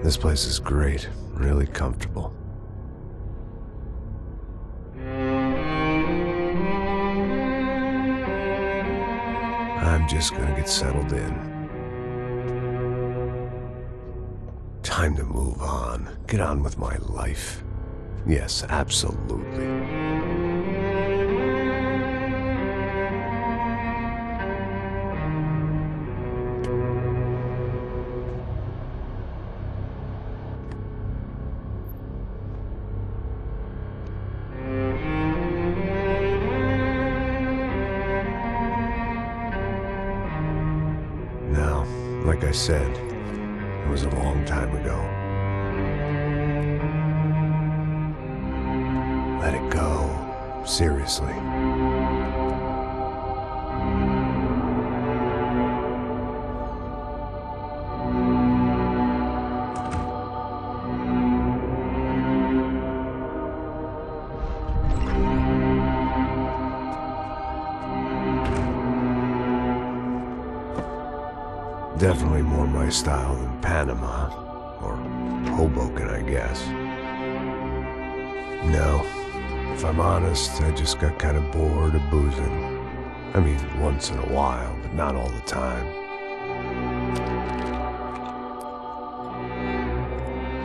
This place is great, really comfortable. I'm just gonna get settled in. Time to move on. Get on with my life. Yes, absolutely. Now, like I said, it was a long time ago. Let it go. Seriously. Definitely more my style than Panama, or Hoboken, I guess. No, if I'm honest, I just got kind of bored of boozing. I mean, once in a while, but not all the time.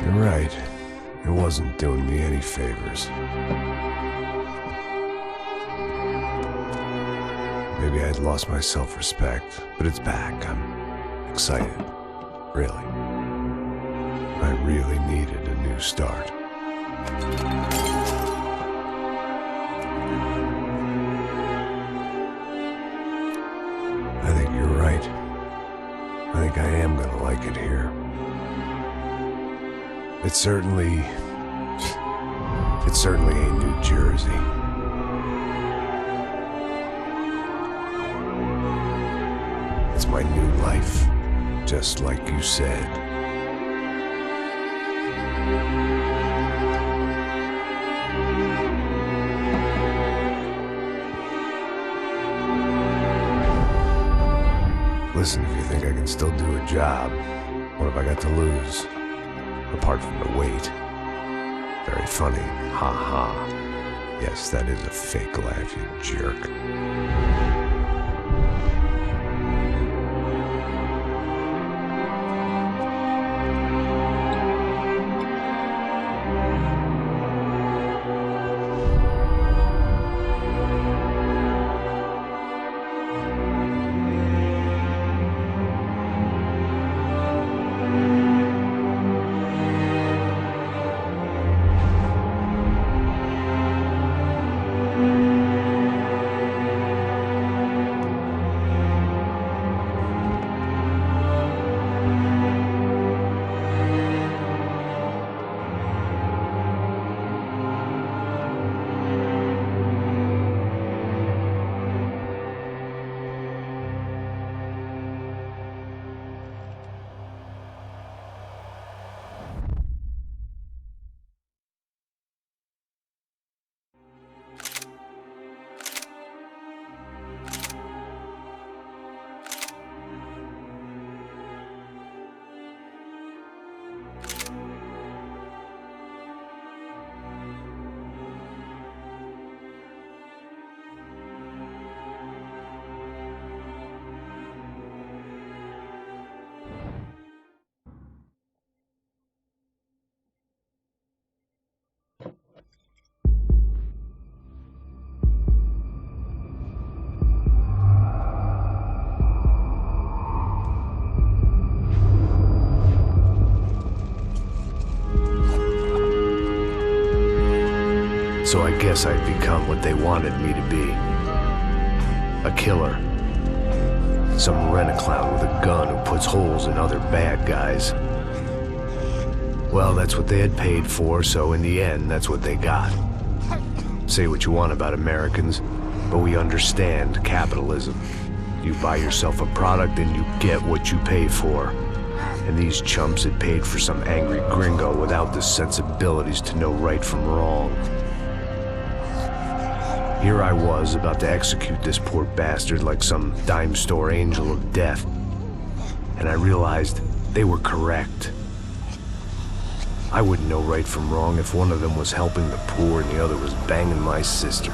You're right, it wasn't doing me any favors. Maybe I'd lost my self-respect, but it's back. I'm excited, really. I really needed a new start. I think you're right. I think I am gonna like it here. It certainly ain't New Jersey. It's my new life. Just like you said. Listen, if you think I can still do a job, what have I got to lose? Apart from the weight. Very funny. Ha ha. Yes, that is a fake laugh, you jerk. So I guess I'd become what they wanted me to be. A killer. Some rent-a-clown with a gun who puts holes in other bad guys. Well, that's what they had paid for, so in the end, that's what they got. Say what you want about Americans, but we understand capitalism. You buy yourself a product and you get what you pay for. And these chumps had paid for some angry gringo without the sensibilities to know right from wrong. Here I was, about to execute this poor bastard like some dime store angel of death. And I realized they were correct. I wouldn't know right from wrong if one of them was helping the poor and the other was banging my sister.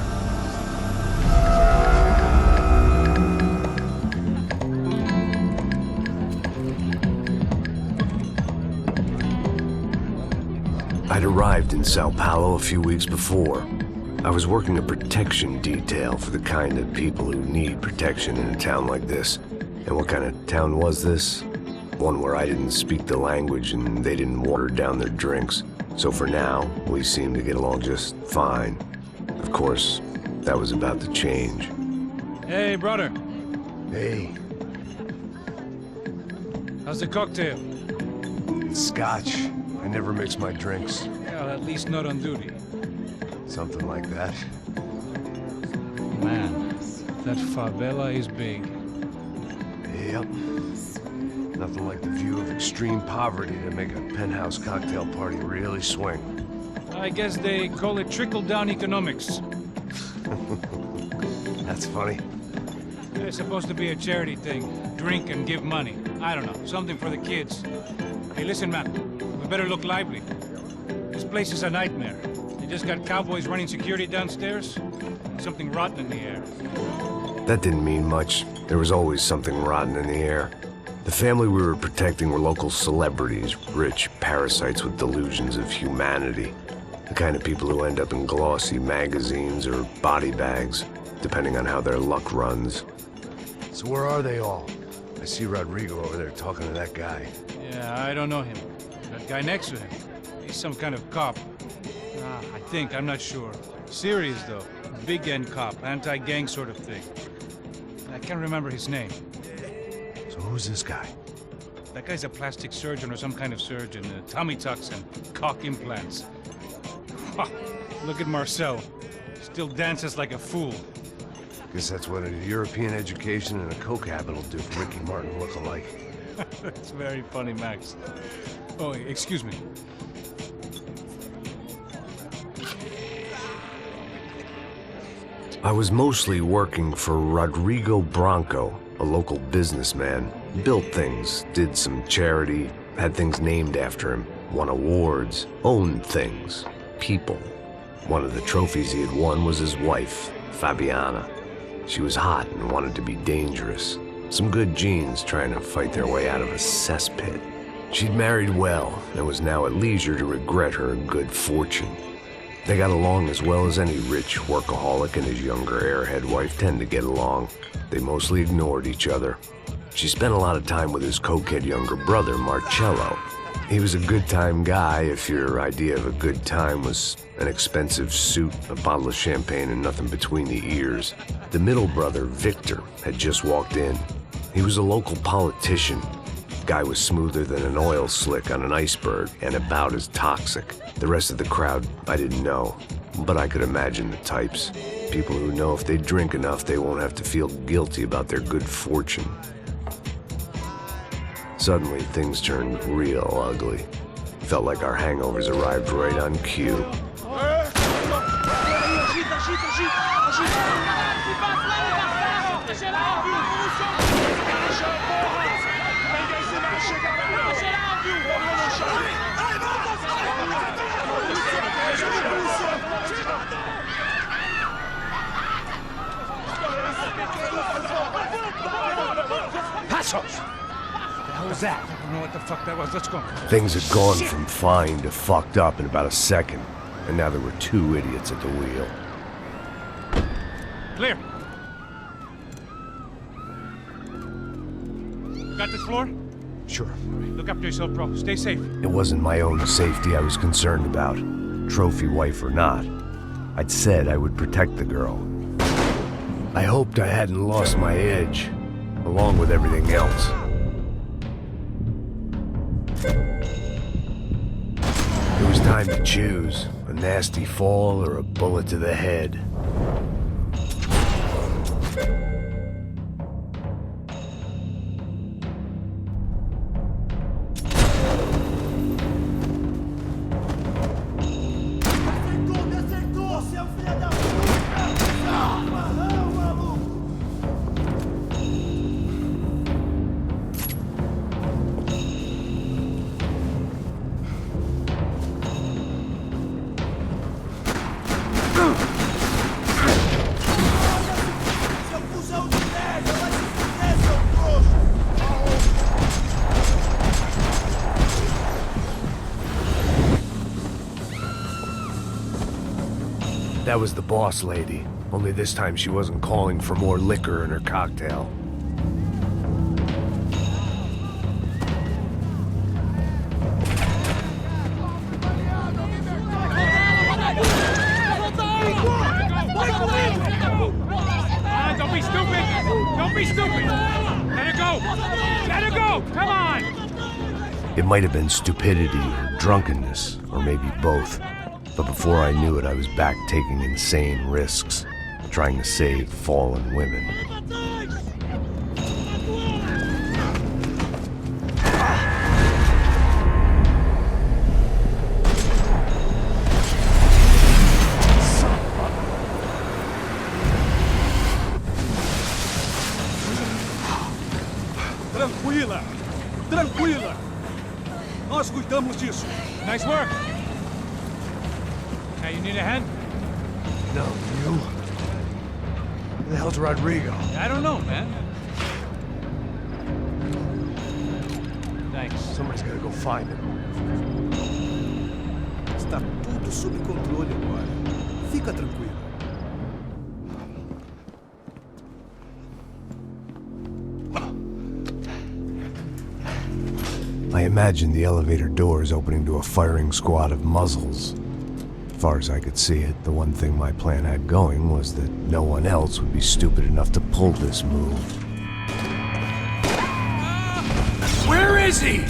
I'd arrived in Sao Paulo a few weeks before. I was working a protection detail for the kind of people who need protection in a town like this. And what kind of town was this? One where I didn't speak the language and they didn't water down their drinks. So for now, we seemed to get along just fine. Of course, that was about to change. Hey, brother. Hey. How's the cocktail? It's scotch. I never mix my drinks. Well, at least not on duty. Something like that. Man, that favela is big. Yep. Nothing like the view of extreme poverty to make a penthouse cocktail party really swing. I guess they call it trickle-down economics. That's funny. It's supposed to be a charity thing. Drink and give money. I don't know, something for the kids. Hey, listen, man. We better look lively. This place is a nightmare. They just got cowboys running security downstairs. Something rotten in the air. That didn't mean much. There was always something rotten in the air. The family we were protecting were local celebrities, rich parasites with delusions of humanity. The kind of people who end up in glossy magazines or body bags, depending on how their luck runs. So where are they all? I see Rodrigo over there talking to that guy. Yeah, I don't know him. That guy next to him. He's some kind of cop. I think, I'm not sure. Serious, though. Big end cop, anti-gang sort of thing. I can't remember his name. So who's this guy? That guy's a plastic surgeon or some kind of surgeon. Tummy tucks and cock implants. Look at Marcel. Still dances like a fool. Guess that's what a European education and a coke habit will do for Ricky Martin look-alike. That's very funny, Max. Oh, excuse me. I was mostly working for Rodrigo Branco, a local businessman. Built things, did some charity, had things named after him, won awards, owned things, people. One of the trophies he had won was his wife, Fabiana. She was hot and wanted to be dangerous. Some good genes trying to fight their way out of a cesspit. She'd married well and was now at leisure to regret her good fortune. They got along as well as any rich workaholic and his younger airhead wife tend to get along. They mostly ignored each other. She spent a lot of time with his cokehead younger brother, Marcello. He was a good-time guy if your idea of a good time was an expensive suit, a bottle of champagne, and nothing between the ears. The middle brother, Victor, had just walked in. He was a local politician. Guy was smoother than an oil slick on an iceberg and about as toxic. The rest of the crowd, I didn't know, but I could imagine the types. People who know if they drink enough, they won't have to feel guilty about their good fortune. Suddenly, things turned real ugly. Felt like our hangovers arrived right on cue. Passos! What was that? I don't know what the fuck that was. Let's go. Things had gone from fine to fucked up in about a second, and now there were two idiots at the wheel. Clear. Got this floor? Sure. Look after yourself, bro. Stay safe. It wasn't my own safety I was concerned about, trophy wife or not. I'd said I would protect the girl. I hoped I hadn't lost my edge, along with everything else. It was time to choose, a nasty fall or a bullet to the head. That was the boss lady. Only this time she wasn't calling for more liquor in her cocktail. Don't be stupid! Don't be stupid! Let her go! Let her go! Come on! It might have been stupidity or drunkenness, or maybe both. But before I knew it, I was back taking insane risks, trying to save fallen women. Tranquila! Tranquila! Nós cuidamos disso. Nice work! Now you need a hand? No, you? Who the hell's Rodrigo? I don't know, man. Thanks. Somebody's gotta go find him. Está tudo sob controle agora. Fica tranquilo. I imagined the elevator doors opening to a firing squad of muzzles. As far as I could see it, the one thing my plan had going was that no one else would be stupid enough to pull this move. Where is he?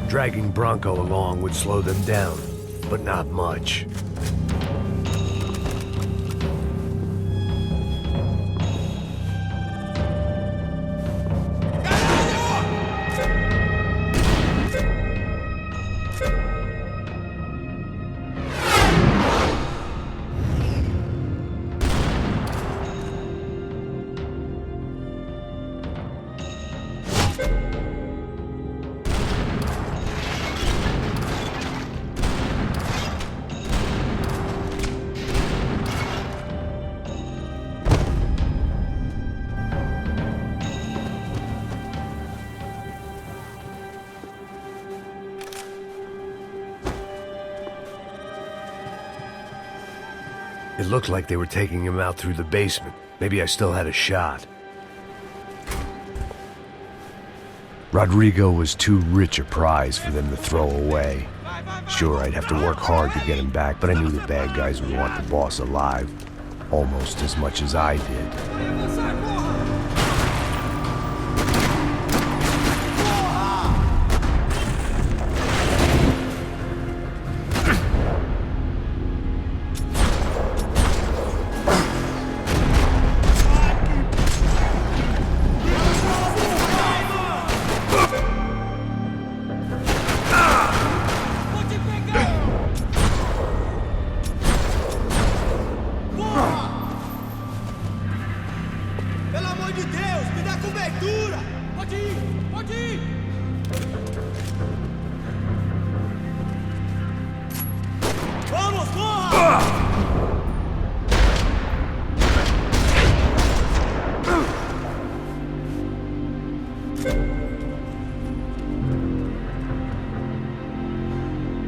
Dragging Bronco along would slow them down, but not much. It looked like they were taking him out through the basement. Maybe I still had a shot. Rodrigo was too rich a prize for them to throw away. Sure, I'd have to work hard to get him back, but I knew the bad guys would want the boss alive, almost as much as I did.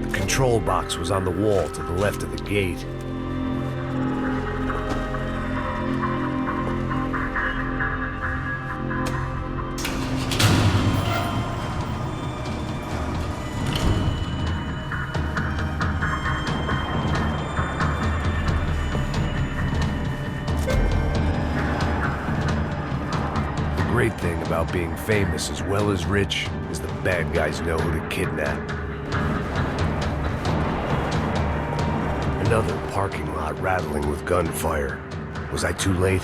The control box was on the wall to the left of the gate. great thing about being famous as well as rich is the bad guys know who to kidnap. Another parking lot rattling with gunfire. Was I too late?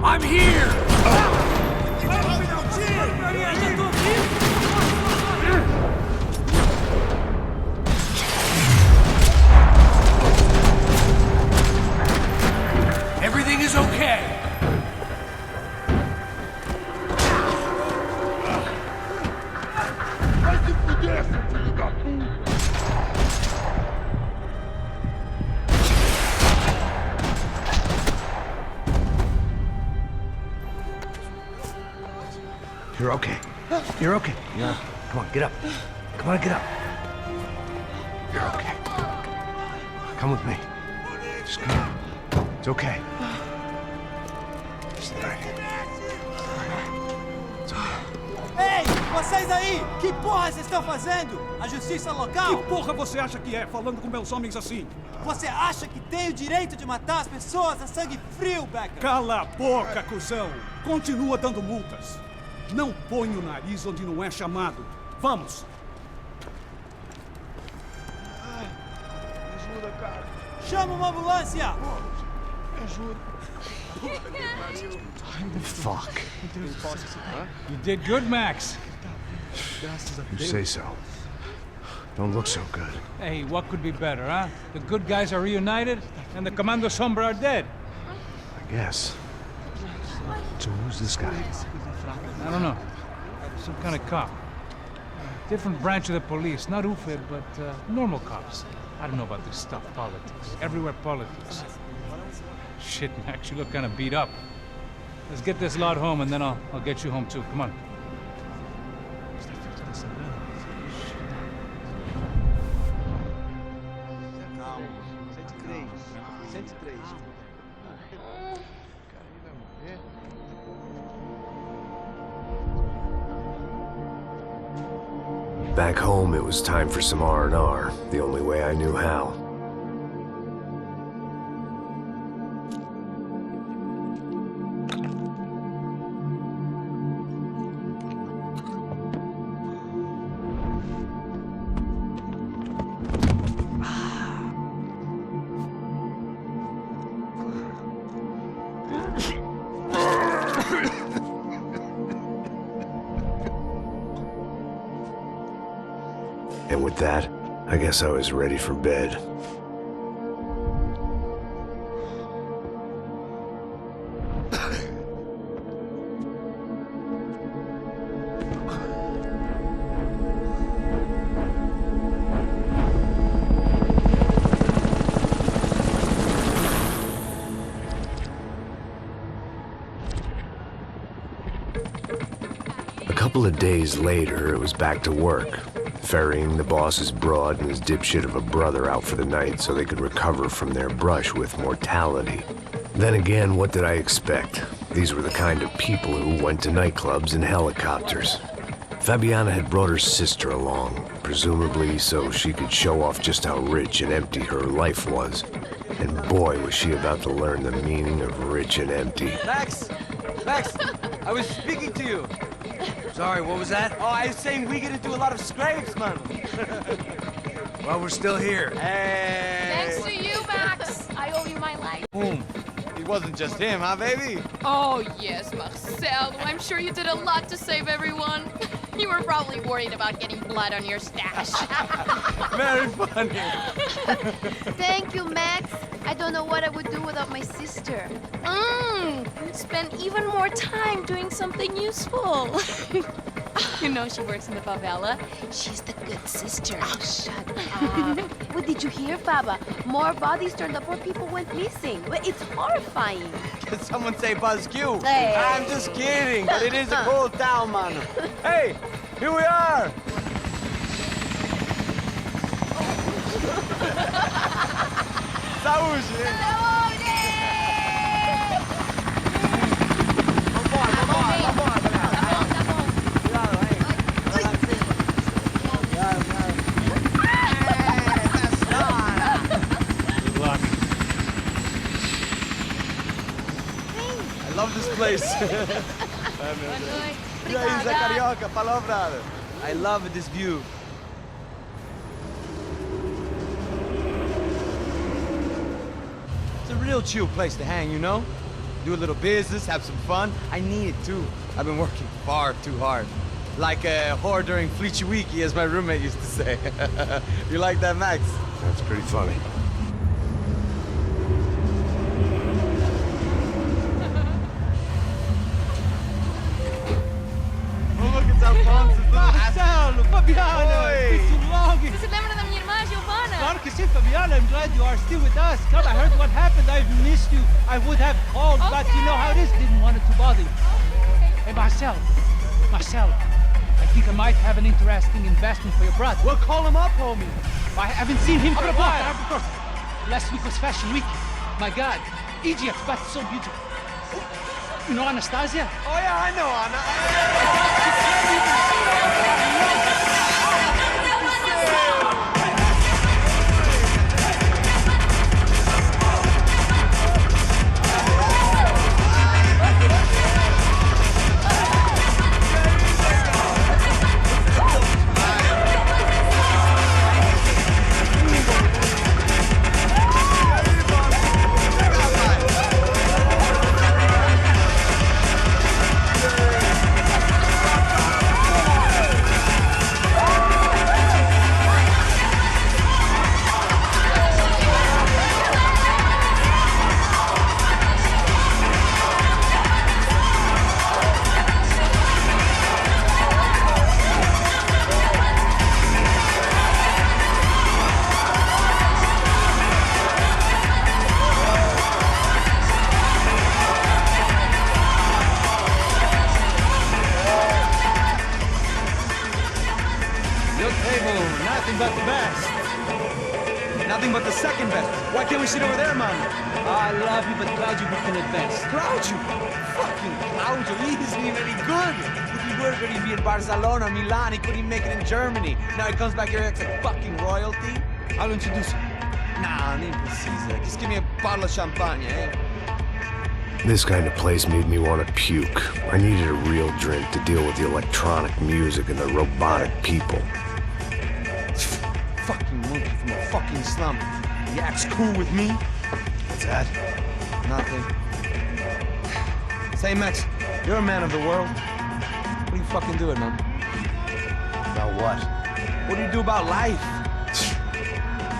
I'm here! Everything is okay. Vai se fuder, seu filho da puta! You're okay. You're okay. Yeah. Come on, get up. Come on, get up. You're okay. Come with me. Just come on. It's okay. It's all right. It's okay. Ei, vocês aí! Que porra vocês estão fazendo? A justiça local? Que porra você acha que é, falando com meus homens assim? Você acha que tem o direito de matar as pessoas a sangue frio, Becker? Cala a boca, cuzão! Continua dando multas. Não põe o nariz onde não é chamado. Vamos! Me ajuda, cara. Chama uma ambulância! Me ajuda. Fuck. You did good, Max. You say so. Don't look so good. Hey, what could be better, huh? The good guys are reunited, and the Commando Sombra are dead. I guess. So who's this guy? I don't know. Some kind of cop. Different branch of the police. Not UFE, but normal cops. I don't know about this stuff, politics. Everywhere politics. Shit, Max, you look kind of beat up. Let's get this lot home, and then I'll get you home, too. Come on. Calma. 103. 103. Back home, it was time for some R&R, the only way I knew how. And with that, I guess I was ready for bed. A couple of days later, it was back to work. Ferrying the boss's broad and his dipshit of a brother out for the night so they could recover from their brush with mortality. Then again, what did I expect? These were the kind of people who went to nightclubs in helicopters. Fabiana had brought her sister along, presumably so she could show off just how rich and empty her life was. And boy, was she about to learn the meaning of rich and empty. Max! Max! I was speaking to you! Sorry, what was that? Oh, I was saying we get into a lot of scrapes, man. Well, we're still here. Hey! Thanks to you, Max. I owe you my life. Boom. He wasn't just him, huh, baby? Oh, yes, Marcel. I'm sure you did a lot to save everyone. You were probably worried about getting blood on your stash. Very funny. Thank you, Max. I don't know what I would do without my sister. Spend even more time doing something useful. You know, she works in the favela. She's the good sister. Oh, shut up. What did you hear, Baba? More bodies turned up where people went missing. It's horrifying. Did someone say Buzz Q? Hey. I'm just kidding, but it is a cool town, man. Hey, here we are. Saúde. I love this place. E aí, Zé Carioca, falou, brother. I love this view. It's a real chill place to hang, you know? Do a little business, have some fun. I need it too. I've been working far too hard. Like a whore during Fleechy Weeky, as my roommate used to say. You like that, Max? That's pretty funny. Oh, look, it's Alfonso. Marcelo, Fabiana, Oi. it's been too long. Você se lembra da minha irmã, Giovanna? Claro que sim, Fabiana. I'm glad you are still with us. Come, I heard what happened. I've missed you. I would have called, but you know how it is. Didn't want it to bother you. Hey, Marcelo, I think I might have an interesting investment for your brother. Well, call him up, homie. I haven't seen him for a while. Last week was Fashion Week. My God, Egypt, but so beautiful. You know Anastasia? Oh, yeah, I know, Anna. Your table, nothing but the best. Nothing but the second best. Why can't we sit over there, man? I love you, but glad you booked in advance. Claudio! Fucking Claudio, he isn't even any good. If he were going to be in Barcelona, Milan, he couldn't make it in Germany. Now he comes back here as a fucking royalty. I'll introduce you. Nah, nem precisa. Just give me a bottle of champagne, eh? This kind of place made me want to puke. I needed a real drink to deal with the electronic music and the robotic people. Fucking monkey from a fucking slum. He acts cool with me. What's that? Nothing. Say, Max, you're a man of the world. What are you fucking doing, man? About what? What do you do about life?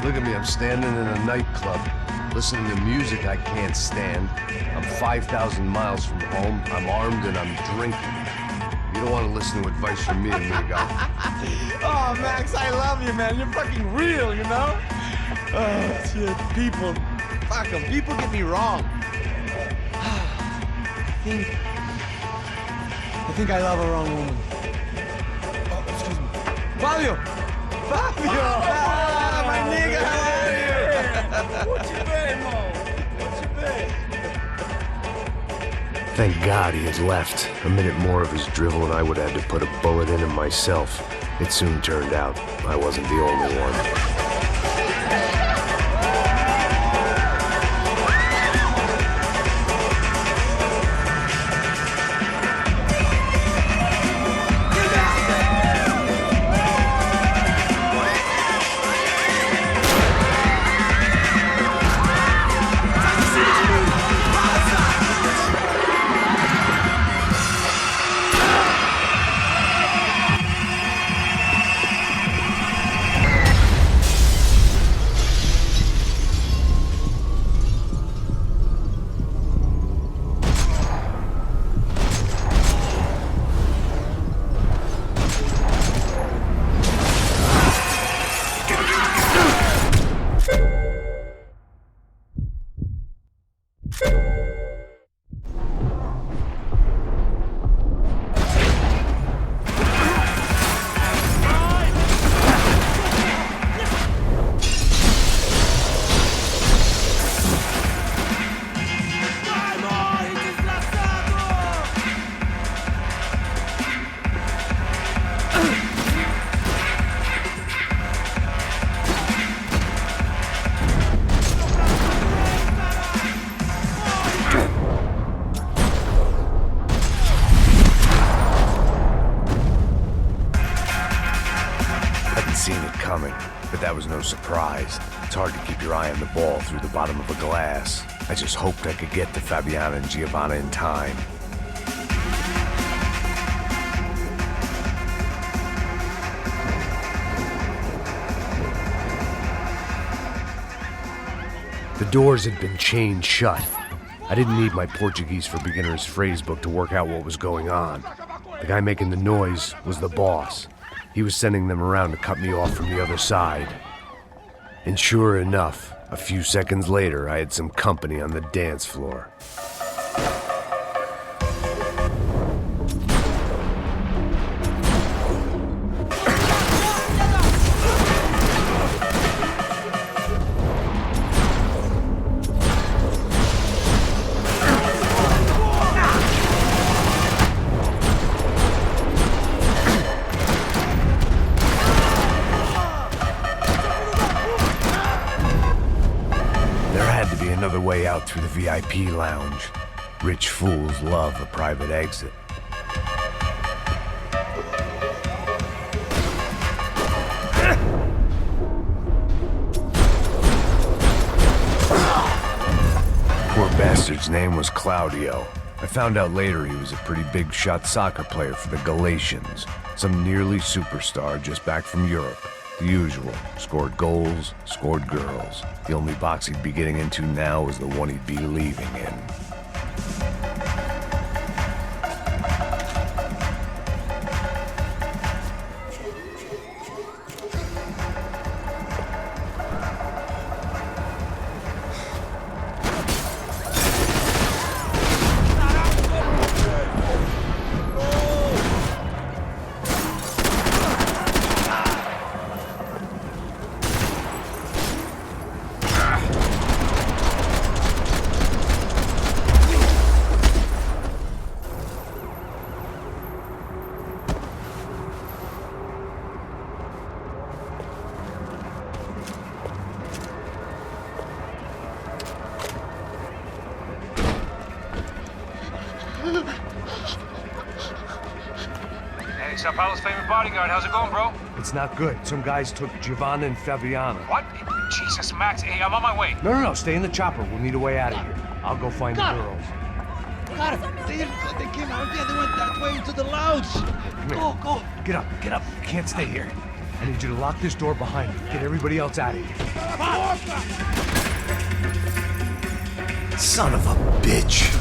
Look at me, I'm standing in a nightclub, listening to music I can't stand. I'm 5,000 miles from home, I'm armed, and I'm drinking. You don't want to listen to advice from me, amigo. Oh, Max, I love you, man. You're fucking real, you know? Oh, shit. People. Fuck 'em. People get me wrong. I think I love a wrong woman. Oh, excuse me. Fabio! Fabio! Ah, my nigga, how are you? What you been, Mo? What you been? Thank God he had left. A minute more of his drivel and I would have had to put a bullet in him myself. It soon turned out I wasn't the only one. coming, but that was no surprise. It's hard to keep your eye on the ball through the bottom of a glass. I just hoped I could get to Fabiana and Giovanna in time. The doors had been chained shut. I didn't need my Portuguese for Beginners phrase book to work out what was going on. The guy making the noise was the boss. He was sending them around to cut me off from the other side. And sure enough, a few seconds later, I had some company on the dance floor. Another way out through the VIP lounge. Rich fools love a private exit. Poor bastard's name was Claudio. I found out later he was a pretty big shot soccer player for the Galatians. Some nearly superstar just back from Europe. The usual. Scored goals, scored girls. The only box he'd be getting into now was the one he'd be leaving in. Hey, Sao Paulo's favorite bodyguard. How's it going, bro? It's not good. Some guys took Giovanna and Fabiana. What? Jesus, Max. Hey, I'm on my way. No. Stay in the chopper. We'll need a way out of here. I'll go find the girls. Got it. They came out here. They went that way into the lounge. Go. Get up. You can't stay here. I need you to lock this door behind you. Get everybody else out of here. Son of a bitch.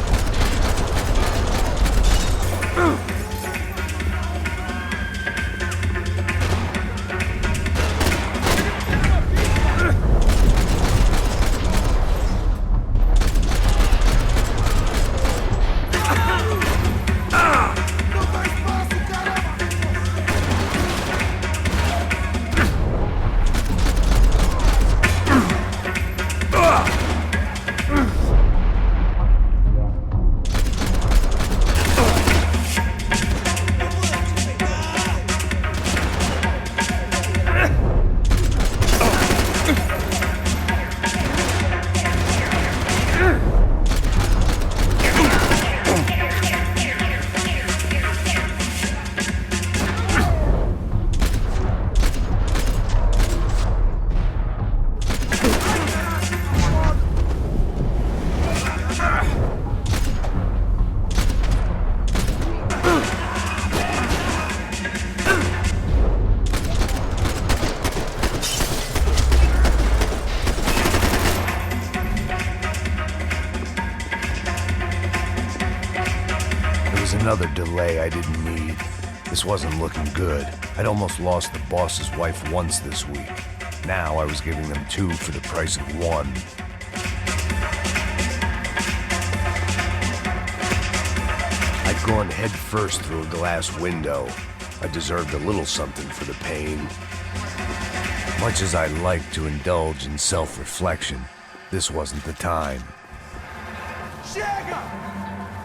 Another delay I didn't need. This wasn't looking good. I'd almost lost the boss's wife once this week. Now I was giving them two for the price of one. I'd gone head first through a glass window. I deserved a little something for the pain. Much as I'd like to indulge in self-reflection, this wasn't the time. Chega!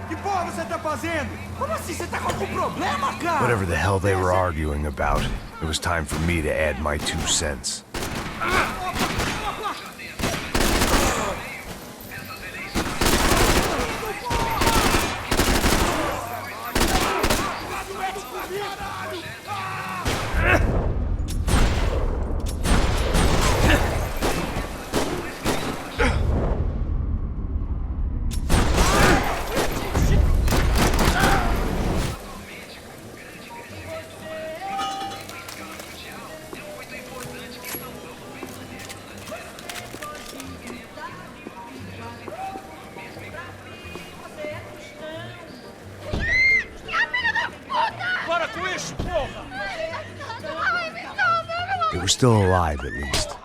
Que porra você tá fazendo? Como assim? Você tá com algum problema, cara? Whatever the hell they were arguing about, it was time for me to add my 2 cents. They were still alive, at least.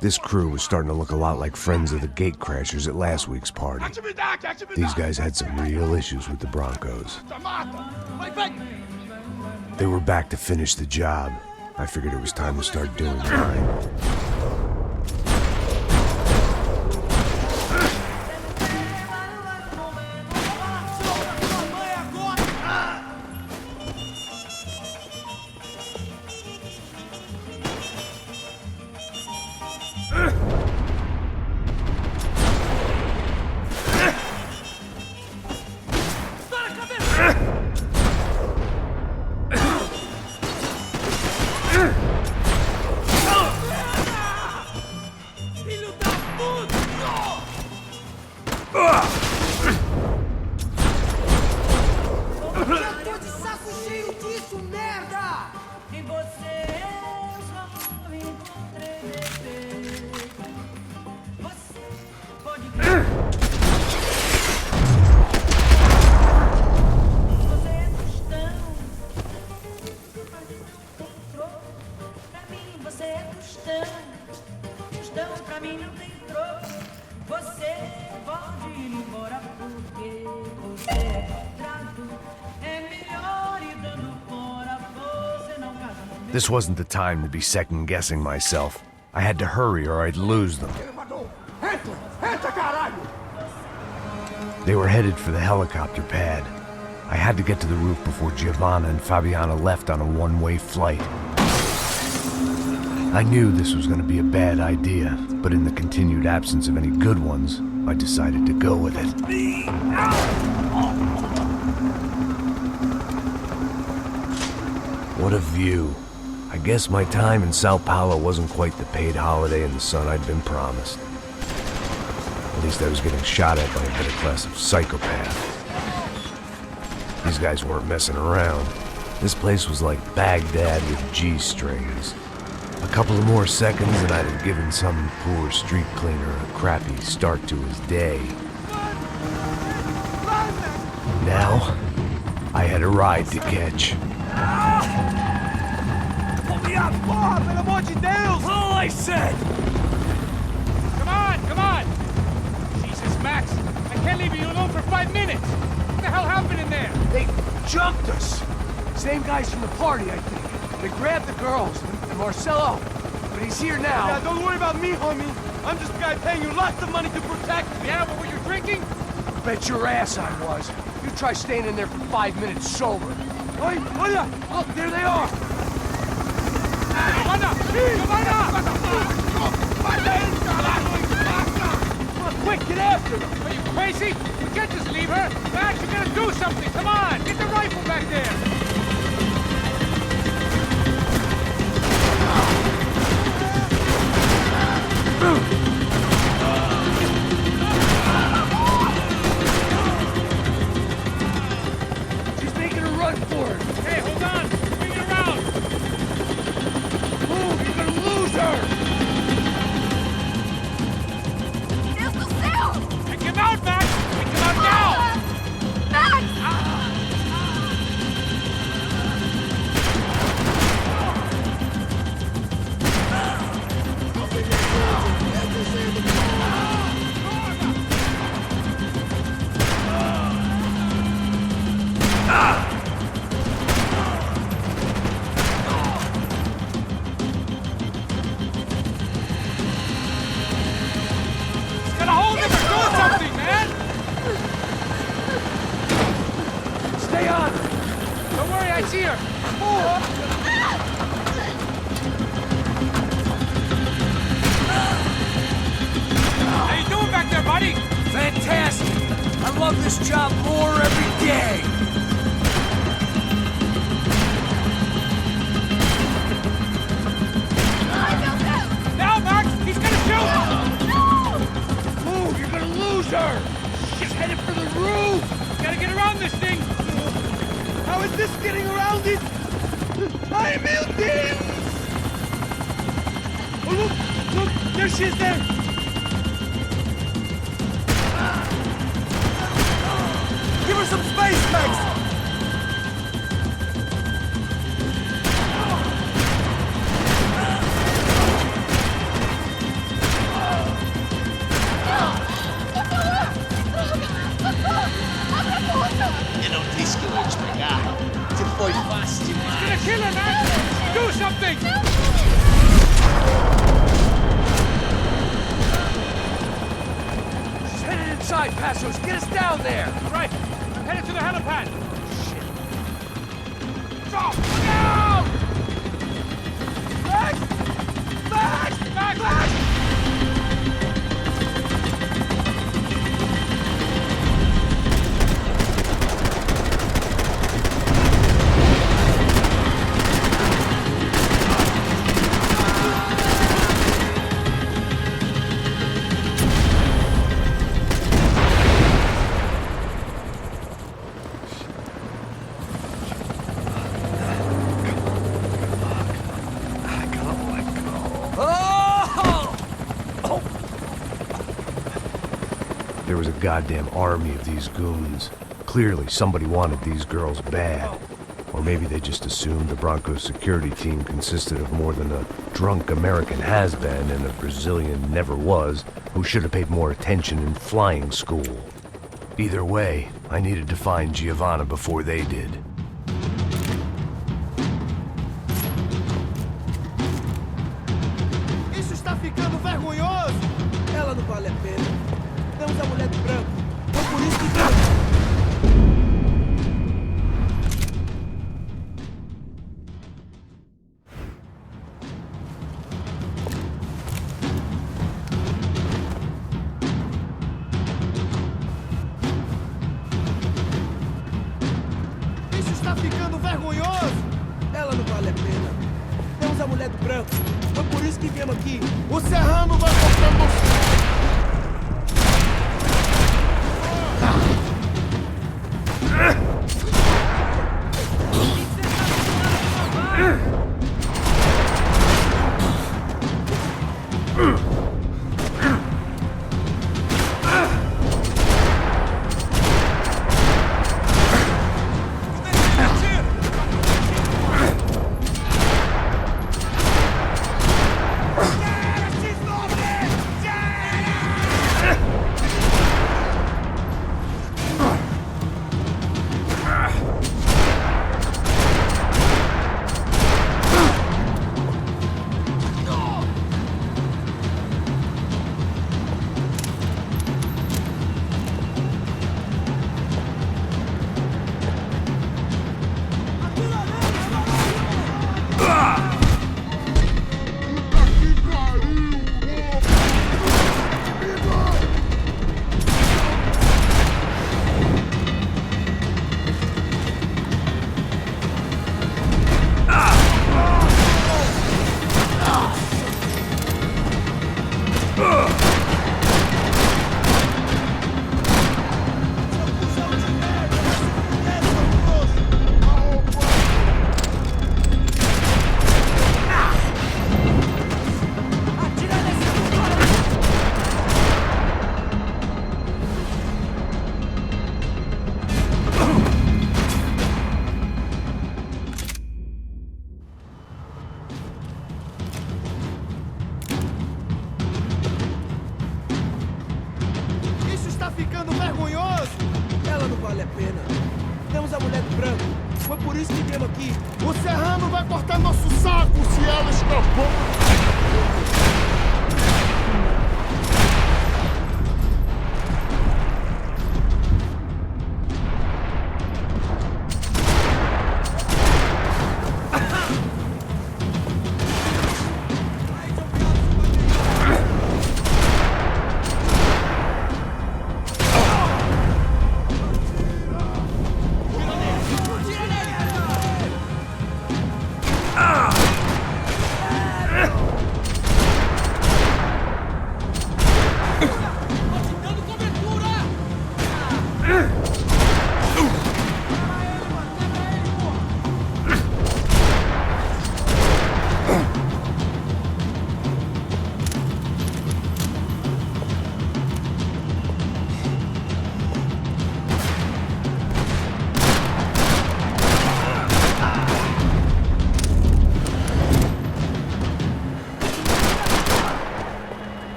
This crew was starting to look a lot like friends of the gatecrashers at last week's party. These guys had some real issues with the Broncos. They were back to finish the job. I figured it was time to start doing mine. This wasn't the time to be second-guessing myself. I had to hurry or I'd lose them. They were headed for the helicopter pad. I had to get to the roof before Giovanna and Fabiana left on a one-way flight. I knew this was going to be a bad idea, but in the continued absence of any good ones, I decided to go with it. What a view. I guess my time in Sao Paulo wasn't quite the paid holiday in the sun I'd been promised. At least I was getting shot at by a better class of psychopath. These guys weren't messing around. This place was like Baghdad with G-strings. A couple of more seconds and I'd have given some poor street cleaner a crappy start to his day. Now, I had a ride to catch. Porra, pelo amor de Deus! All I said! Come on! Jesus, Max, I can't leave you alone for 5 minutes! What the hell happened in there? They jumped us! Same guys from the party, I think. They grabbed the girls and Marcelo, but he's here now. Yeah, don't worry about me, homie. I'm just a guy paying you lots of money to protect me. Yeah, but were you drinking? Bet your ass I was. You try staying in there for 5 minutes sober. Oi, olha! Look, there they are! Giovanna! Come on, quick, get after them! Are you crazy? We can't just leave her! Max, you gotta do something! Come on! Get the rifle back there! She's making a run for it! Hey, hold on! Bring it around! Move! You're gonna lose her! Deus do céu! Take him out, Max! Take him out now! Max! Gotta hold him or do something, man! Stay on! Don't worry, I see her! How you doing back there, buddy? Fantastic! I love this job more every day! Now, Max! He's gonna shoot! Move! You're gonna lose her! She's headed for the roof! Gotta get around this thing! How is this getting around it? Ai, meu Deus! Oh, look! There she is there! Give her some space, Max! foi fácil demais. Gonna kill her, man! Do something! She's headed inside, Passos. Get us down there. Right. I'm headed to the helipad. Drop! No! Max! Max! Max! Max! There was a goddamn army of these goons. Clearly, somebody wanted these girls bad. Or maybe they just assumed the Broncos security team consisted of more than a drunk American has-been and a Brazilian never-was who should have paid more attention in flying school. Either way, I needed to find Giovanna before they did. Isso está ficando vergonhoso! Ela não vale a pena. Temos a mulher do branco. Foi por isso que... Isso está ficando vergonhoso! Ela não vale a pena. Temos a mulher do branco. Foi por isso que viemos aqui. O Serrano vai cortando... ficando vergonhoso! Ela não vale a pena. Temos a mulher do branco. Foi por isso que viemos aqui. O Serrano vai cortar nosso saco se ela escapou!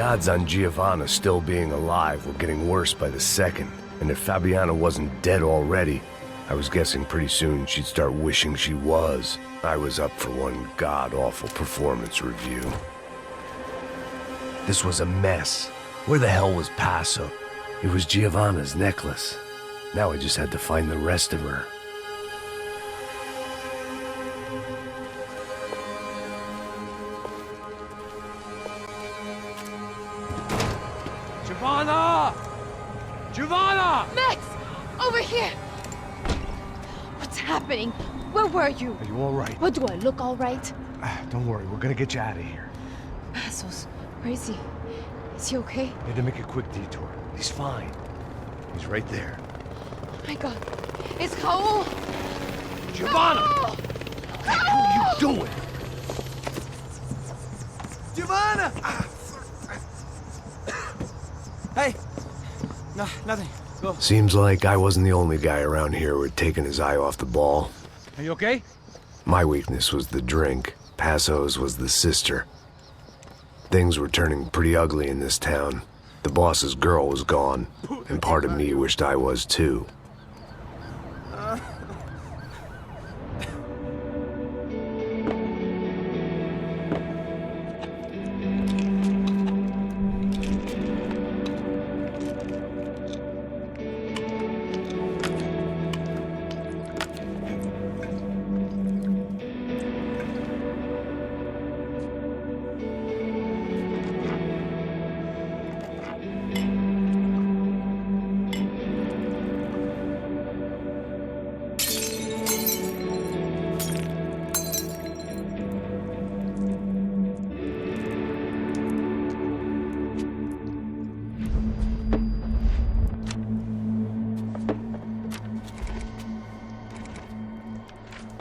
odds on Giovanna still being alive were getting worse by the second, and if Fabiana wasn't dead already, I was guessing pretty soon she'd start wishing she was. I was up for one god-awful performance review. This was a mess. Where the hell was Paso? It was Giovanna's necklace. Now I just had to find the rest of her. Giovanna! Giovanna! Max! Over here! What's happening? Where were you? Are you all right? What, do I look all right? Don't worry, we're gonna get you out of here. Passos, where is he? Is he okay? Had to make a quick detour. He's fine. He's right there. Oh my God. It's Raul! Giovanna! Raul! What are you doing? Giovanna! Hey! No, nothing. Go. Seems like I wasn't the only guy around here who had taken his eye off the ball. Are you okay? My weakness was the drink. Passo's was the sister. Things were turning pretty ugly in this town. The boss's girl was gone, and part of me wished I was too.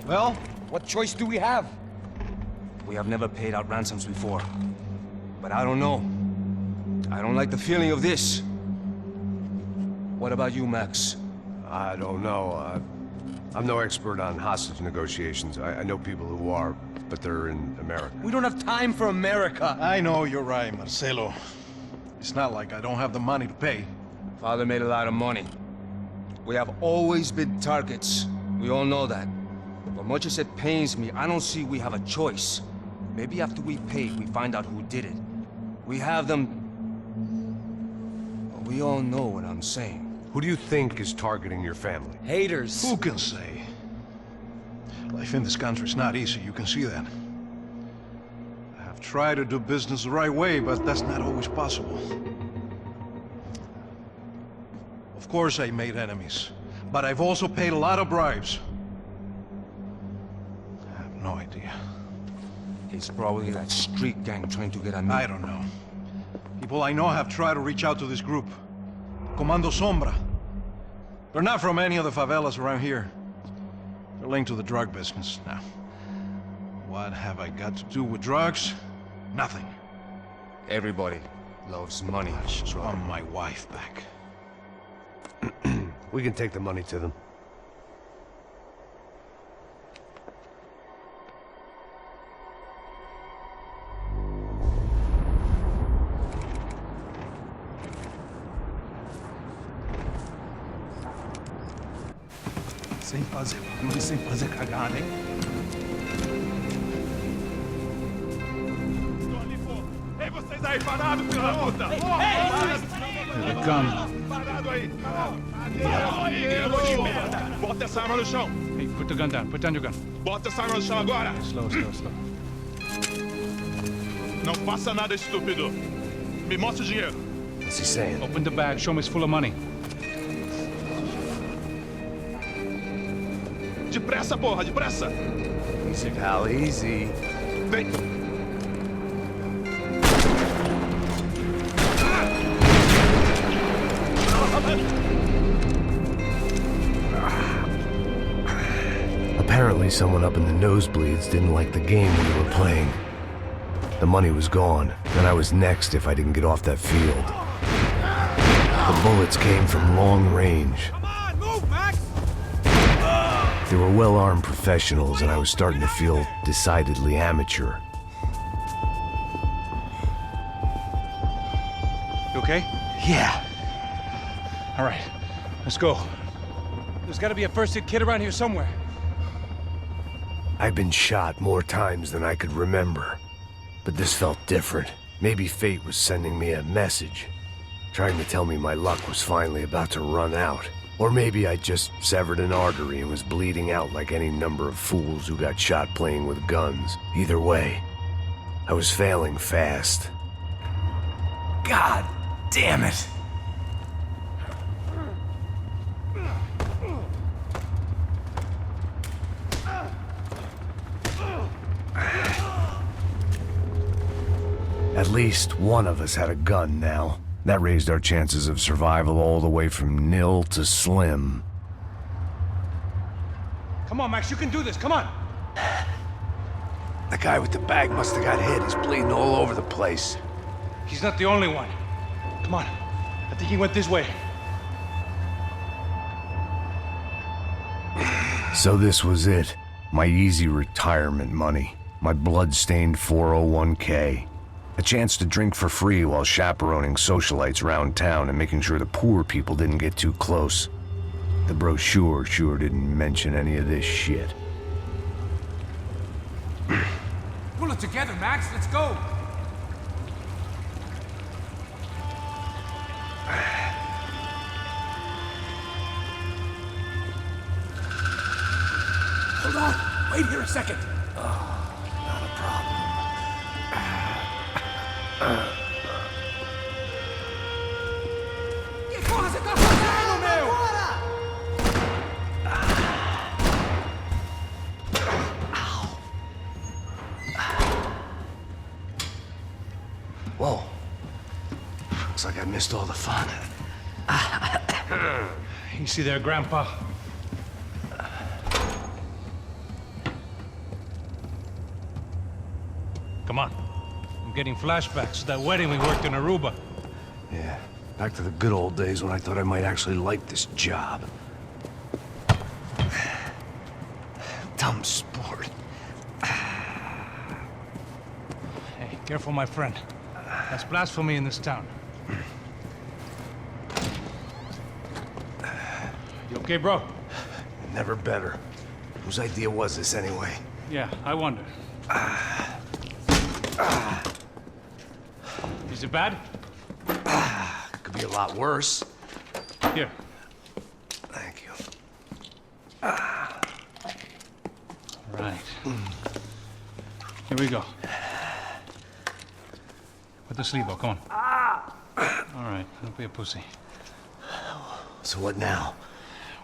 Well, what choice do we have? We have never paid out ransoms before. But I don't know. I don't like the feeling of this. What about you, Max? I don't know. I'm no expert on hostage negotiations. I know people who are, but they're in America. We don't have time for America. I know you're right, Marcelo. It's not like I don't have the money to pay. Father made a lot of money. We have always been targets. We all know that. But much as it pains me, I don't see we have a choice. Maybe after we pay, we find out who did it. We have them... But we all know what I'm saying. Who do you think is targeting your family? Haters. Who can say? Life in this country is not easy, you can see that. I have tried to do business the right way, but that's not always possible. Of course I made enemies, but I've also paid a lot of bribes. I have no idea. It's probably that street gang trying to get at me. I don't know. People I know have tried to reach out to this group. Comando Sombra. They're not from any of the favelas around here. They're linked to the drug business. Now, what have I got to do with drugs? Nothing. Everybody loves money. I just want my wife back. We can take the money to them. Sem fazer barulho e sem fazer cagada, hein? Estou ali, pô! Ei, vocês aí parados, filho da puta! Here they come. Parado aí! Aí, merda! Bota essa arma no chão! Hey, put the gun down. Put down your gun. Bota essa arma no chão agora! Slow, slow, slow. Não faça nada, estúpido! Me mostra o dinheiro! What's he saying? Open the bag. Show me it's full of money. Depressa, porra, depressa! Easy, pal, easy. Vem! Apparently someone up in the nosebleeds didn't like the game we were playing. The money was gone, and I was next if I didn't get off that field. The bullets came from long range. Come on, move, Max! They were well-armed professionals, and I was starting to feel decidedly amateur. okay? Yeah. All right, let's go. There's gotta be a first-aid kit around here somewhere. I've been shot more times than I could remember. But this felt different. Maybe fate was sending me a message, trying to tell me my luck was finally about to run out. Or maybe I just severed an artery and was bleeding out like any number of fools who got shot playing with guns. Either way, I was failing fast. God damn it! At least one of us had a gun now. That raised our chances of survival all the way from nil to slim. Come on, Max, you can do this, come on! The guy with the bag must have got hit. He's bleeding all over the place. He's not the only one. Come on, I think he went this way. So this was it. My easy retirement money. My blood-stained 401k. A chance to drink for free while chaperoning socialites around town and making sure the poor people didn't get too close. The brochure sure didn't mention any of this shit. Pull it together, Max. Let's go. Hold on. Wait here a second. Not a problem. Que porra você tá fazendo, meu? Whoa. Looks like I missed all the fun. You see there, Grandpa? Come on. I'm getting flashbacks to that wedding we worked in Aruba. Yeah, back to the good old days when I thought I might actually like this job. Dumb sport. Hey, careful, my friend. That's blasphemy in this town. You okay, bro? Never better. Whose idea was this anyway? Yeah, I wonder. Is it bad? Could be a lot worse. Here. Thank you. Right. Here we go. Put the sleeve on, come on. All right, don't be a pussy. So what now?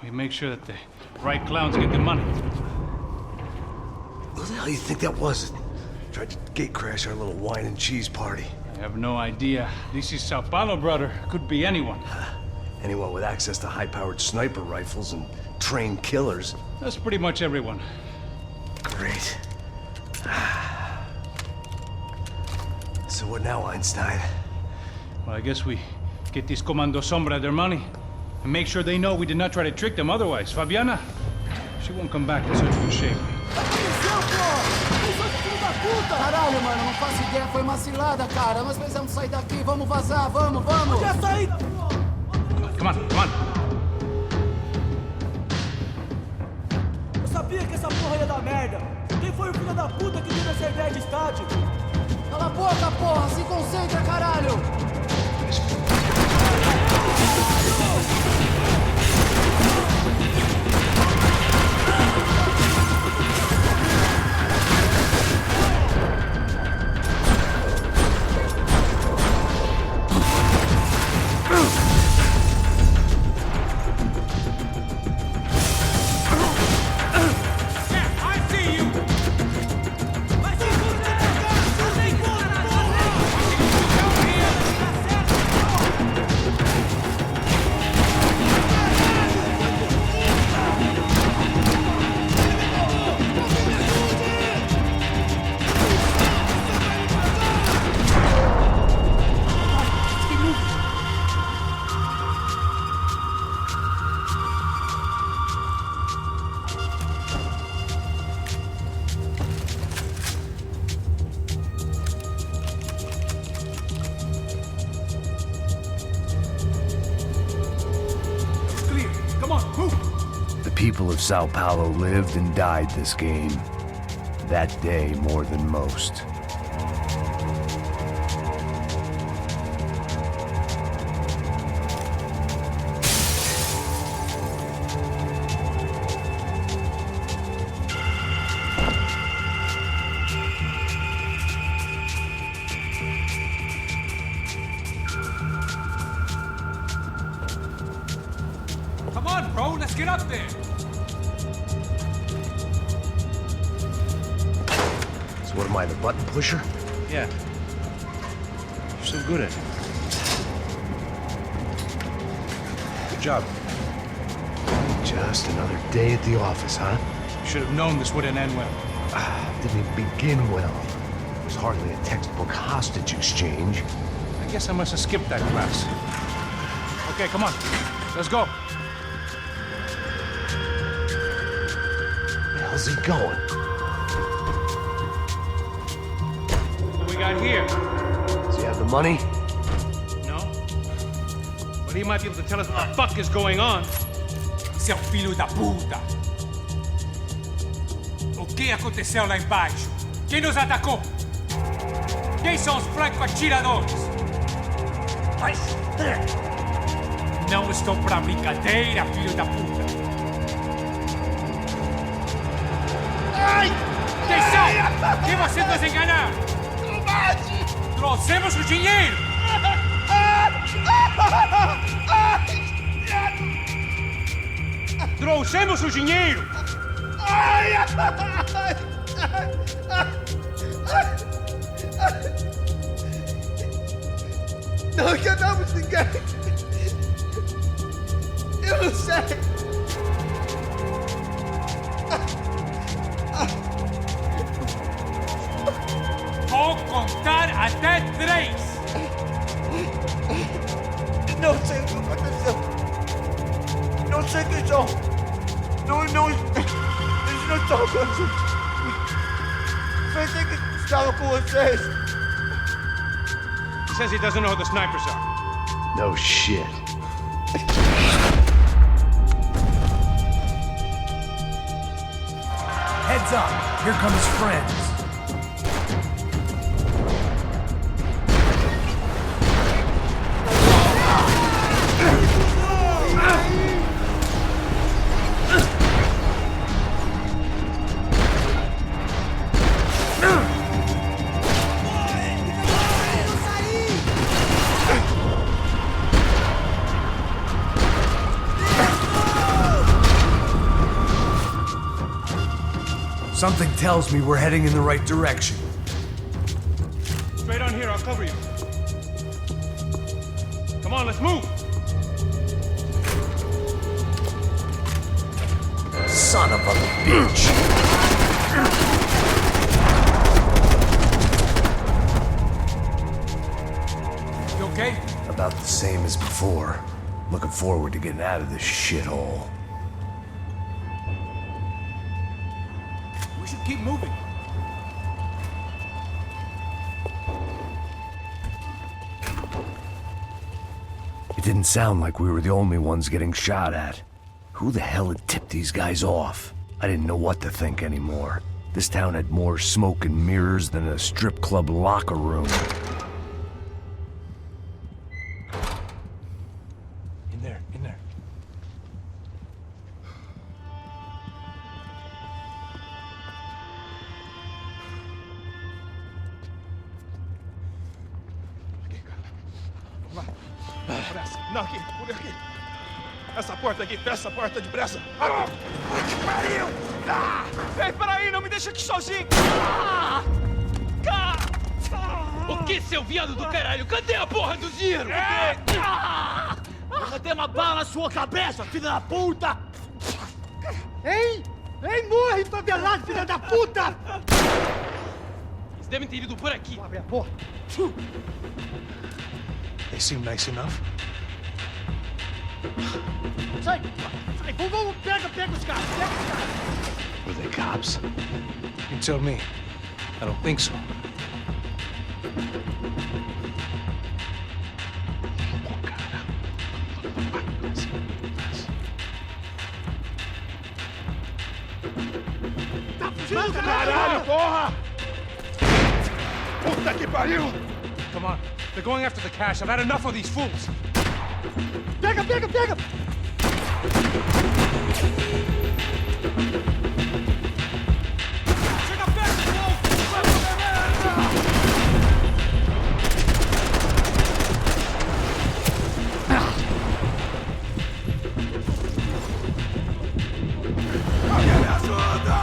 We make sure that the right clowns get the money. Who the hell do you think that was? Tried to gate crash our little wine and cheese party. I have no idea. This is Sao Paulo, brother. Could be anyone. Anyone with access to high-powered sniper rifles and trained killers. That's pretty much everyone. Great. So what now, Einstein? Well, I guess we get these Comando Sombra their money and make sure they know we did not try to trick them otherwise. Fabiana, she won't come back in such good shape. Caralho, mano, não faço ideia, foi uma cilada, cara. Nós precisamos sair daqui, vamos vazar, vamos! Onde é a saída? Come on, come on. Eu sabia que essa porra ia dar merda. Quem foi o filho da puta que deu essa ideia de estádio? Cala a boca, porra! Se concentra, caralho! of Sao Paulo lived and died this game. That day more than most. Come on, bro, let's get up there. So what am I, the button pusher? Yeah. You're so good at it. Good job. Just another day at the office, huh? You should have known this wouldn't end well. Didn't even begin well. It was hardly a textbook hostage exchange. I guess I must have skipped that class. Okay, come on. Let's go. Where the hell's he going? What we got here? Does he have the money? No. But he might be able to tell us what the fuck is going on. Seu filho da puta! O que aconteceu lá embaixo? Quem nos atacou? Quem são os franco-atiradores? Não estou pra brincadeira, filho da puta! Ai! Quem são? Quem você nos enganar? Combate! Trouxemos o dinheiro! Trouxemos o dinheiro! Não enganamos ninguém! Eu não sei! Vou contar até 3! Não sei o que aconteceu! Não sei quem são! Eles não estão com a gente! Pensei que estava com vocês! He says he doesn't know who the snipers are. No shit. Heads up! Here come his friends. Something tells me we're heading in the right direction. Straight on here, I'll cover you. Come on, let's move! Son of a bitch! You okay? About the same as before. Looking forward to getting out of this shithole. We should keep moving. It didn't sound like we were the only ones getting shot at. Who the hell had tipped these guys off? I didn't know what to think anymore. This town had more smoke and mirrors than a strip club locker room. In there. Pressa! Não, aqui, por aqui! Essa porta aqui, fecha essa porta depressa! Ah! Que pariu! Ah! Ei, peraí, não me deixa aqui sozinho! Ah! O que, seu viado do caralho? Cadê a porra do dinheiro? Eu vou ter uma bala na sua cabeça, filha da puta! Ei! Ei, morre, favelado, filha da puta! Eles devem ter ido por aqui. Abre a porta! They seem nice enough. Sai! Vamos, pega os caras! Were they cops? You tell me. I don't think so. Caralho, porra! Puta que pariu! Come on. They're going after the cash. I've had enough of these fools. Pega, pega, pega! Chega perto, irmão! Alguém me ajuda!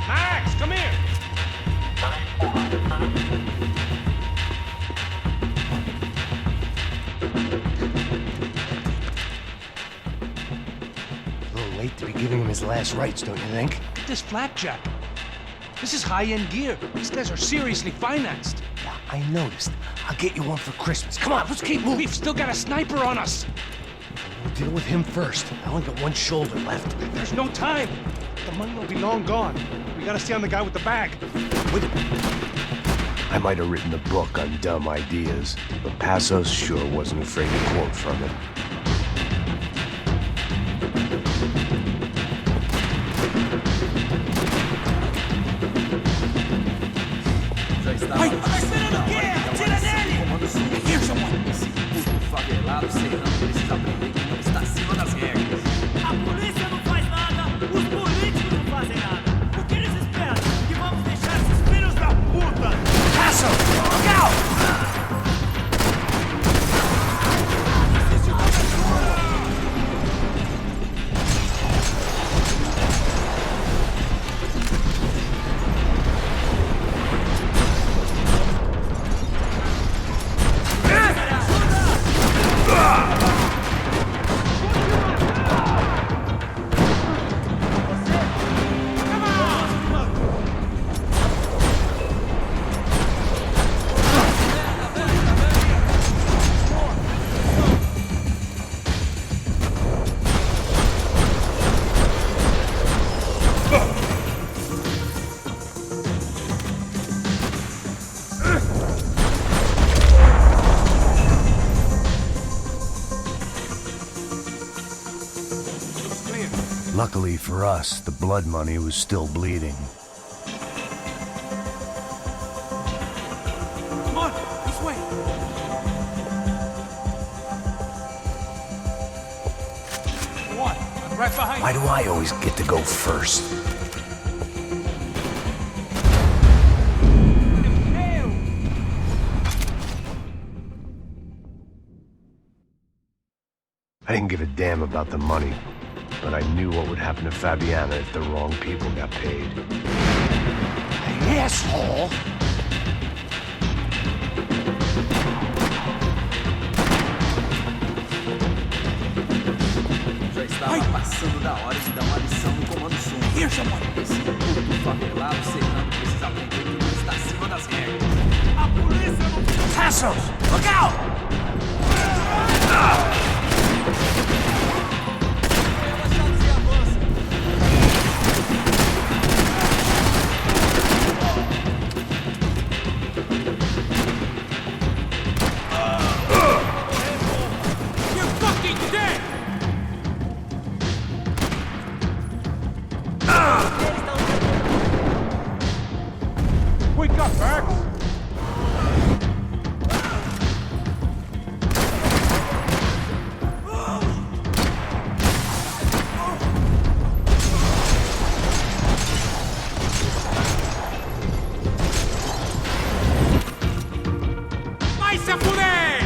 Max, come here! A little late to be giving him his last rites, don't you think? Look at this flapjack. This is high-end gear. These guys are seriously financed. Yeah, I noticed. I'll get you one for Christmas. Come on, let's keep moving. We've still got a sniper on us. We'll deal with him first. I only got one shoulder left. There's no time. The money will be long gone. We gotta stay on the guy with the bag. Wait a minute. I might have written a book on dumb ideas, but Passos sure wasn't afraid to quote from it. A polícia não faz nada, os políticos não fazem nada. O que eles esperam? Que vamos deixar esses filhos da puta? Passos! Look out! Luckily for us, the blood money was still bleeding. Come on, this way. Go on, I'm right behind you. Why do I always get to go first? I didn't give a damn about the money, but I knew what would happen to Fabiana if the wrong people got paid. Asshole! Já estava passando da hora de dar uma lição no comando som. Here, someone! Esse puto favelado serrano precisa aprender que não está acima das regras. A polícia não... Passos! Look out! Wake up, Max! Vai se apurar!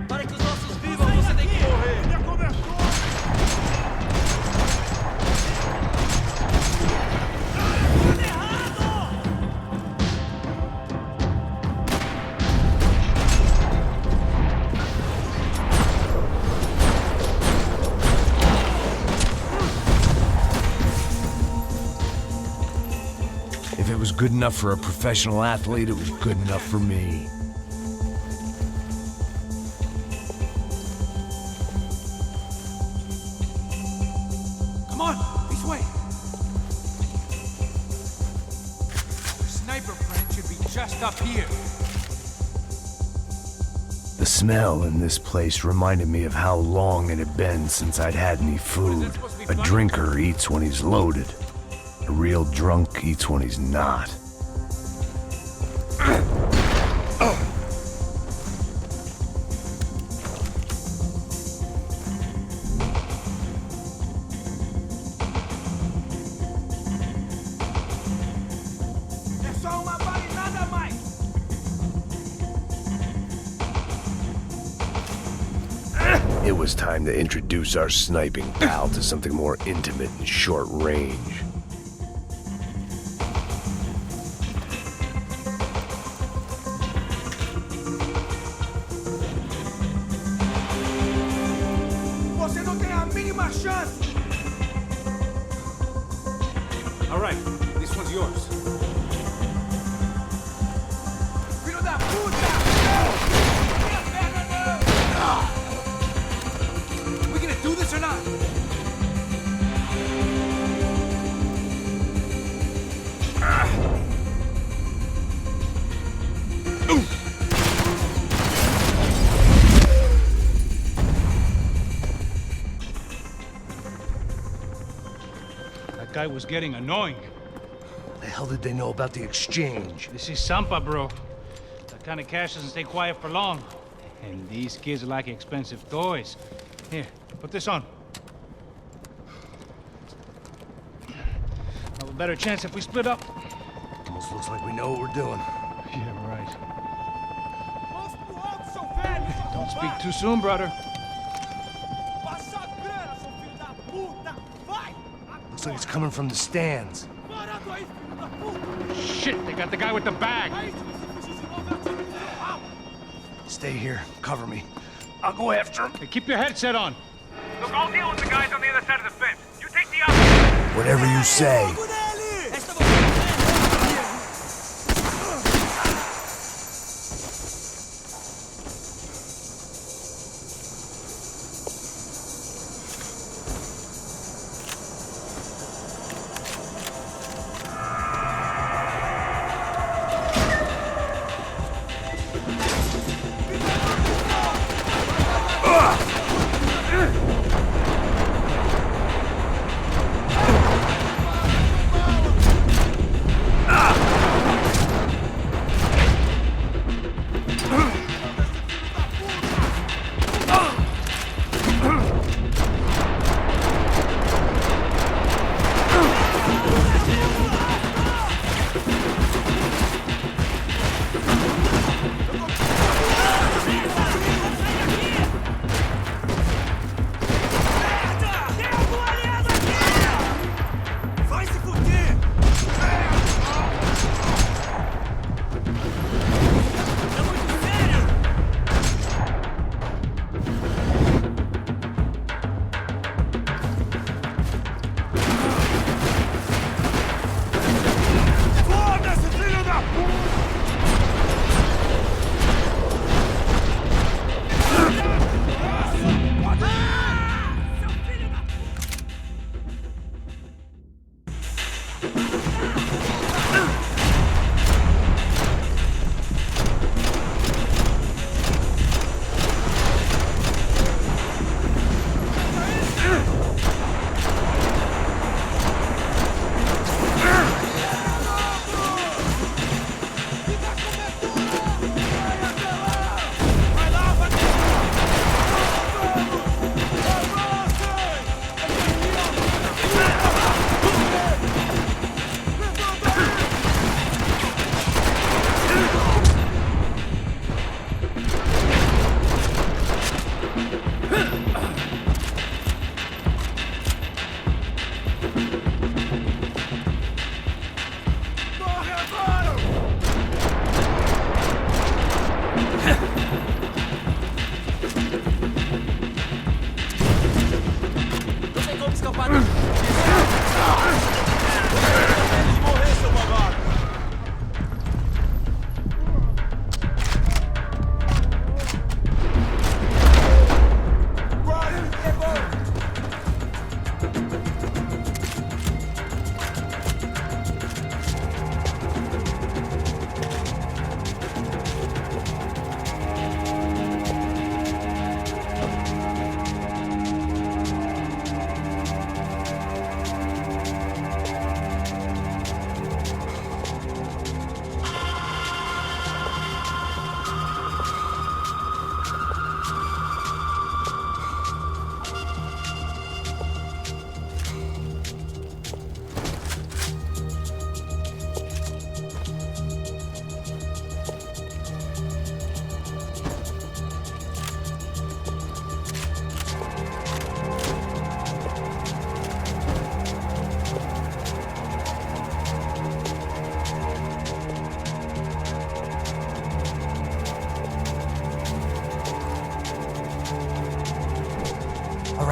Para que os nossos vivam, você tem que morrer. Minha cobertura! good enough for a professional athlete, it was good enough for me. Come on, this way. The sniper print should be just up here. The smell in this place reminded me of how long it had been since I'd had any food. A drinker eats when he's loaded. A real drunk eats when he's not. It was time to introduce our sniping pal to something more intimate and short range. Você não tem a mínima chance! All right, this one's yours. Filho da puta! We gonna do this or not? That guy was getting annoying. The hell did they know about the exchange? This is Sampa, bro. That kind of cash doesn't stay quiet for long. And these kids like expensive toys. Here, put this on. Have a better chance if we split up. Almost looks like we know what we're doing. Yeah, right. Don't speak too soon, brother. Looks like it's coming from the stands. Shit, they got the guy with the bag. Stay here. Cover me. I'll go after him. Hey, keep your headset on. Look, I'll deal with the guys on the other side of the fence. You take the other. Whatever you say.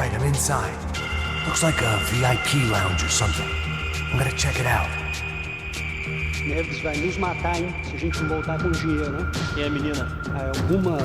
right, I'm inside. Looks like a VIP lounge or something. I'm gonna check it out. Neves vai nos matar, hein? Se a gente não voltar com dinheiro, né? E a menina? Alguma...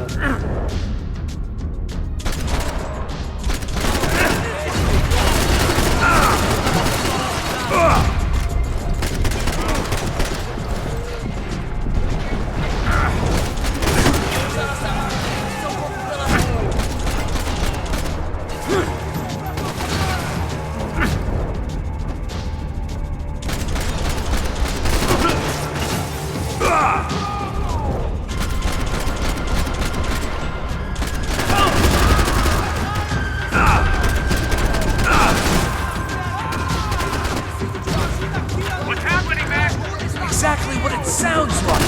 Exactly what it sounds like!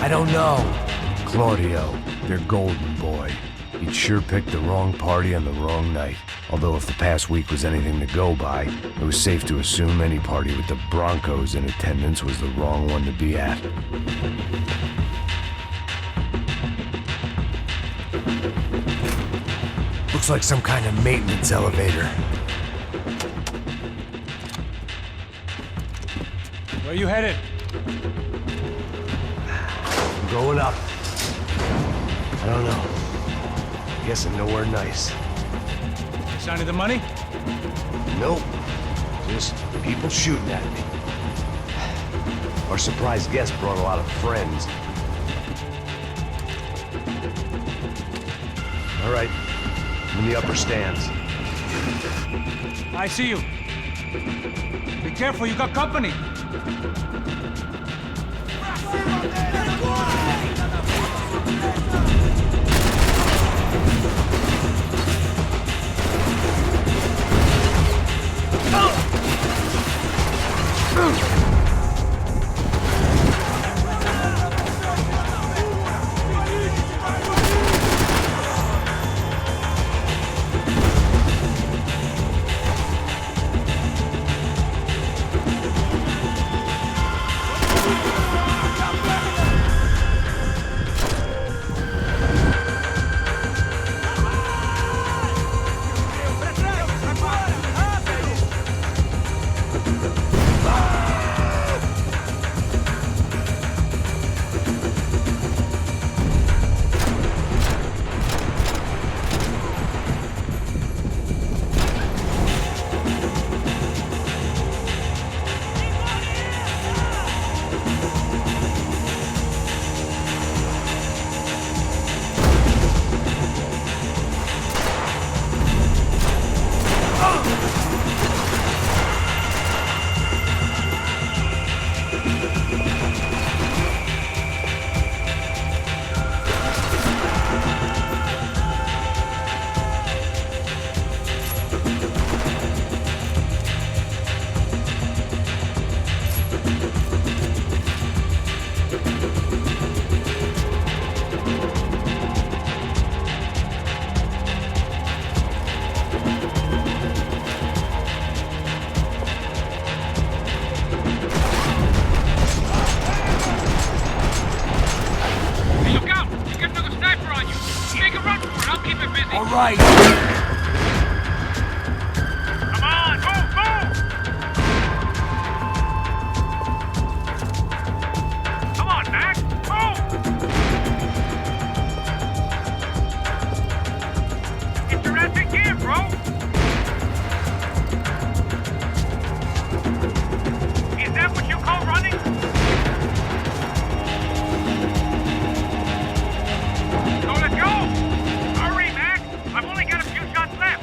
I don't know. Claudio, their golden boy. He'd sure picked the wrong party on the wrong night. Although if the past week was anything to go by, it was safe to assume any party with the Broncos in attendance was the wrong one to be at. Looks like some kind of maintenance elevator. Where are you headed? I'm going up. I don't know. Guessing nowhere nice. Sign of the money? Nope. Just people shooting at me. Our surprise guest brought a lot of friends. All right. I'm in the upper stands. I see you. Be careful, you got company. right. Come on, move, move! Come on, Max, move! Get your ass in gear, bro! Is that what you call running? So let's go! Hurry, Max! I've only got a few shots left!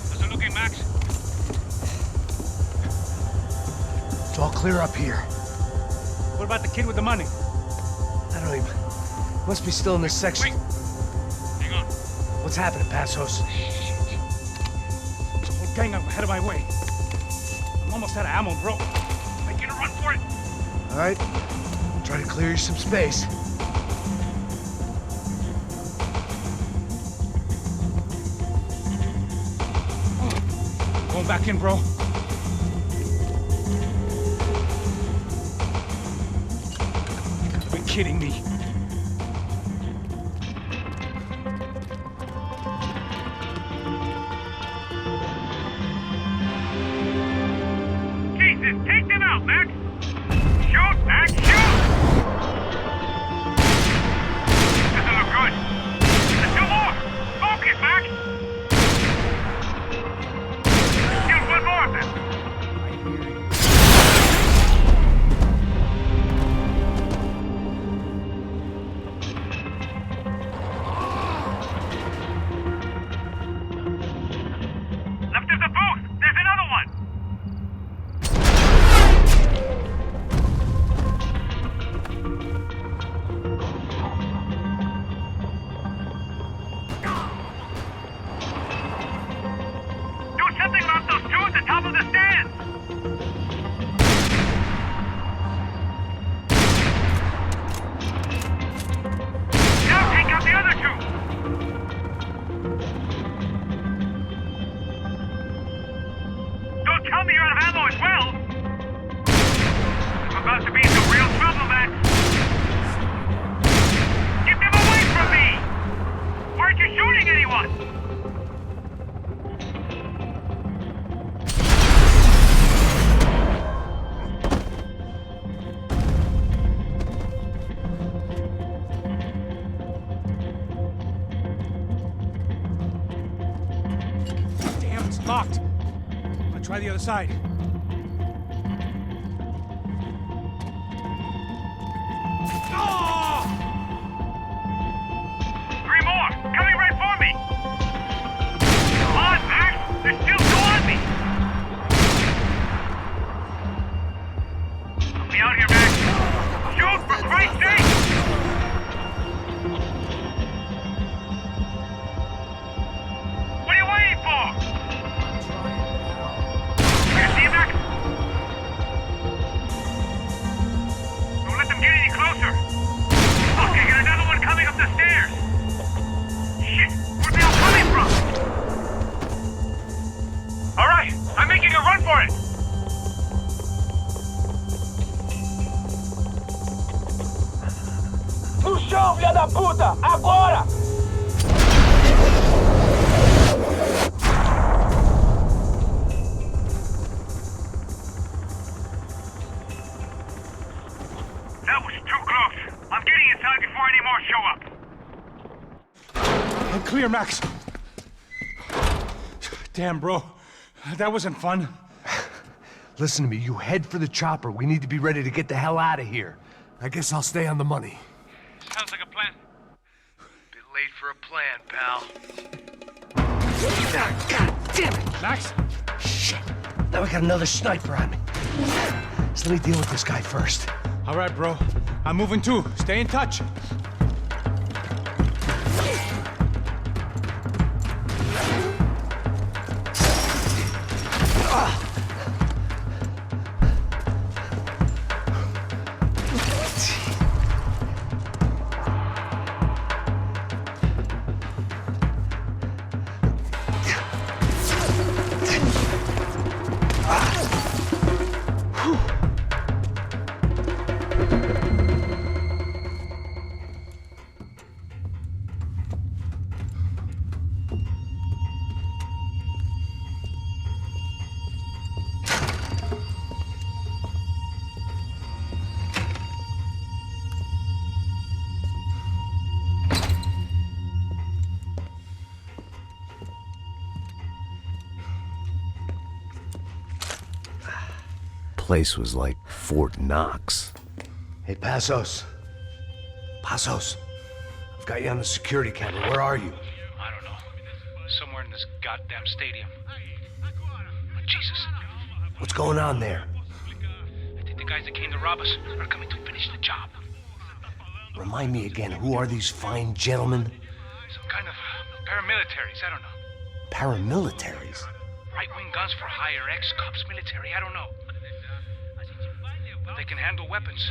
How's it looking, Max? It's all clear up here. What about the kid with the money? I don't even... Must be still in this section. Hang on. What's happening, Passos? There's a whole gang ahead of my way. I'm almost out of ammo, bro. Making a run for it. All right. Try to clear you some space. Going back in, bro. You're kidding me. Jesus, take them out, Max! Shoot, Max, shoot! Doesn't look good. There's two more! Focus, Max! Still one more of them! Left of the booth! There's another one! Do something about those two at the top of the stairs! Now take out the other two! Don't tell me you're out of ammo as well! I'm about to be in some real trouble, Max! Get them away from me! Why aren't you shooting anyone? Damn, it's locked. I'll try the other side. Three more! Coming right for me! Come on, Max! There's still two on me! Help me out here, Max! Shoot, for Christ's sake! What are you waiting for? Here, see you, Max? Don't let them get any closer! Fuck, I got another one coming up the stairs! Shit! Where's they all coming from? Alright, I'm making a run for it! No chão, filha da puta! Agora! That was too close. I'm getting inside before any more show up. I'm clear, Max. Damn, bro. That wasn't fun. Listen to me, you head for the chopper. We need to be ready to get the hell out of here. I guess I'll stay on the money. Sounds like a plan. Bit late for a plan, pal. God damn it! Max? Shit. Now we got another sniper on me. So let me deal with this guy first. All right, bro. I'm moving too. Stay in touch. Place was like Fort Knox. Hey, Passos. Passos. I've got you on the security camera. Where are you? I don't know. Somewhere in this goddamn stadium. But Jesus. What's going on there? I think the guys that came to rob us are coming to finish the job. Remind me again, who are these fine gentlemen? Some kind of paramilitaries, I don't know. Paramilitaries? Right-wing guns for hire, ex-cops, military, I don't know. They can handle weapons.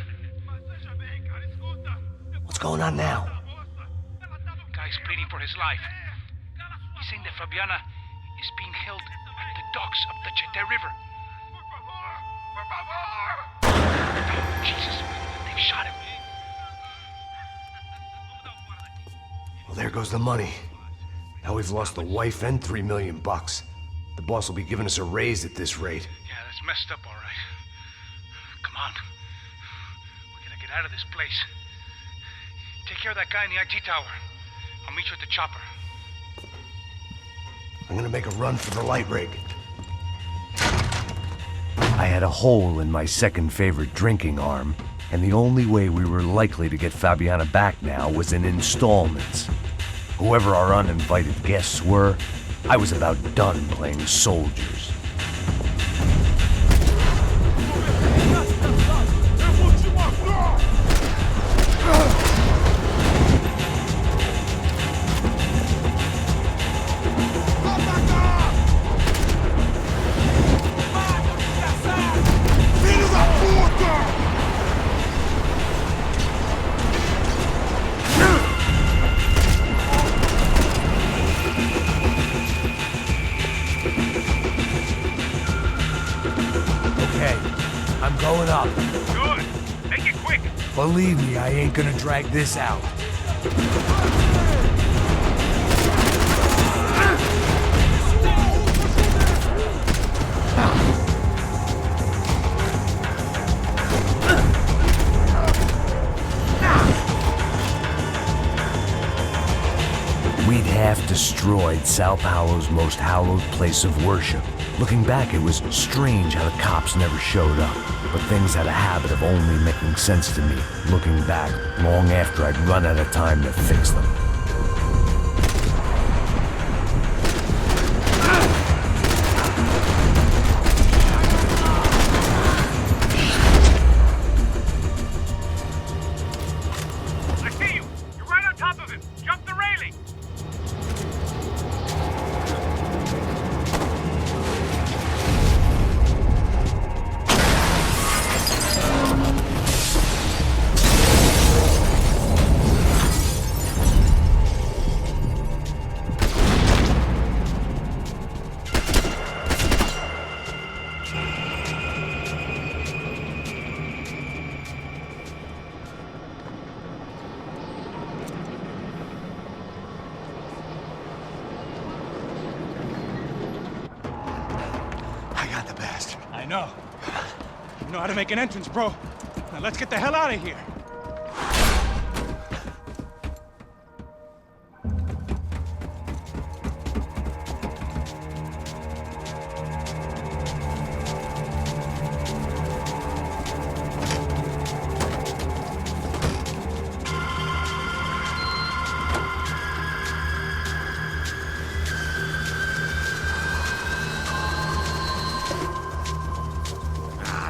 What's going on now? Guy's pleading for his life. He's saying that Fabiana is being held at the docks of the Chete River. Oh, Jesus, they've shot him. Well, there goes the money. Now we've lost the wife and $3 million bucks. The boss will be giving us a raise at this rate. Yeah, that's messed up, all right. Come on. We gotta get out of this place. Take care of that guy in the IT tower. I'll meet you at the chopper. I'm gonna make a run for the light rig. I had a hole in my second favorite drinking arm, and the only way we were likely to get Fabiana back now was in installments. Whoever our uninvited guests were, I was about done playing soldiers. I'm going up. Good. Make it quick. Believe me, I ain't gonna drag this out. We'd half destroyed Sao Paulo's most hallowed place of worship. Looking back, it was strange how the cops never showed up. But things had a habit of only making sense to me, looking back, long after I'd run out of time to fix them. I see you. You're right on top of him. Jump the railing. I know. You know how to make an entrance, bro. Now let's get the hell out of here.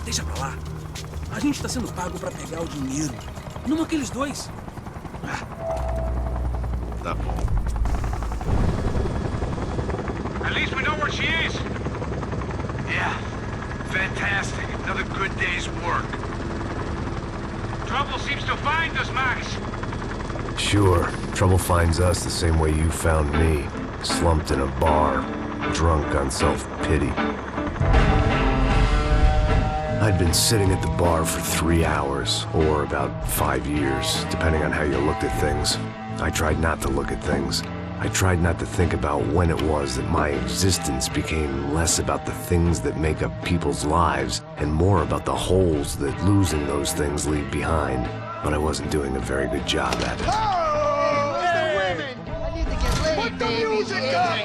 Deixa pra lá. A gente tá sendo pago pra pegar o dinheiro. Não aqueles dois. Tá bom. At least we know where she is. Yeah. Fantastic. Another good day's work. Trouble seems to find us, Max. Sure, trouble finds us the same way you found me. Slumped in a bar, drunk on self-pity. I'd been sitting at the bar for 3 hours, or about 5 years, depending on how you looked at things. I tried not to look at things. I tried not to think about when it was that my existence became less about the things that make up people's lives and more about the holes that losing those things leave behind. But I wasn't doing a very good job at it. Oh, hey. Women! I need to get laid, Put the baby. music up!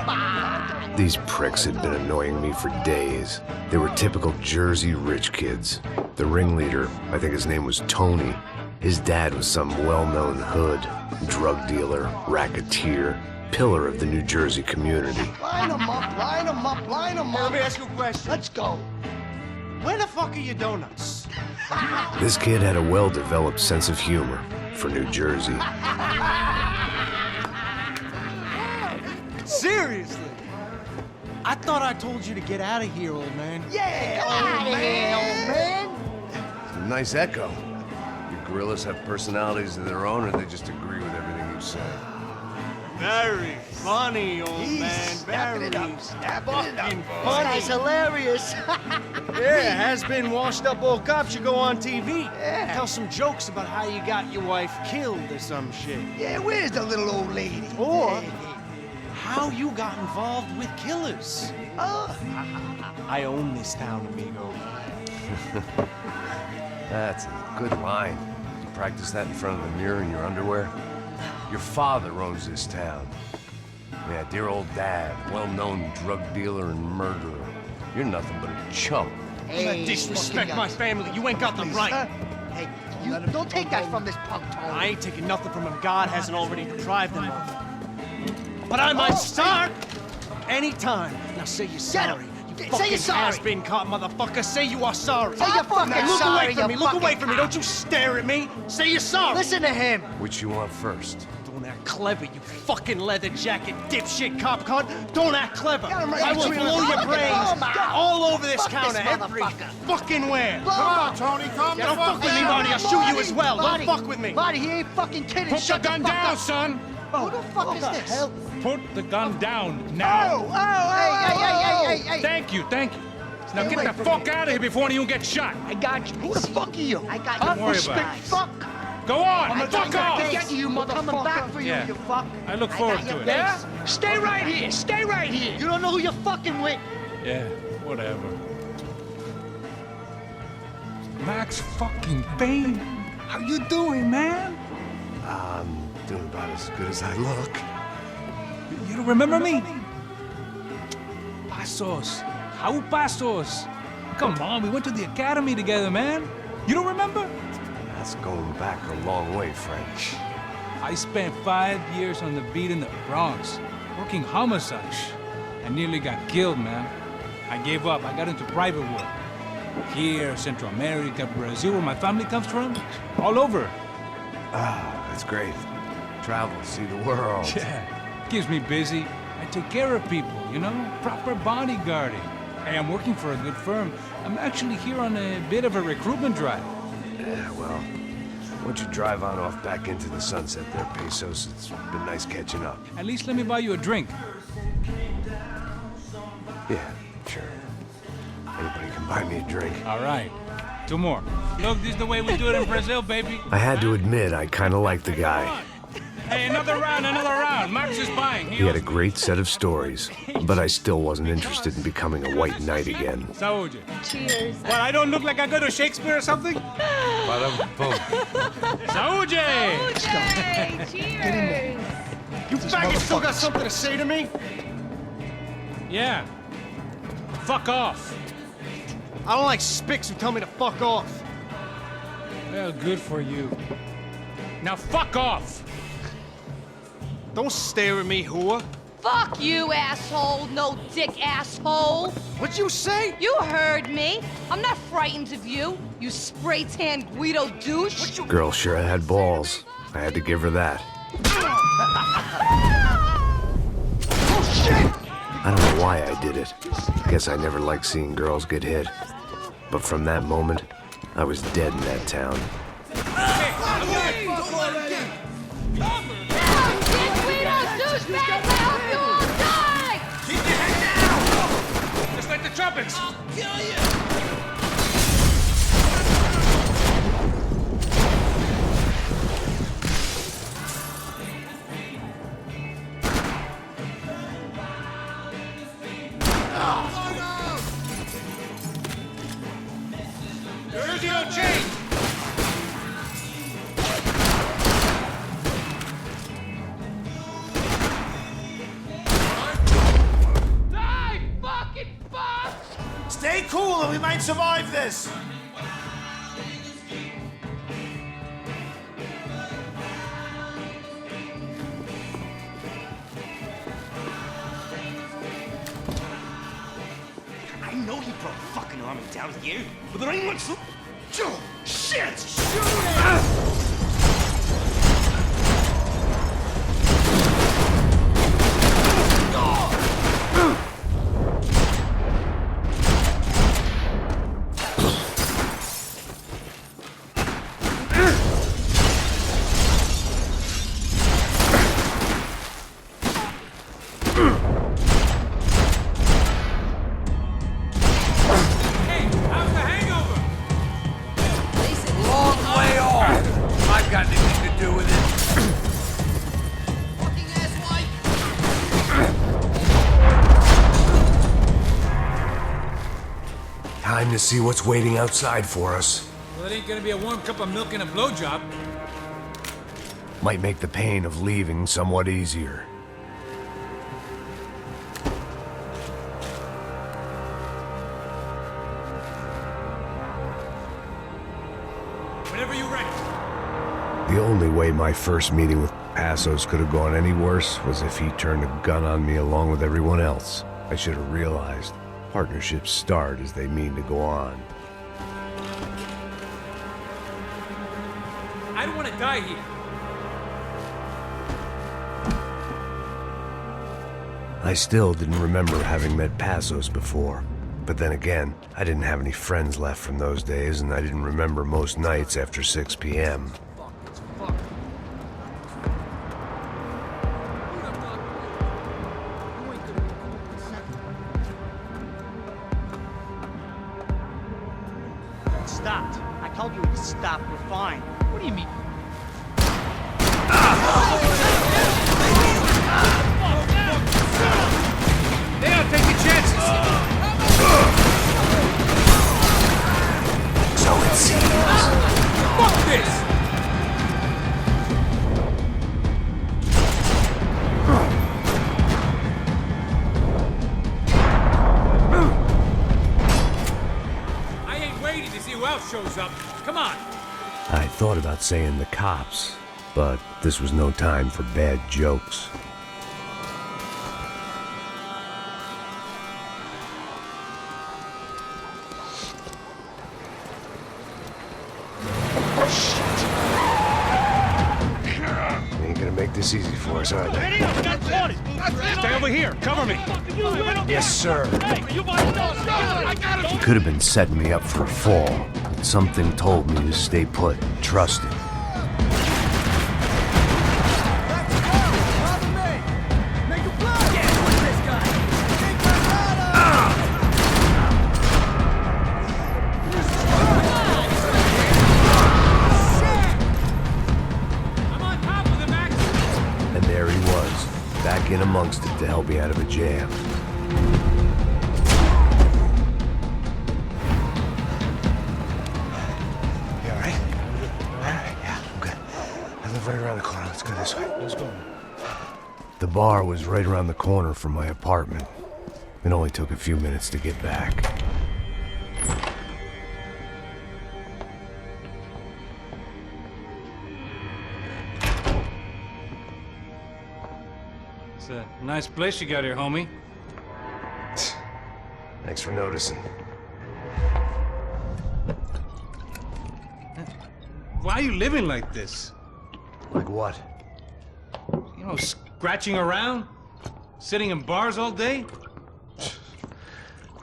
Come on! These pricks had been annoying me for days. They were typical Jersey rich kids. The ringleader, I think his name was Tony. His dad was some well-known hood, drug dealer, racketeer, pillar of the New Jersey community. Line them up, line them up, line them up. Let me ask you a question. Let's go. Where the fuck are your donuts? This kid had a well-developed sense of humor for New Jersey. Seriously? I thought I told you to get out of here, old man. Yeah, old man, old man. It's a nice echo. Your gorillas have personalities of their own, or they just agree with everything you say? Very funny, old man. Snapping it Very up, snapping it up. fucking This funny. guy's hilarious. Yeah, has-been washed-up old cop should go on TV. Yeah. Tell some jokes about how you got your wife killed or some shit. Yeah, where's the little old lady? Or how you got involved with killers. Oh. I own this town, amigo. That's a good line. You practice that in front of the mirror in your underwear? Your father owns this town. Yeah, dear old dad, well-known drug dealer and murderer. You're nothing but a chump. Hey, Disrespect my family. You ain't got the right. Hey, you don't take that from this punk, Tony. I ain't taking nothing from him. God hasn't already deprived him of. But I might start anytime. Now say you're sorry. You Say fucking you're sorry. has-been caught, motherfucker. Say you are sorry. Say you're fucking Look sorry, away from me. you Look away fucking from me. Don't you stare at me. Say you're sorry. Listen to him. Which you want first? Don't act clever, you fucking leather jacket dipshit cop cunt. Don't act clever. Got him right I will between blow the- your Look at brains him, man. all over this Fuck this counter, every motherfucker. fucking where. Blow him up. Tony, calm Yeah, don't fuck with me, Marty. I'll shoot you as well. Don't fuck with me. Marty, he ain't fucking kidding. Put the Shut gun fuck down, up. son. Who the fuck is this? Put the gun down now. Hey. Thank you, thank you. Now Stay get away the from fuck me. out of here before anyone gets shot. I got you. Who the fuck are you? I got you. Don't worry Spit about it. fuck. Go on, I fuck got your off. face. You motherfucker. I'm coming back for you, Yeah. you fuck. I look I forward got to your it. face. Stay right here. Stay right here. You don't know who you're fucking with. Yeah, whatever. Max fucking Payne, how you doing, man? I'm doing about as good as I look. You don't remember me? Pasos. How Pasos? Come on, we went to the academy together, man. You don't remember? That's going back a long way, French. I spent 5 years on the beat in the Bronx, working homicide. I nearly got killed, man. I gave up. I got into private work. Here, Central America, Brazil, where my family comes from. All over. Ah, that's great. Travel, see the world. Yeah, keeps me busy. I take care of people, you know? Proper bodyguarding. Hey, I'm working for a good firm. I'm actually here on a bit of a recruitment drive. Yeah, well, why don't you drive on off back into the sunset there, Pesos? It's been nice catching up. At least let me buy you a drink. Yeah, sure. Anybody can buy me a drink. All right. 2 more. Look, this is the way we do it in Brazil, baby. I had to admit, I kind of liked the guy. Hey, another round, another round. Max is buying. He had a great set of stories, but I still wasn't interested in becoming a white knight again. Saúde. Cheers. What, I don't look like I go to Shakespeare or something? Ba-dum-bum. Saúde! Cheers. You faggot still got something to say to me? Yeah. Fuck off. I don't like spicks who tell me to fuck off. Well, good for you. Now fuck off. Don't stare at me, whore. Fuck you, asshole. No dick, asshole. What'd you say? You heard me. I'm not frightened of you, you spray-tan Guido douche. Girl sure had balls. I had to give her that. Oh, shit! You I don't know why I did it. Guess I never liked seeing girls get hit. But from that moment, I was dead in that town. Keep your head down! Just like the trumpets! I'll kill you! There's your change! Die, fucking fuck! Stay cool and we might survive this! I know he brought fucking army down here, but there ain't much. Shit! Shoot it! Time to see what's waiting outside for us. Well, it ain't gonna be a warm cup of milk and a blowjob. Might make the pain of leaving somewhat easier. Whenever you're ready. The only way my first meeting with Passos could have gone any worse was if he turned a gun on me along with everyone else. I should have realized. Partnerships start as they mean to go on. I don't want to die here. I still didn't remember having met Passos before. But then again, I didn't have any friends left from those days, and I didn't remember most nights after 6 p.m. Stopped. I told you it stopped. We're fine. What do you mean? They don't take the chances. So it seems. Fuck this! I ain't waiting to see who else shows up. Come on. I thought about saying the cops, but this was no time for bad jokes. They ain't gonna make this easy for us, are they? Stay over here. Cover me. Yes, sir. He could have been setting me up for a fall, but something told me to stay put, trust him. And there he was, back in amongst it to help me out of a jam. You alright? Alright, yeah, I'm good. I live right around the corner. Let's go this way. Let's go. The bar was right around the corner from my apartment. It only took a few minutes to get back. It's a nice place you got here, homie. Thanks for noticing. Why are you living like this? Like what? You know, scratching around? Sitting in bars all day?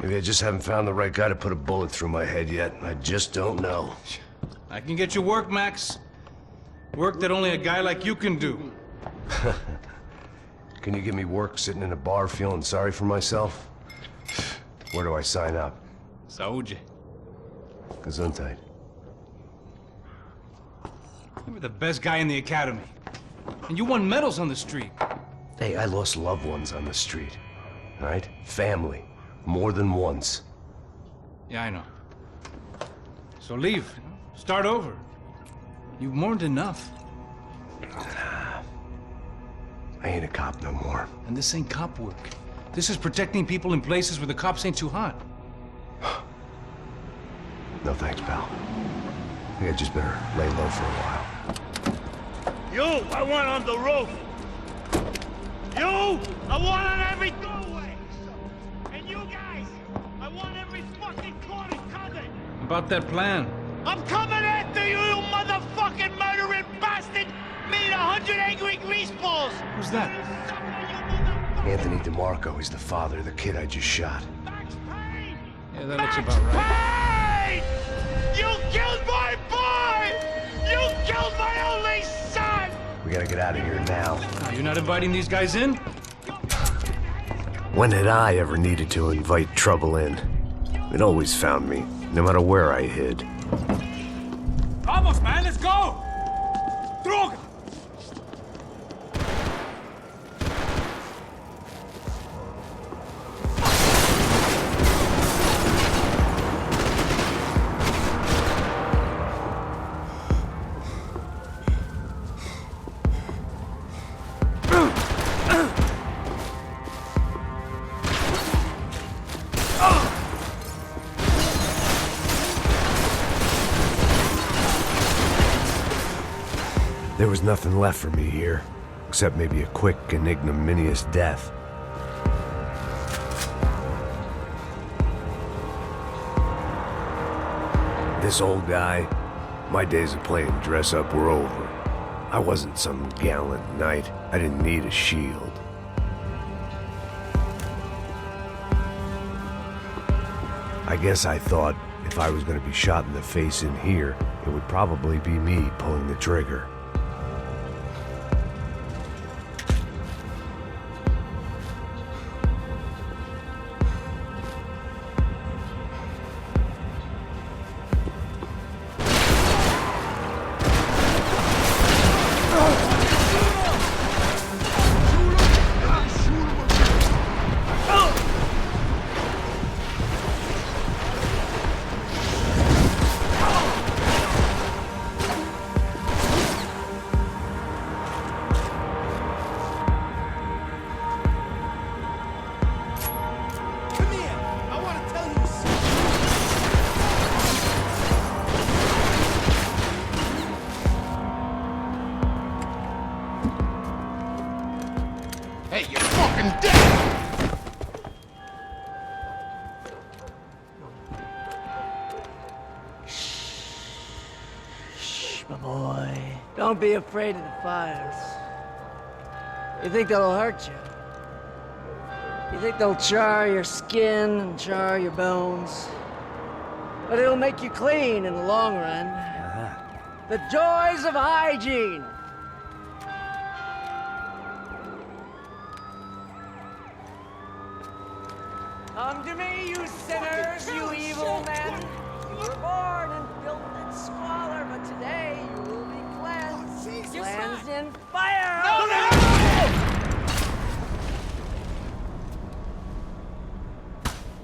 Maybe I just haven't found the right guy to put a bullet through my head yet. I just don't know. I can get you work, Max. Work that only a guy like you can do. Can you give me work sitting in a bar feeling sorry for myself? Where do I sign up? Saúde. Gesundheit. You were the best guy in the academy. And you won medals on the street. Hey, I lost loved ones on the street. All right? Family. More than once. Yeah, I know. So leave. Start over. You've mourned enough. I ain't a cop no more. And this ain't cop work. This is protecting people in places where the cops ain't too hot. No thanks, pal. I think I just better lay low for a while. You, I want on the roof. You, I want on every doorway. And you guys, I want every fucking corner covered. About that plan. I'm coming after you, you motherfucking murdering bastard! Me and 100 angry greaseballs! Who's that? Anthony DeMarco. He's the father of the kid I just shot. Yeah, that looks about right. Payne! You killed my boy! You killed my only son! We gotta get out of here now. You're not inviting these guys in? When had I ever needed to invite trouble in? It always found me, no matter where I hid. Vamos, man, let's go! Droga! There was nothing left for me here, except maybe a quick and ignominious death. This old guy, my days of playing dress-up were over. I wasn't some gallant knight. I didn't need a shield. I guess I thought if I was going to be shot in the face in here, it would probably be me pulling the trigger. Hey, you're fucking dead! Shh, my boy. Don't be afraid of the fires. You think they'll hurt you? You think they'll char your skin and char your bones? But it'll make you clean in the long run. The joys of hygiene! Come to me, you sinners, you evil men! You were born in filth and squalor, but today you will be cleansed. Cleansed in fire!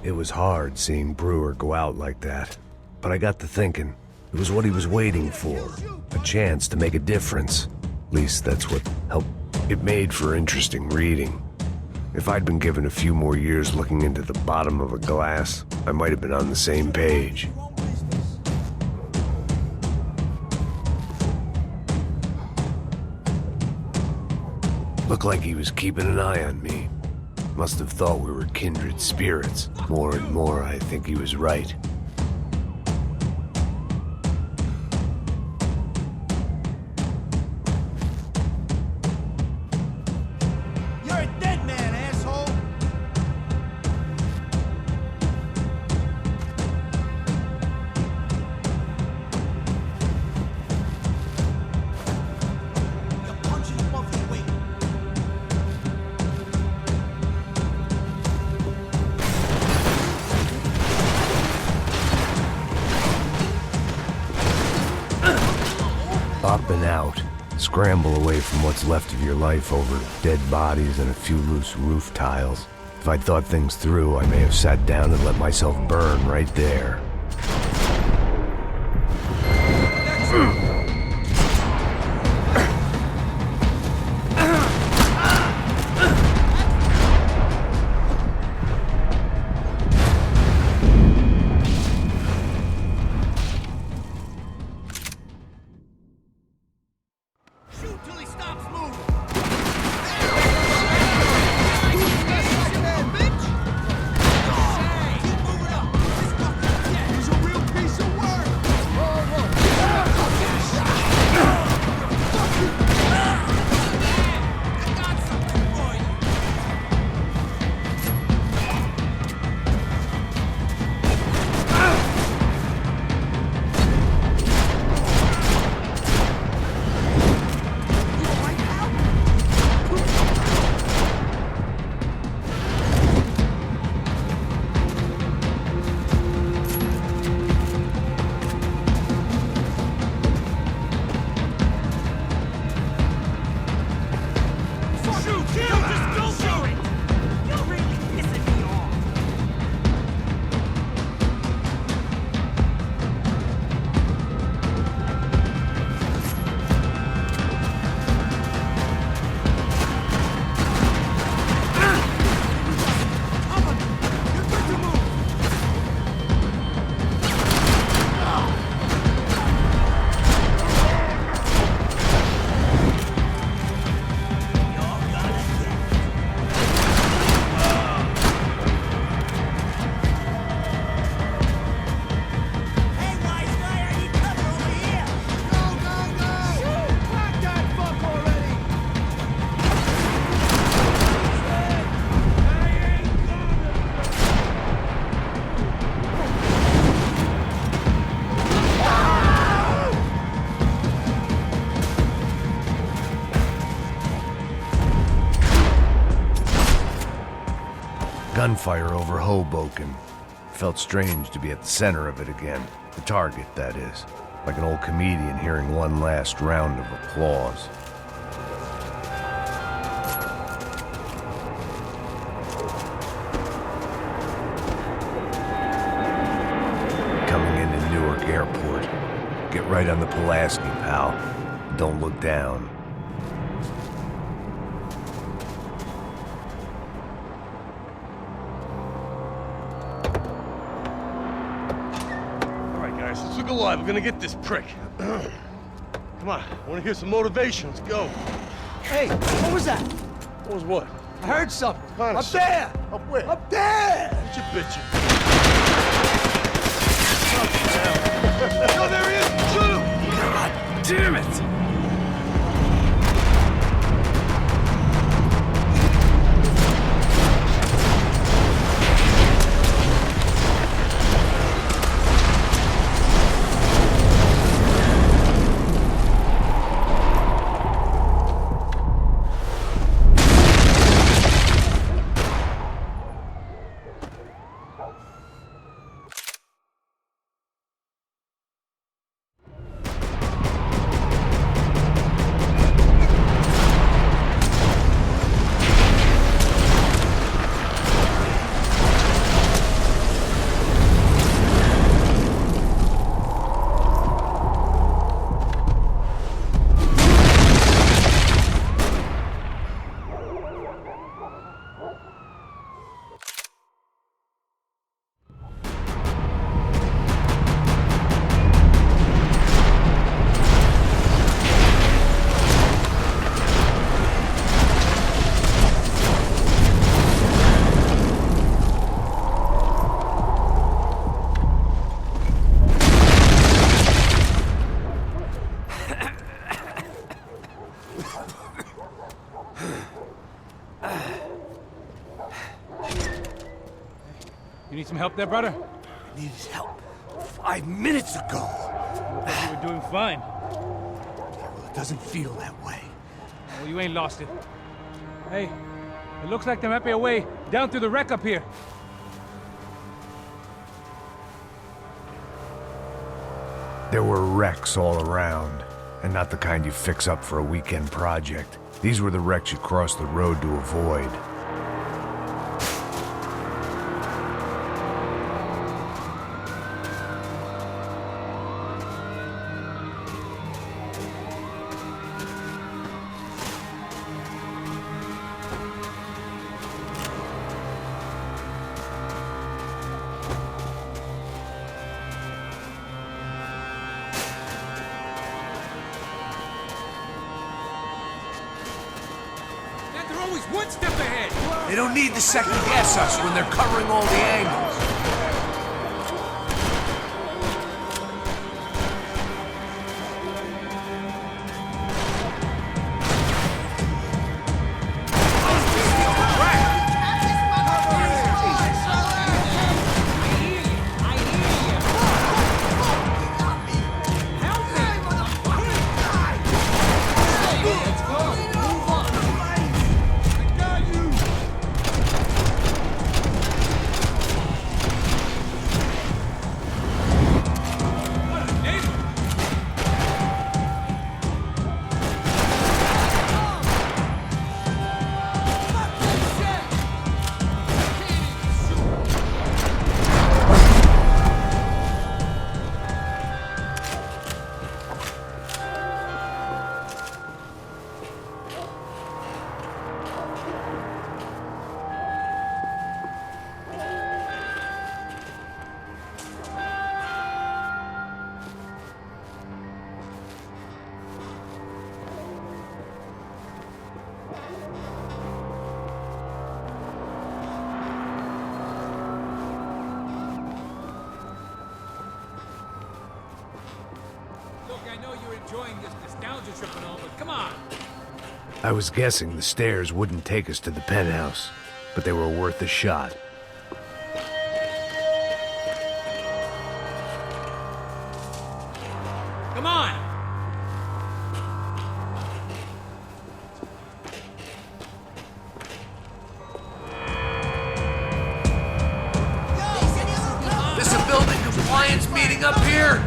It was hard seeing Brewer go out like that, but I got to thinking, it was what he was waiting for, a chance to make a difference. At least that's what helped. It made for interesting reading. If I'd been given a few more years looking into the bottom of a glass, I might have been on the same page. Looked like he was keeping an eye on me. Must have thought we were kindred spirits. More and more, I think he was right. You're a dead man, asshole! scramble away from what's left of your life over dead bodies and a few loose roof tiles. If I'd thought things through, I may have sat down and let myself burn right there. Gunfire over Hoboken. Felt strange to be at the center of it again. The target, that is. Like an old comedian hearing one last round of applause. Coming into Newark Airport. Get right on the Pulaski, pal. Don't look down. Let's look alive. We're gonna get this prick. Come on, I wanna hear some motivation. Let's go. Hey, what was that? What was what? I heard something. Kind of Up there! Up where? Up there! What you bitching? Oh, there he is! Shoot him! God damn it! You need some help there, brother? I needed help 5 minutes ago. You were doing fine. Well, it doesn't feel that way. Well, you ain't lost it. Hey, it looks like there might be a way down through the wreck up here. There were wrecks all around. and not the kind you fix up for a weekend project. These were the wrecks you crossed the road to avoid. They're always one step ahead. They don't need to second guess us when they're covering all the angles. I know you're enjoying this nostalgia trip and all, but come on. I was guessing the stairs wouldn't take us to the penthouse, but they were worth a shot. Come on! This a building compliance meeting up here?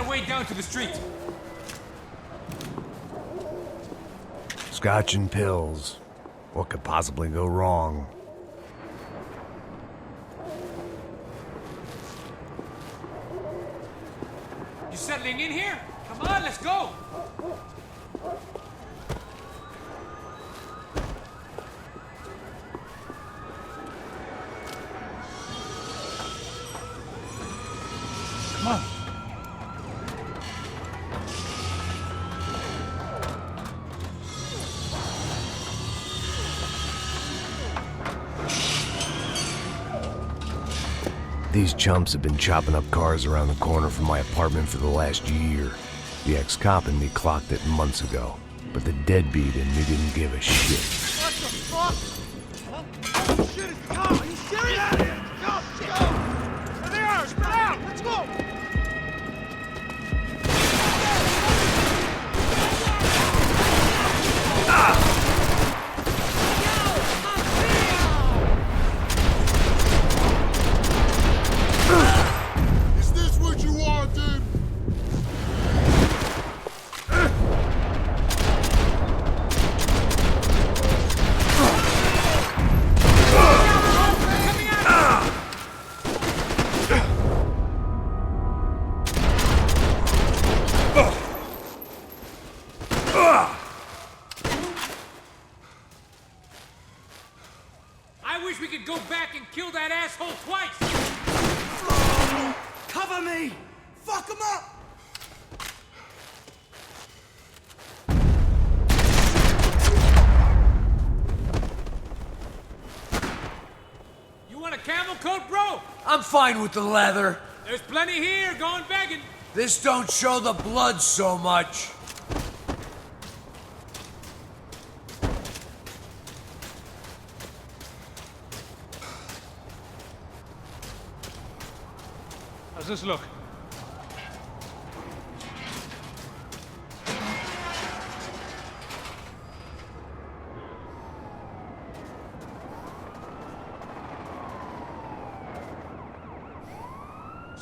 Way down to the street. Scotch and pills. What could possibly go wrong? You settling in here? Come on, let's go. Come on. These chumps have been chopping up cars around the corner from my apartment for the last year. The ex-cop in me clocked it months ago, but the deadbeat in me didn't give a shit. What the fuck? Huh? Oh, shit, it's Tom. Are you serious? Get out of here. Go. There they are. Spread out. Let's go. Is this what you wanted? I wish we could go back and kill that asshole twice! Cover me! Fuck him up! You want a camel coat, bro? I'm fine with the leather. There's plenty here, going begging. This don't show the blood so much. How's this look?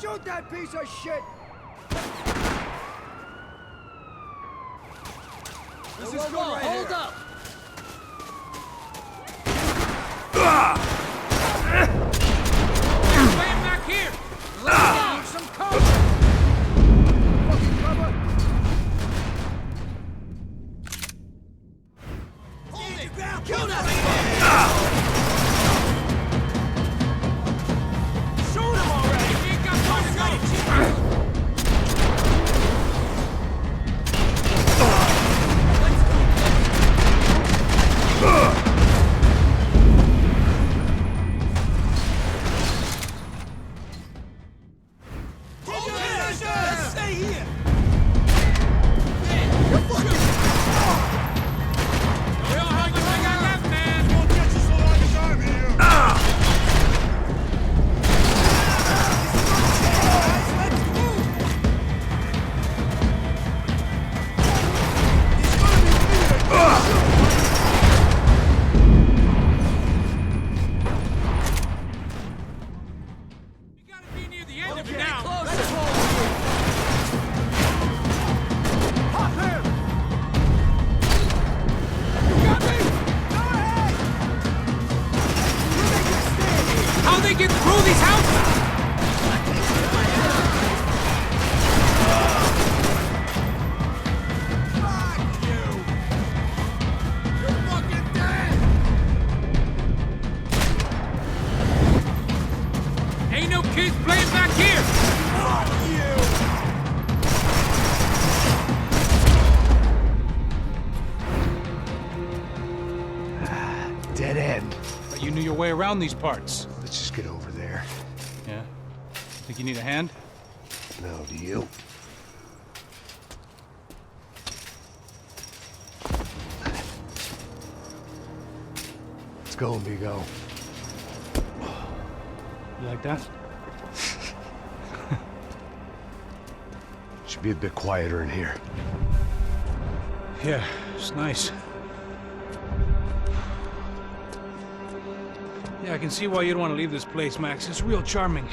Shoot that piece of shit! This is good right here. Hold up! Playing back here! Need some cover! Fucking cover! Hold it! Ground! Kill that Shoot him already! We ain't got far to go! Let's stay here! We all have what we got left, man! Won't get you so long as I'm here! Let's move! He's gonna be bleeding! We gotta be near the end of it Get now! closer! Pop him! How they get through these houses? Fuck you! You're fucking dead! Ain't no kids playing back here! Fuck you! Dead end. But you knew your way around these parts. Let's just get over there. Yeah? Think you need a hand? No, do you? Let's go, amigo. You like that? Should be a bit quieter in here. Yeah, it's nice. Yeah, I can see why you'd want to leave this place, Max. It's real charming.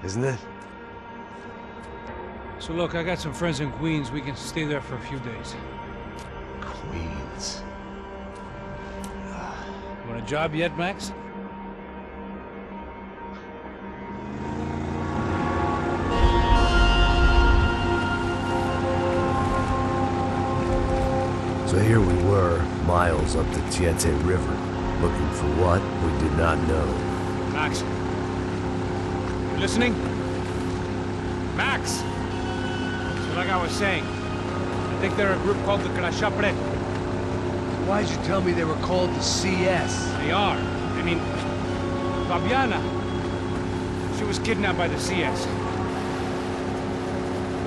Isn't it? So look, I got some friends in Queens. We can stay there for a few days. Queens. Want a job yet, Max? So here we were, miles up the Tiete River, looking for what we did not know. Max. You listening? Max! So like I was saying, I think they're a group called the Crashapre. Why'd you tell me they were called the CS? They are. I mean, Fabiana. She was kidnapped by the CS.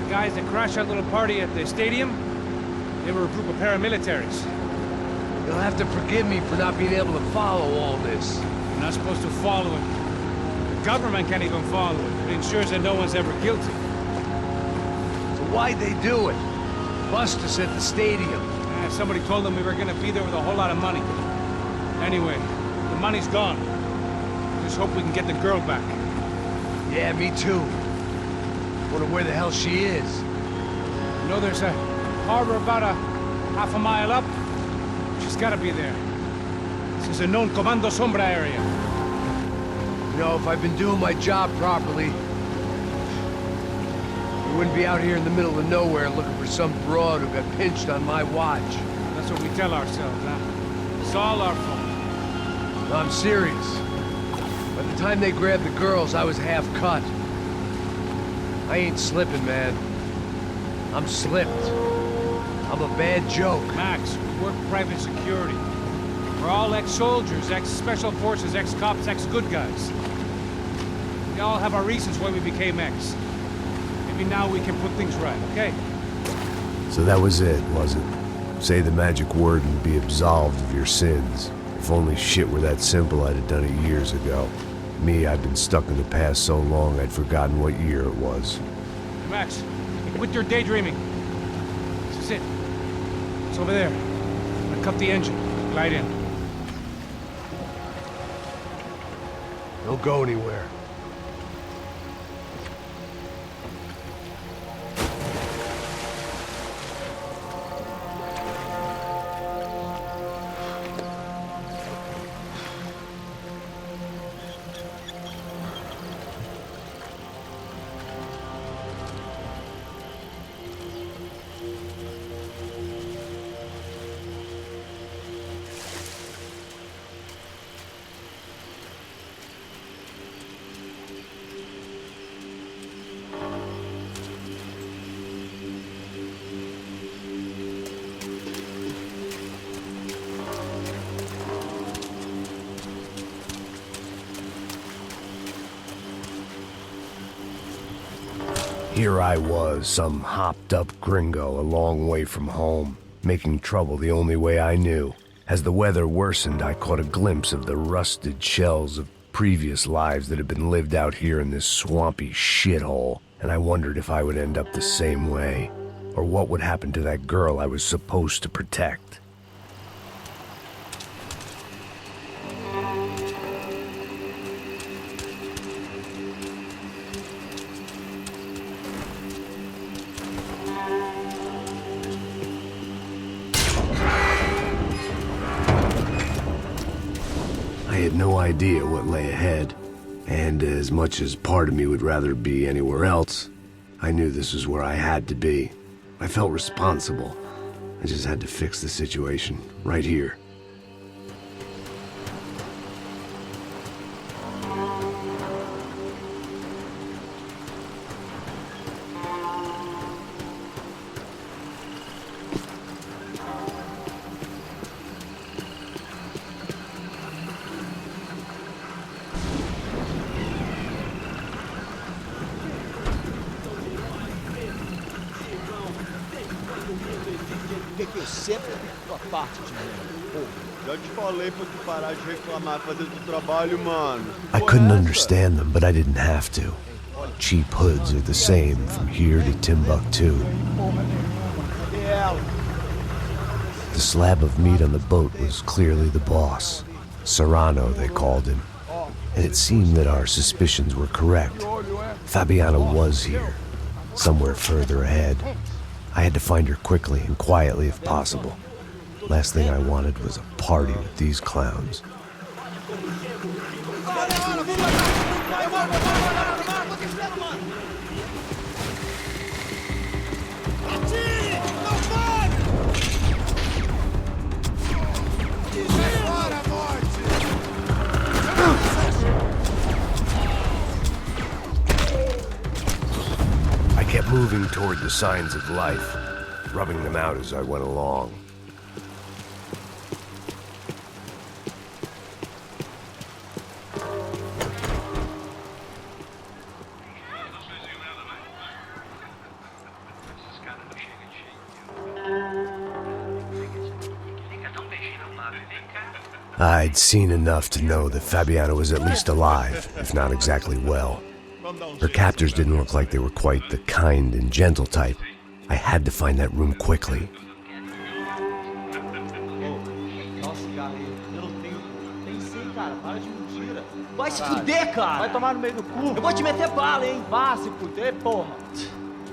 The guys that crashed that little party at the stadium, they were a group of paramilitaries. You'll have to forgive me for not being able to follow all this. You're not supposed to follow it. The government can't even follow it. It ensures that no one's ever guilty. So why'd they do it? Bust us at the stadium. Somebody told them we were gonna be there with a whole lot of money. Anyway, the money's gone. Just hope we can get the girl back. Yeah, me too. Wonder where the hell she is. You know there's a harbor about a half a mile up? She's gotta be there. This is a known Comando Sombra area. You know, if I've been doing my job properly, we wouldn't be out here in the middle of nowhere looking for some broad who got pinched on my watch. That's what we tell ourselves, huh? It's all our fault. No, I'm serious. By the time they grabbed the girls, I was half cut. I ain't slipping, man. I'm slipped. I'm a bad joke. Max, we work private security. We're all ex-soldiers, ex-special forces, ex-cops, ex-good guys. We all have our reasons why we became ex. Maybe now we can put things right, okay? So that was it, was it? Say the magic word and be absolved of your sins. If only shit were that simple, I'd have done it years ago. Me, I'd been stuck in the past so long I'd forgotten what year it was. Max, quit your daydreaming. This is it. It's over there. I'm gonna cut the engine. Glide in. Don't go anywhere. Here I was, some hopped-up gringo a long way from home, making trouble the only way I knew. As the weather worsened, I caught a glimpse of the rusted shells of previous lives that had been lived out here in this swampy shithole, and I wondered if I would end up the same way, or what would happen to that girl I was supposed to protect. I had no idea what lay ahead, and as much as part of me would rather be anywhere else, I knew this was where I had to be. I felt responsible. I just had to fix the situation, right here. Que eu sempre tua parte de mim. Pô, já te falei pra tu parar de reclamar e fazer teu trabalho, mano. I couldn't understand them, but I didn't have to. Cheap hoods are the same from here to Timbuktu. The slab of meat on the boat was clearly the boss. Serrano, they called him. And it seemed that our suspicions were correct. Fabiana was here, somewhere further ahead. I had to find her quickly and quietly if possible. Last thing I wanted was a party with these clowns. I kept moving toward the signs of life, rubbing them out as I went along. I'd seen enough to know that Fabiana was at least alive, if not exactly well. Her captors didn't look like they were quite the kind and gentle type. I had to find that room quickly. Vai se fuder, cara! Vai tomar no meio do cu! Eu vou te meter bala, hein? Vá se fuder, porra!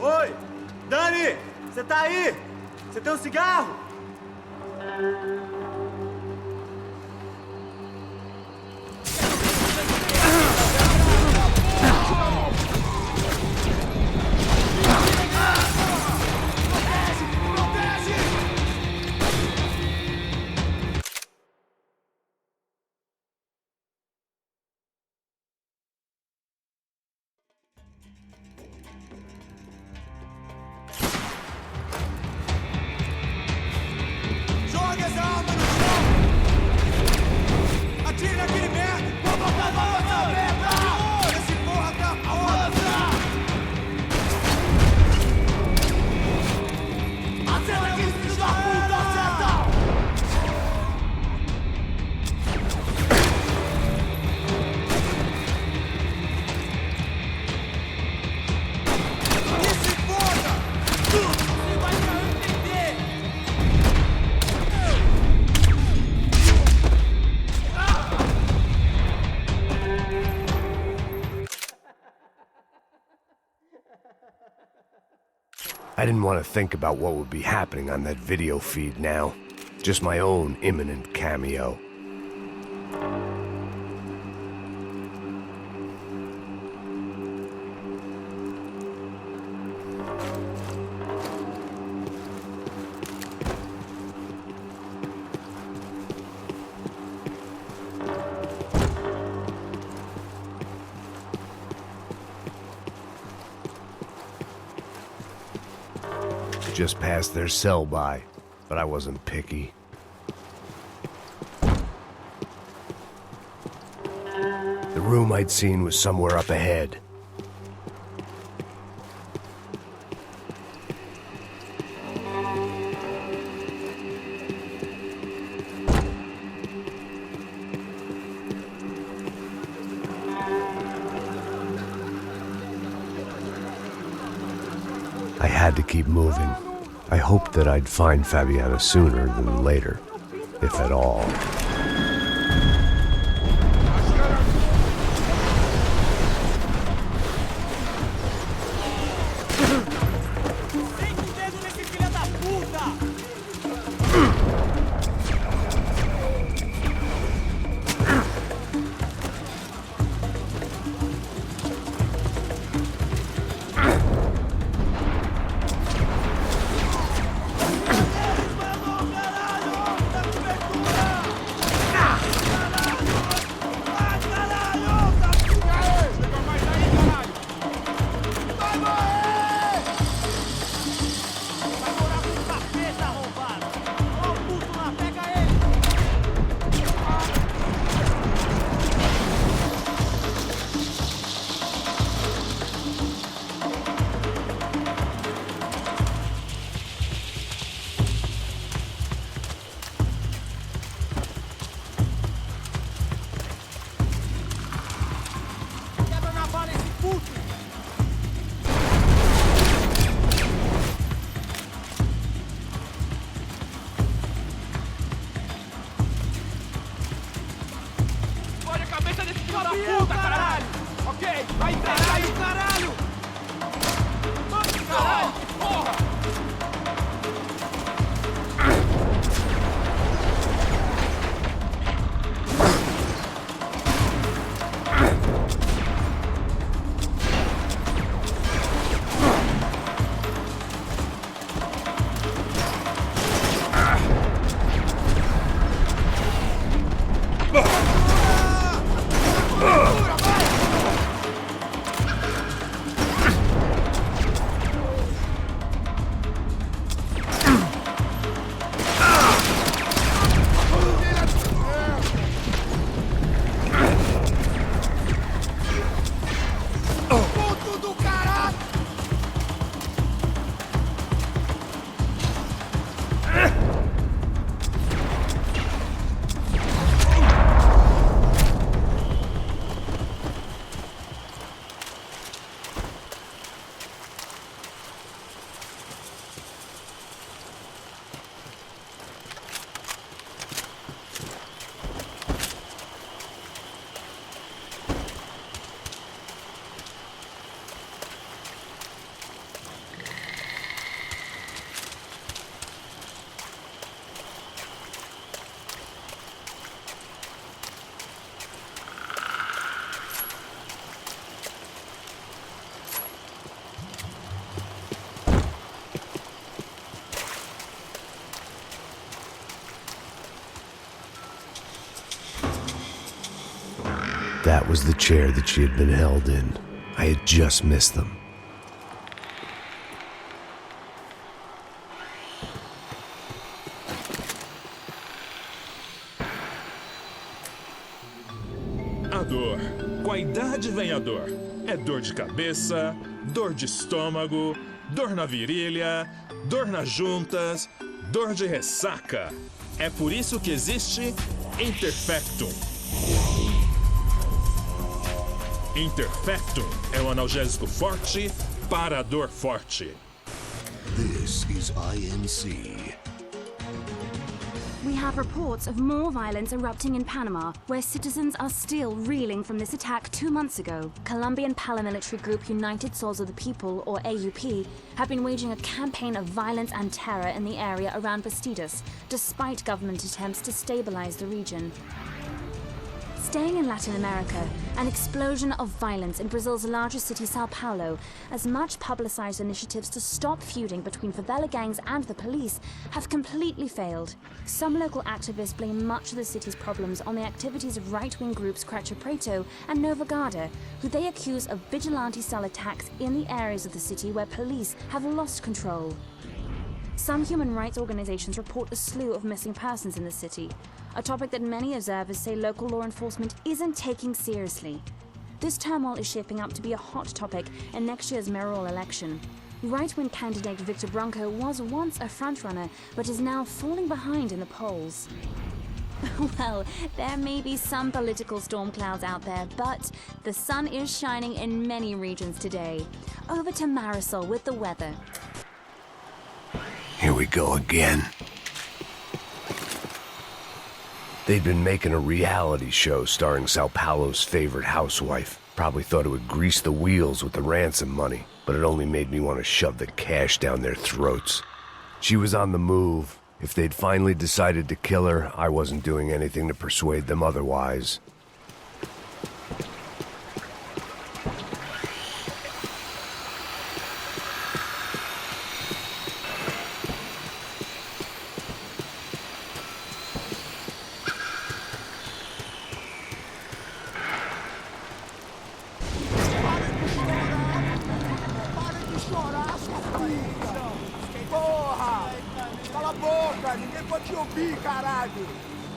Oi! Dani! Você tá aí? Você tem um cigarro? Joga as armas! I didn't want to think about what would be happening on that video feed now. Just my own imminent cameo. Just passed their sell-by, but I wasn't picky. The room I'd seen was somewhere up ahead. I had to keep moving. I hoped that I'd find Fabiana sooner than later, if at all. That was the chair that she had been held in. I had just missed them. A dor. Com a idade vem a dor. É dor de cabeça, dor de estômago, dor na virilha, dor nas juntas, dor de ressaca. É por isso que existe Interfectum. Interfectum é um analgésico forte para a dor forte. This is INC. We have reports of more violence erupting in Panama, where citizens are still reeling from this attack 2 months ago. Colombian paramilitary group United Souls of the People, or AUP, have been waging a campaign of violence and terror in the area around Bastidas, despite government attempts to stabilize the region. Staying in Latin America, an explosion of violence in Brazil's largest city, Sao Paulo, as much publicized initiatives to stop feuding between favela gangs and the police have completely failed. Some local activists blame much of the city's problems on the activities of right-wing groups Cracha Preto and Nova Garda, who they accuse of vigilante-style attacks in the areas of the city where police have lost control. Some human rights organizations report a slew of missing persons in the city, a topic that many observers say local law enforcement isn't taking seriously. This turmoil is shaping up to be a hot topic in next year's mayoral election. Right-wing candidate Victor Branco was once a frontrunner, but is now falling behind in the polls. Well, there may be some political storm clouds out there, but the sun is shining in many regions today. Over to Marisol with the weather. Here we go again. They'd been making a reality show starring Sao Paulo's favorite housewife. Probably thought it would grease the wheels with the ransom money, but it only made me want to shove the cash down their throats. She was on the move. If they'd finally decided to kill her, I wasn't doing anything to persuade them otherwise.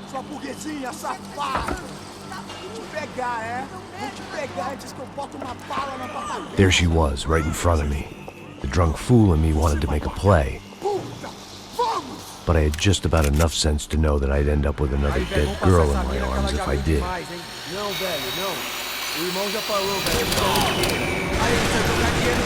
Sua burguesinha safada! Vou te pegar, é? Vou te pegar antes que eu boto uma bala na tua cabeça. There she was, right in front of me. The drunk fool in me wanted to make a play. But I had just about enough sense to know that I'd end up with another dead girl in my arms if I did. Não, velho, não. O irmão já falou, velho. Aí, você jogar dinheiro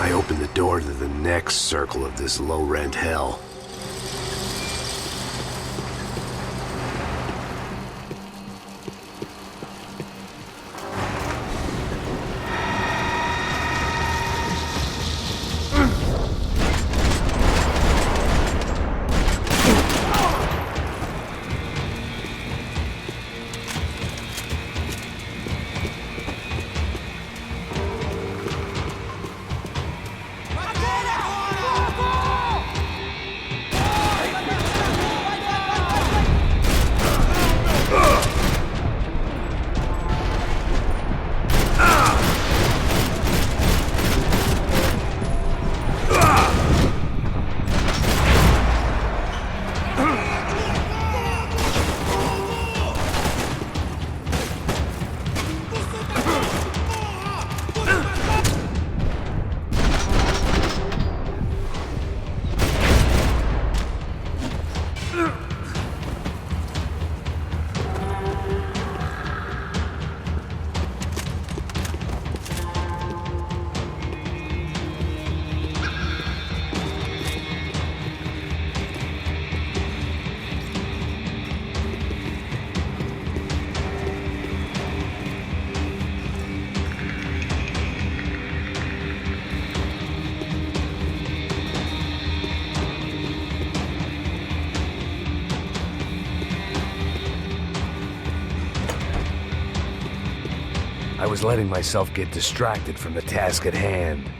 I opened the door to the next circle of this low-rent hell. I was letting myself get distracted from the task at hand.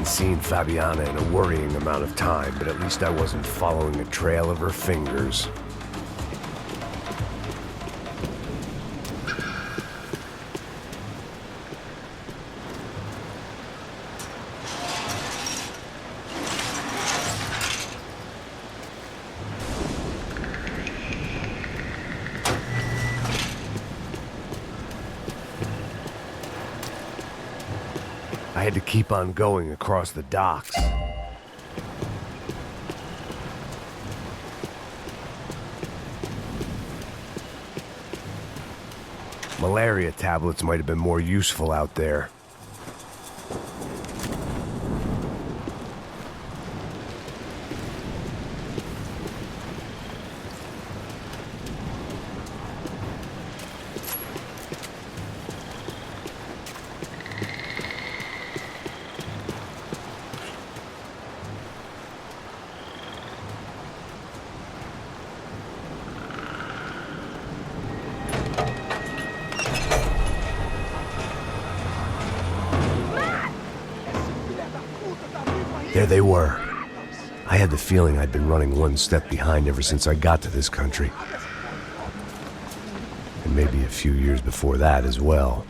Seen Fabiana in a worrying amount of time, but at least I wasn't following a trail of her fingers. I had to keep on going across the docks. Malaria tablets might have been more useful out there. There they were. I had the feeling I'd been running one step behind ever since I got to this country. And maybe a few years before that as well.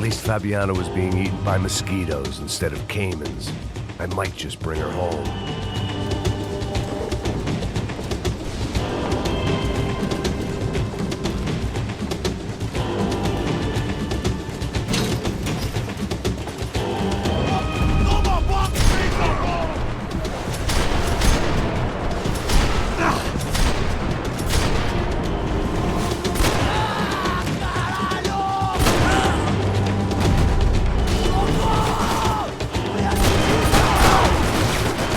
least Fabiana was being eaten by mosquitoes instead of caimans. I might just bring her home.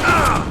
Ah!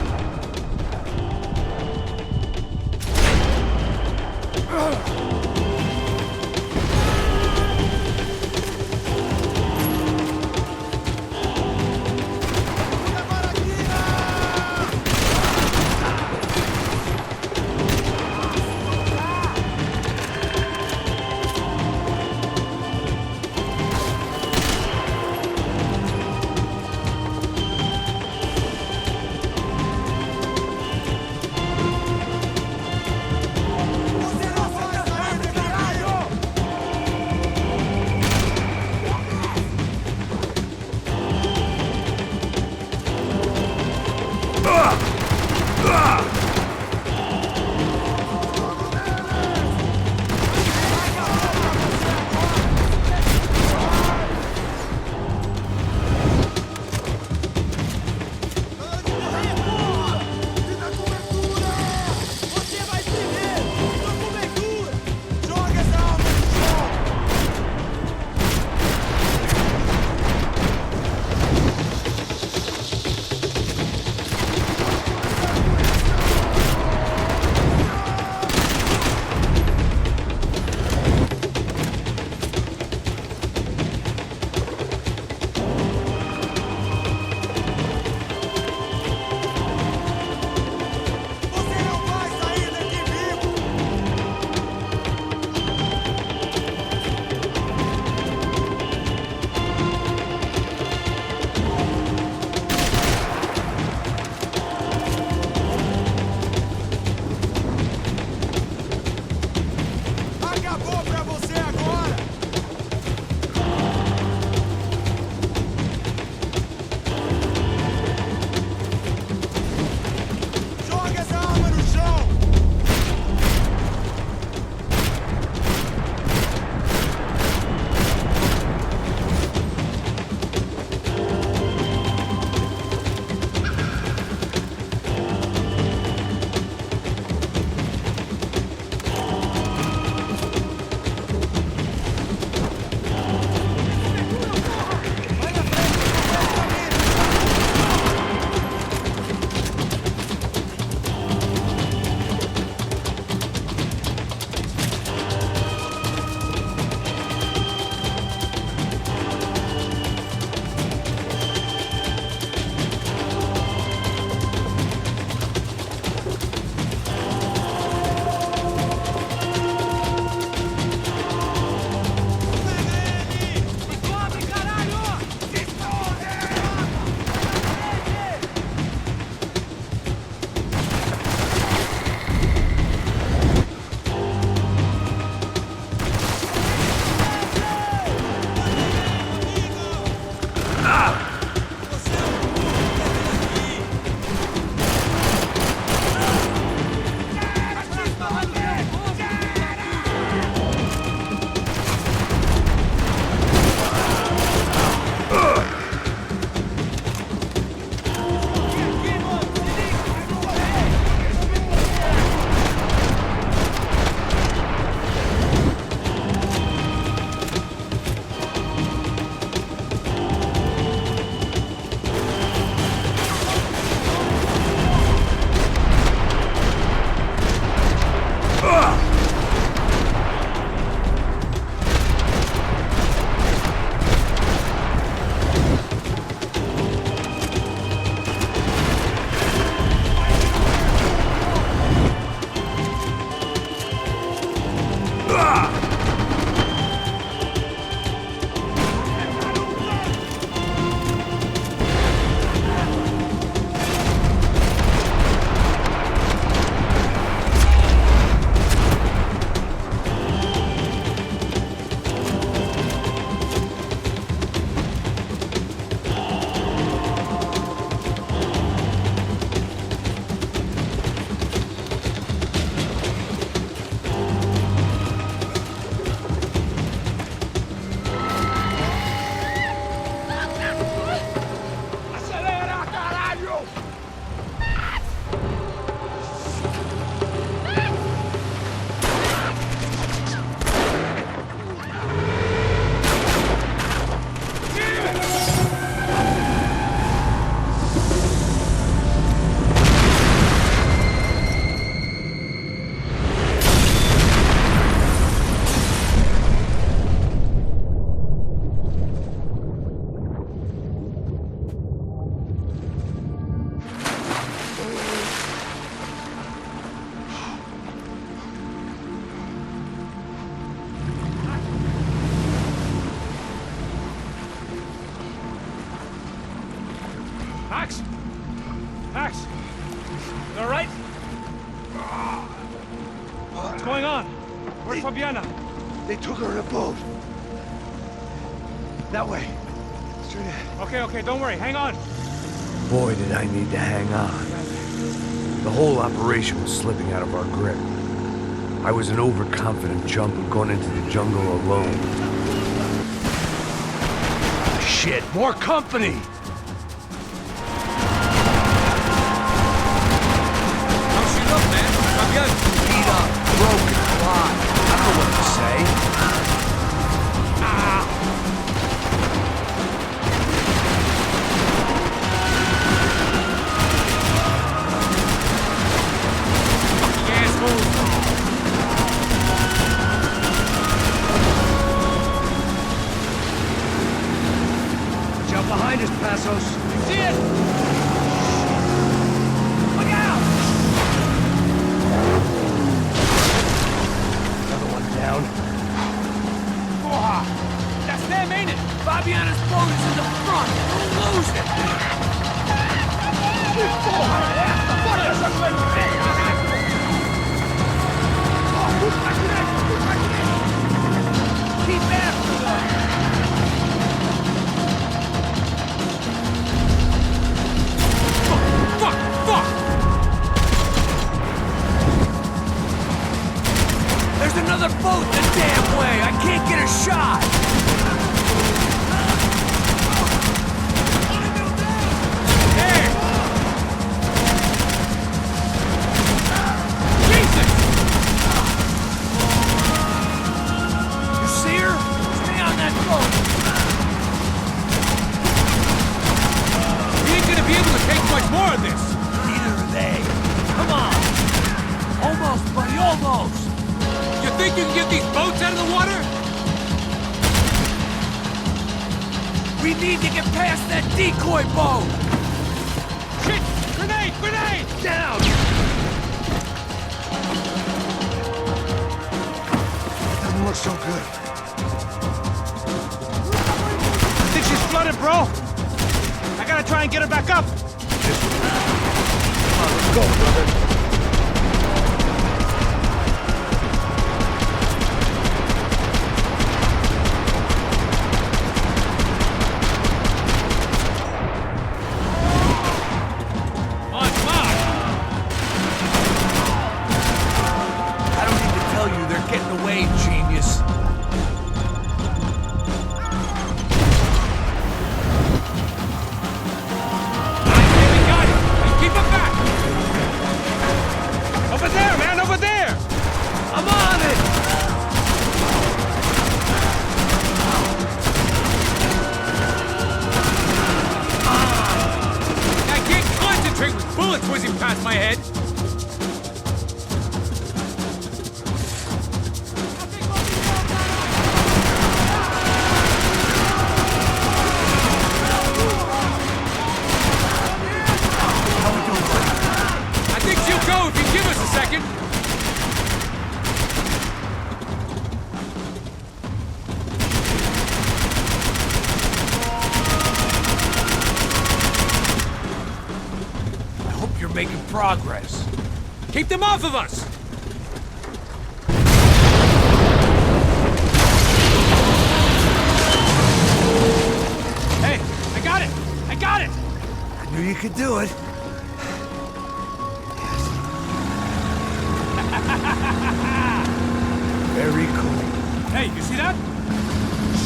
Max! Max! You all right? What's going on? Where's Fabiana? They took her in a boat. That way. Straight ahead. Okay, don't worry. Hang on. Boy, did I need to hang on. The whole operation was slipping out of our grip. I was an overconfident chump who'd gone into the jungle alone. Shit, more company! How's she look, man? Fabiana. Beat up, broken, alive. I don't know what to say. Behind us, Passos. See it? Look out! Another one down. Oh, that's them, ain't it? Fabiana's boat is in the front. We'll lose it. Keep after them. There's another boat the damn way! I can't get a shot! Hey! Jesus! You see her? Stay on that boat! We ain't gonna be able to take much more of this! Neither are they. Come on! Almost, buddy, almost! You think you can get these boats out of the water? We need to get past that decoy boat! Shit! Grenade! Grenade! Down! Doesn't look so good. I think she's flooded, bro! I gotta try and get her back up! Come on, let's go, brother. my head. I think she'll go if you give us a second. Making progress. Keep them off of us! Hey, I got it! I got it! I knew you could do it. Very cool. Hey, you see that?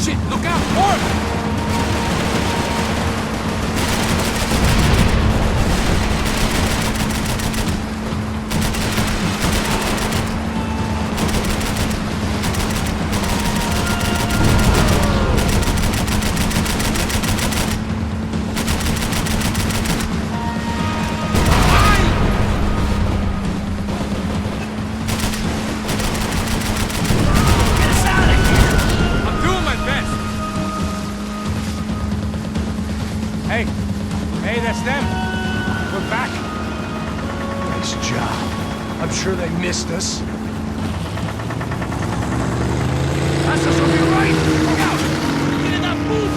Shit, look out! Orb! Hey, that's them. We're back. Nice job. I'm sure they missed us. Passos will be right. Look out! Get in that boot!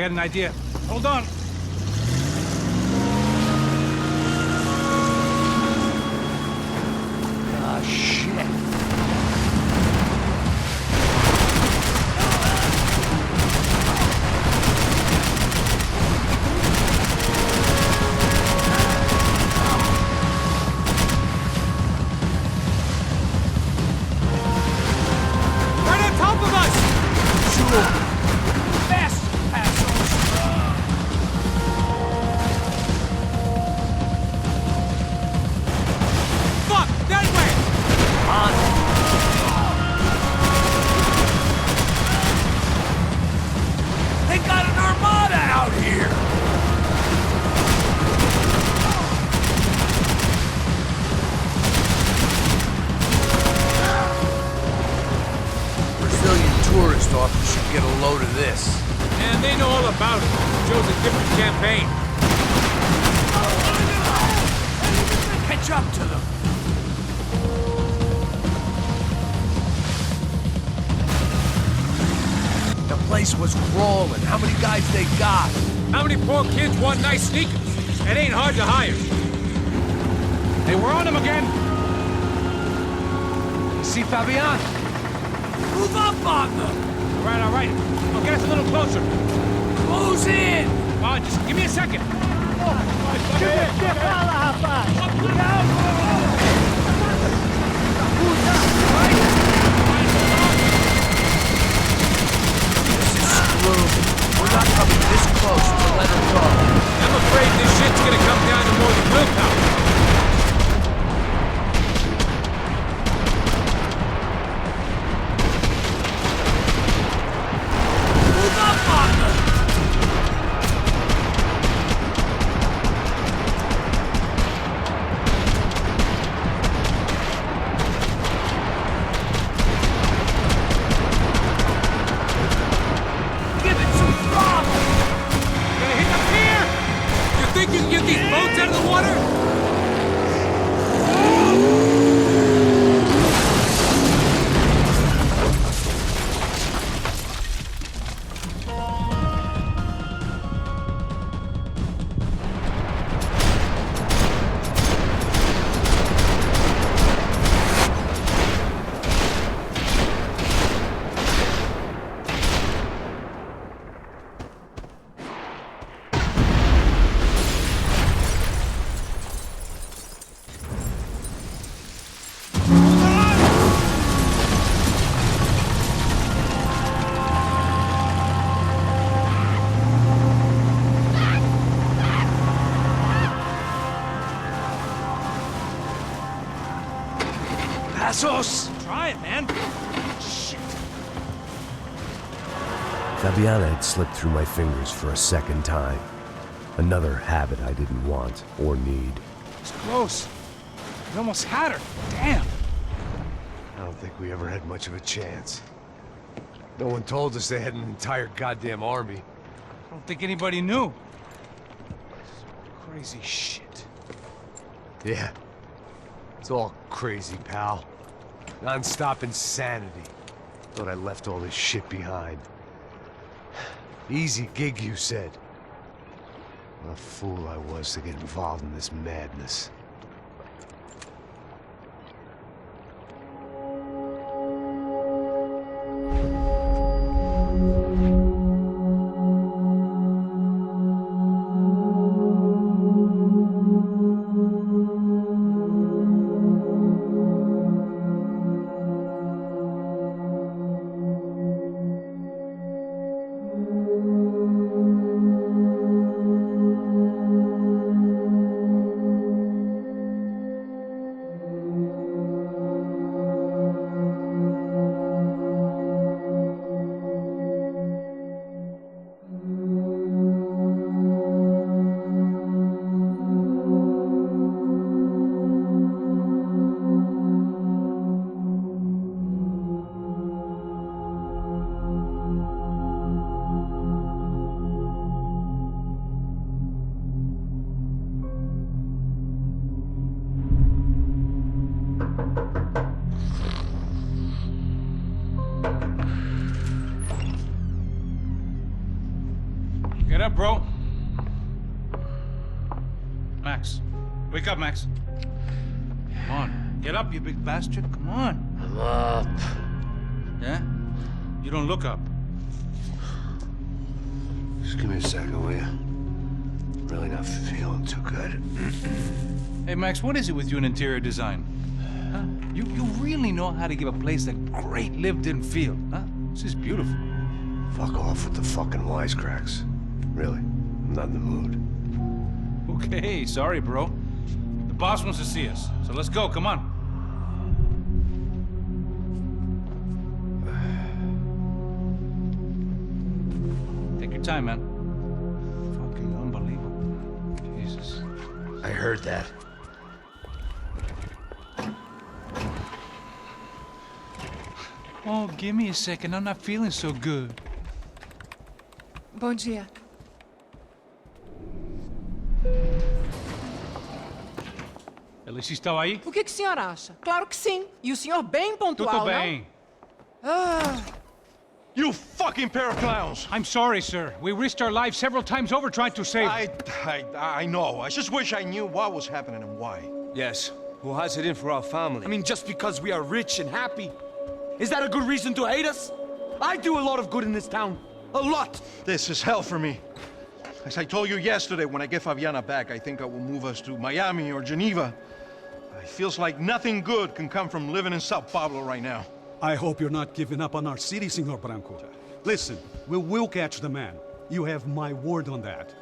got an idea. Hold on. Ah, shit. Right on top of us! Sure. Fast, assholes! Fuck! That way! On. They got an armada out here! Brazilian tourist office should get a load of this. And they know all about it. Shows a different campaign. Catch up to them. The place was crawling. How many guys they got? How many poor kids want nice sneakers? It ain't hard to hire. Hey, we're on them again. See Fabian? Move up on them! All right. I'll get us a little closer. Close in! Just give me a second. We're not coming this close to let her go. I'm afraid this shit's gonna come down to more than willpower. Move up on them! Give it some throttle! Gonna hit the pier! You think you can get these boats out of the water? Passos! Try it, man. Fabiana had slipped through my fingers for a second time. Another habit I didn't want or need. It's close. We almost had her. Damn. I don't think we ever had much of a chance. No one told us they had an entire goddamn army. I don't think anybody knew. Crazy shit. Yeah. It's all crazy, pal. Non-stop insanity. Thought I left all this shit behind. Easy gig, you said. What a fool I was to get involved in this madness. up, bro. Max. Wake up, Max. Come on. Get up, you big bastard. Come on. I'm up. Yeah? You don't look up. Just give me a second, will you? Really not feeling too good. Hey, Max, what is it with you in interior design? Huh? You really know how to give a place a great lived-in feel, huh? This is beautiful. Fuck off with the fucking wisecracks. Really, I'm not in the mood. Okay, sorry, bro. The boss wants to see us, so let's go, come on. Take your time, man. Fucking unbelievable. Jesus. I heard that. Oh, give me a second. I'm not feeling so good. Bom dia. Ela estava aí? O que o senhor acha? Claro que sim. E o senhor bem pontual, Tudo bem. não? Ah. You fucking pair of clowns! I'm sorry, sir. We risked our lives several times over trying to save... I know. I just wish I knew what was happening and why. Yes. Who has it in for our family? I mean, just because we are rich and happy, is that a good reason to hate us? I do a lot of good in this town. A lot! This is hell for me. As I told you yesterday, when I get Fabiana back, I think I will move us to Miami or Geneva. It feels like nothing good can come from living in Sao Paulo right now. I hope you're not giving up on our city, Senor Branco. Listen, we will catch the man. You have my word on that.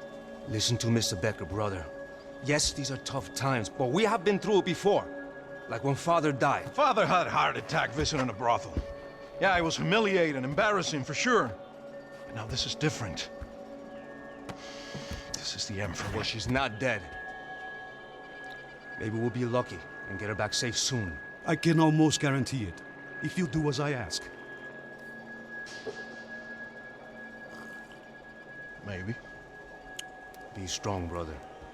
Listen to Mr. Becker, brother. Yes, these are tough times, but we have been through it before. Like when Father died. Father had a heart attack visiting a brothel. Yeah, it was humiliating, embarrassing, for sure. But now this is different. This is the Emperor. Well, she's not dead. Maybe we'll be lucky and get her back safe soon. I can almost guarantee it, if you do as I ask. Maybe. Be strong, brother.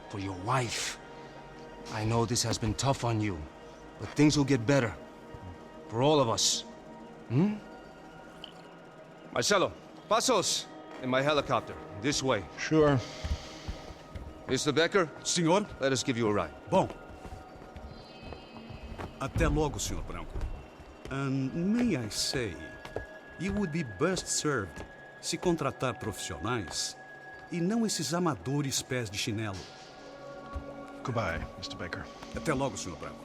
For your wife. I know this has been tough on you, but things will get better. For all of us. Hmm? Marcelo, pasos in my helicopter. This way. Sure. Mr. Becker? Senhor? Let us give you a ride. Bom. Até logo, Senhor Branco. And may I say, you would be best served se contratar profissionais e não esses amadores pés de chinelo. Goodbye, Mr. Baker. Até logo, Senhor Branco.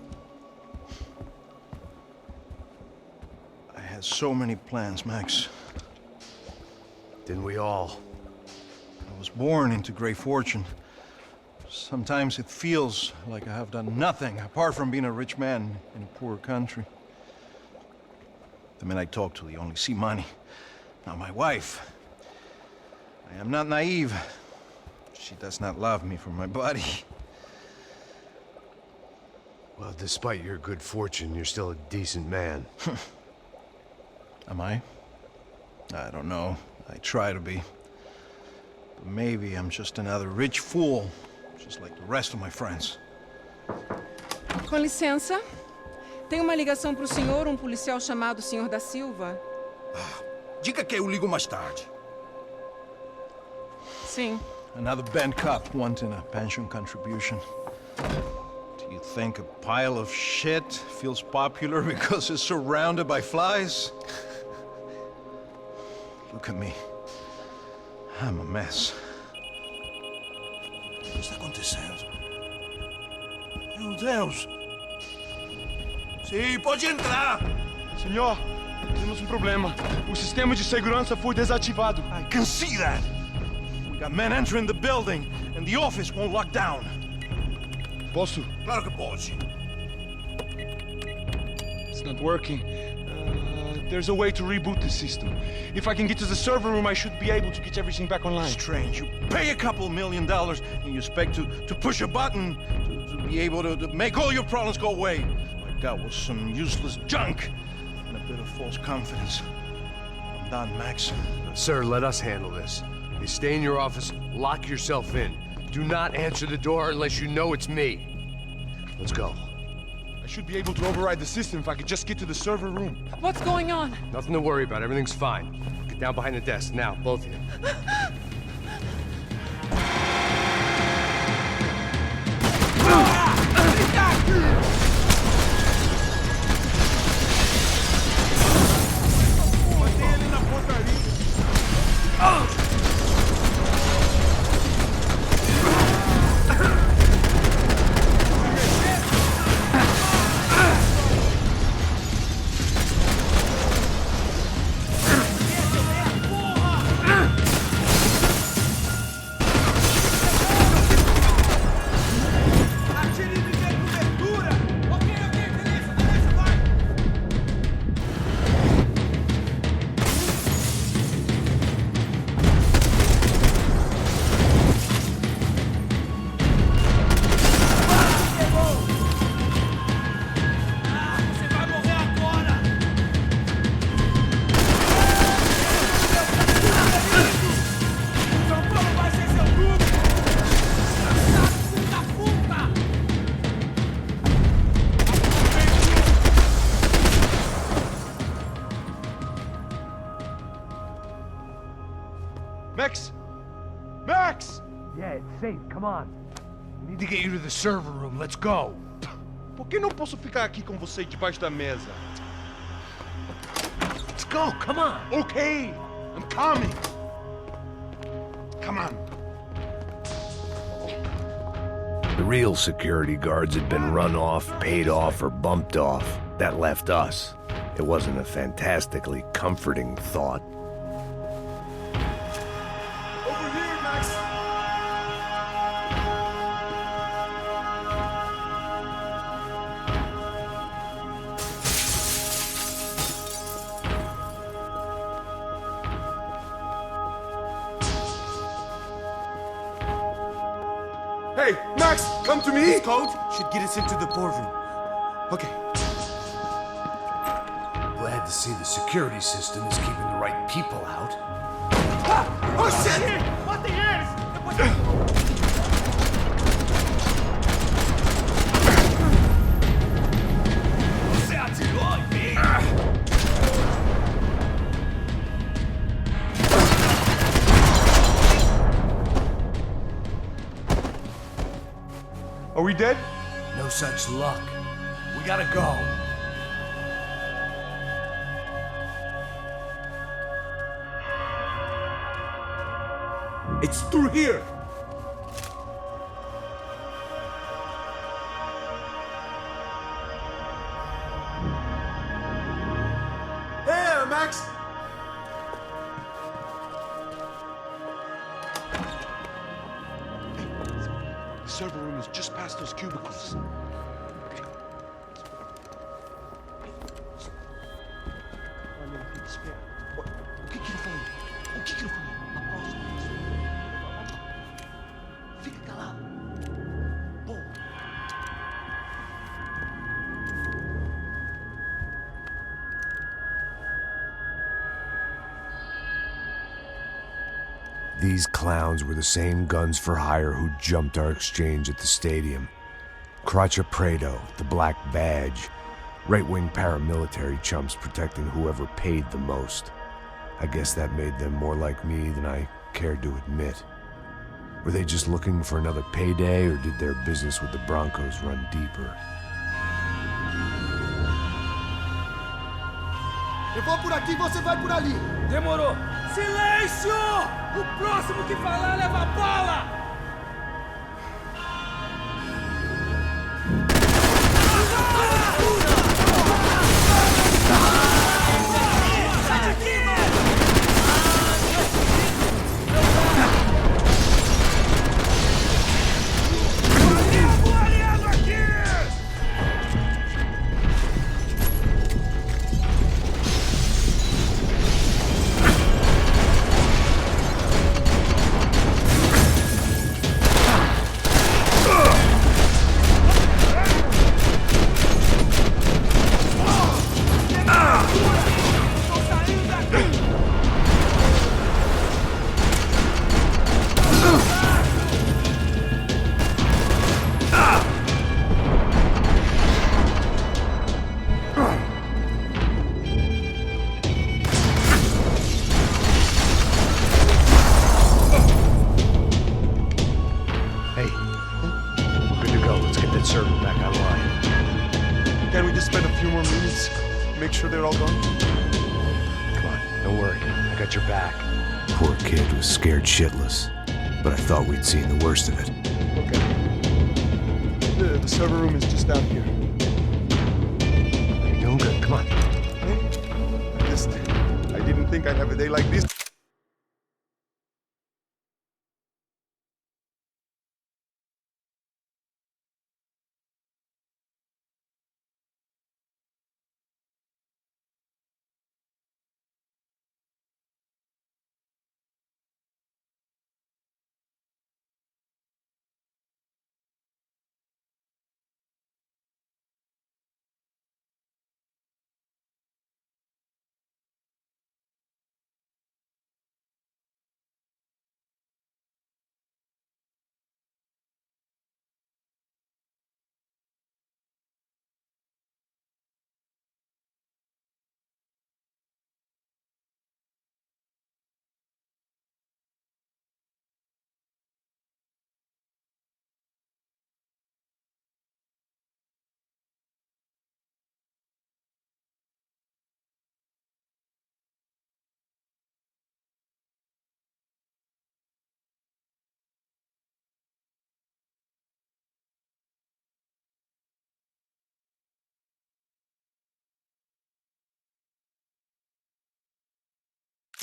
I had so many plans, Max. Didn't we all? I was born into great fortune. Sometimes it feels like I have done nothing apart from being a rich man in a poor country. The men I talk to, they only see money. Now my wife, I am not naive. She does not love me for my body. Well, despite your good fortune, you're still a decent man. Am I? I don't know. I try to be. But maybe I'm just another rich fool, just like the rest of my friends. Com licença. Tem uma ligação pro senhor, um policial chamado Senhor da Silva. Diga que eu ligo mais tarde. Sim. Another bent cop wanting a pension contribution. Do you think a pile of shit feels popular because it's surrounded by flies? Look at me. I'm a mess. O que está acontecendo? Meu Deus! Sim, pode entrar! Senhor, temos um problema. O sistema de segurança foi desativado. I can see that! We got men entering the building, and the office won't lock down. Posso? Claro que pode. It's not working. There's a way to reboot the system. If I can get to the server room, I should be able to get everything back online. Strange. You pay a couple $1 million, and you expect to push a button to be able to make all your problems go away. What I got was some useless junk and a bit of false confidence. I'm done, Max. Sir, let us handle this. You stay in your office, lock yourself in. Do not answer the door unless you know it's me. Let's go. I should be able to override the system if I could just get to the server room. What's going on? Nothing to worry about. Everything's fine. Get down behind the desk. Now, both of you. Payne, come on. We need to get you to the server room. Let's go. Por que não posso ficar aqui com você debaixo da mesa? Let's go, come on. Okay, I'm coming. Come on. The real security guards had been run off, paid off, or bumped off. That left us. It wasn't a fantastically comforting thought. Over here, Max! Hey, Max, come to me! This code should get us into the boardroom. Okay. Glad to see the security system is keeping the right people out. Ah! Oh, shit! What the Você atirou em mim? Are we dead? No such luck. We gotta go. It's through here! Hey, Max! The server room is just past those cubicles. O que ele falou? O que ele falou? A próxima vez. Fica calado. Pô. These clowns were the same guns for hire who jumped our exchange at the stadium. Crotcha Prado, the Black Badge. Right-wing paramilitary chumps protecting whoever paid the most. I guess that made them more like me than I cared to admit. Were they just looking for another payday, or did their business with the Broncos run deeper? Eu vou por aqui, você vai por ali! Demorou! Silêncio! O próximo que falar leva bala! Can we just spend a few more minutes? Make sure they're all gone? Come on, don't worry. I got your back. Poor kid was scared shitless, but I thought we'd seen the worst of it. Okay. The server room is just down here. You're doing good. Come on. I didn't think I'd have a day like this.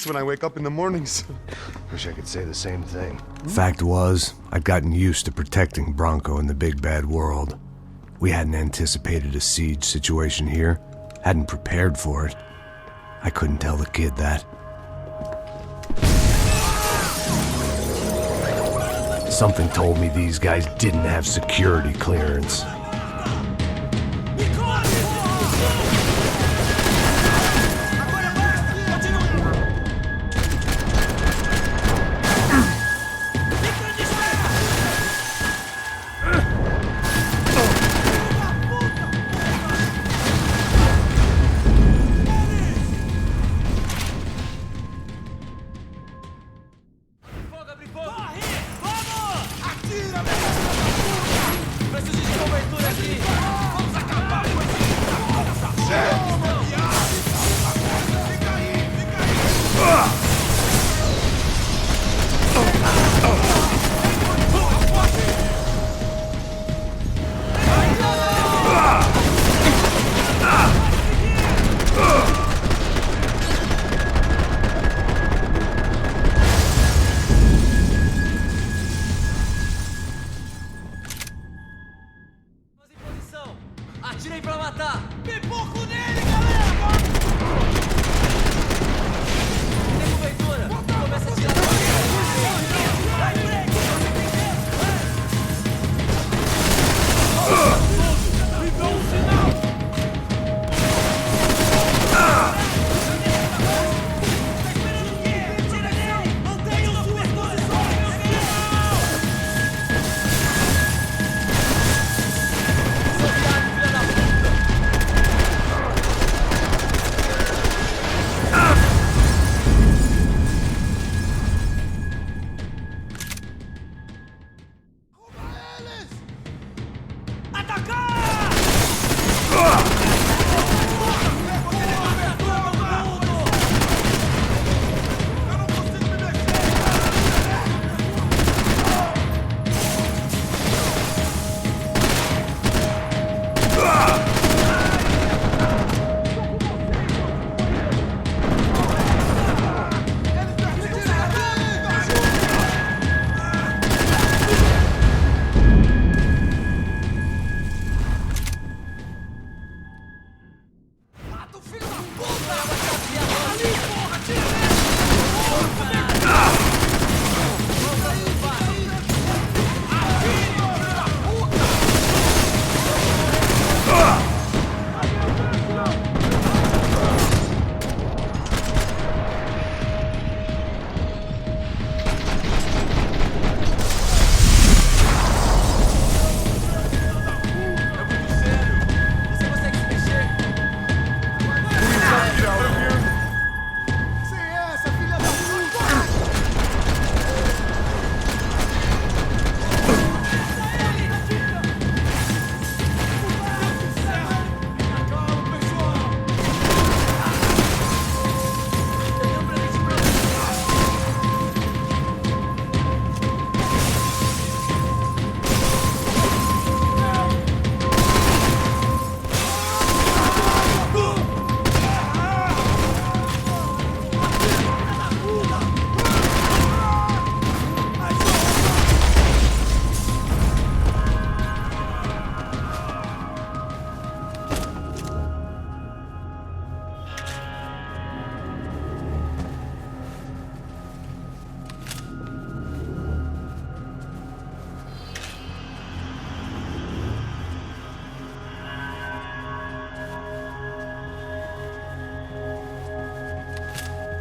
when I wake up in the mornings. Wish I could say the same thing. Fact was, I'd gotten used to protecting Bronco in the big bad world. We hadn't anticipated a siege situation here, hadn't prepared for it. I couldn't tell the kid that. Something told me these guys didn't have security clearance. Atirem pra matar! Pipoco nele, galera! Tem cobertura! Começa a tirar Me dá um sinal! Tá esperando o quê? Tira dele! Mantenham suas posições, meu filho!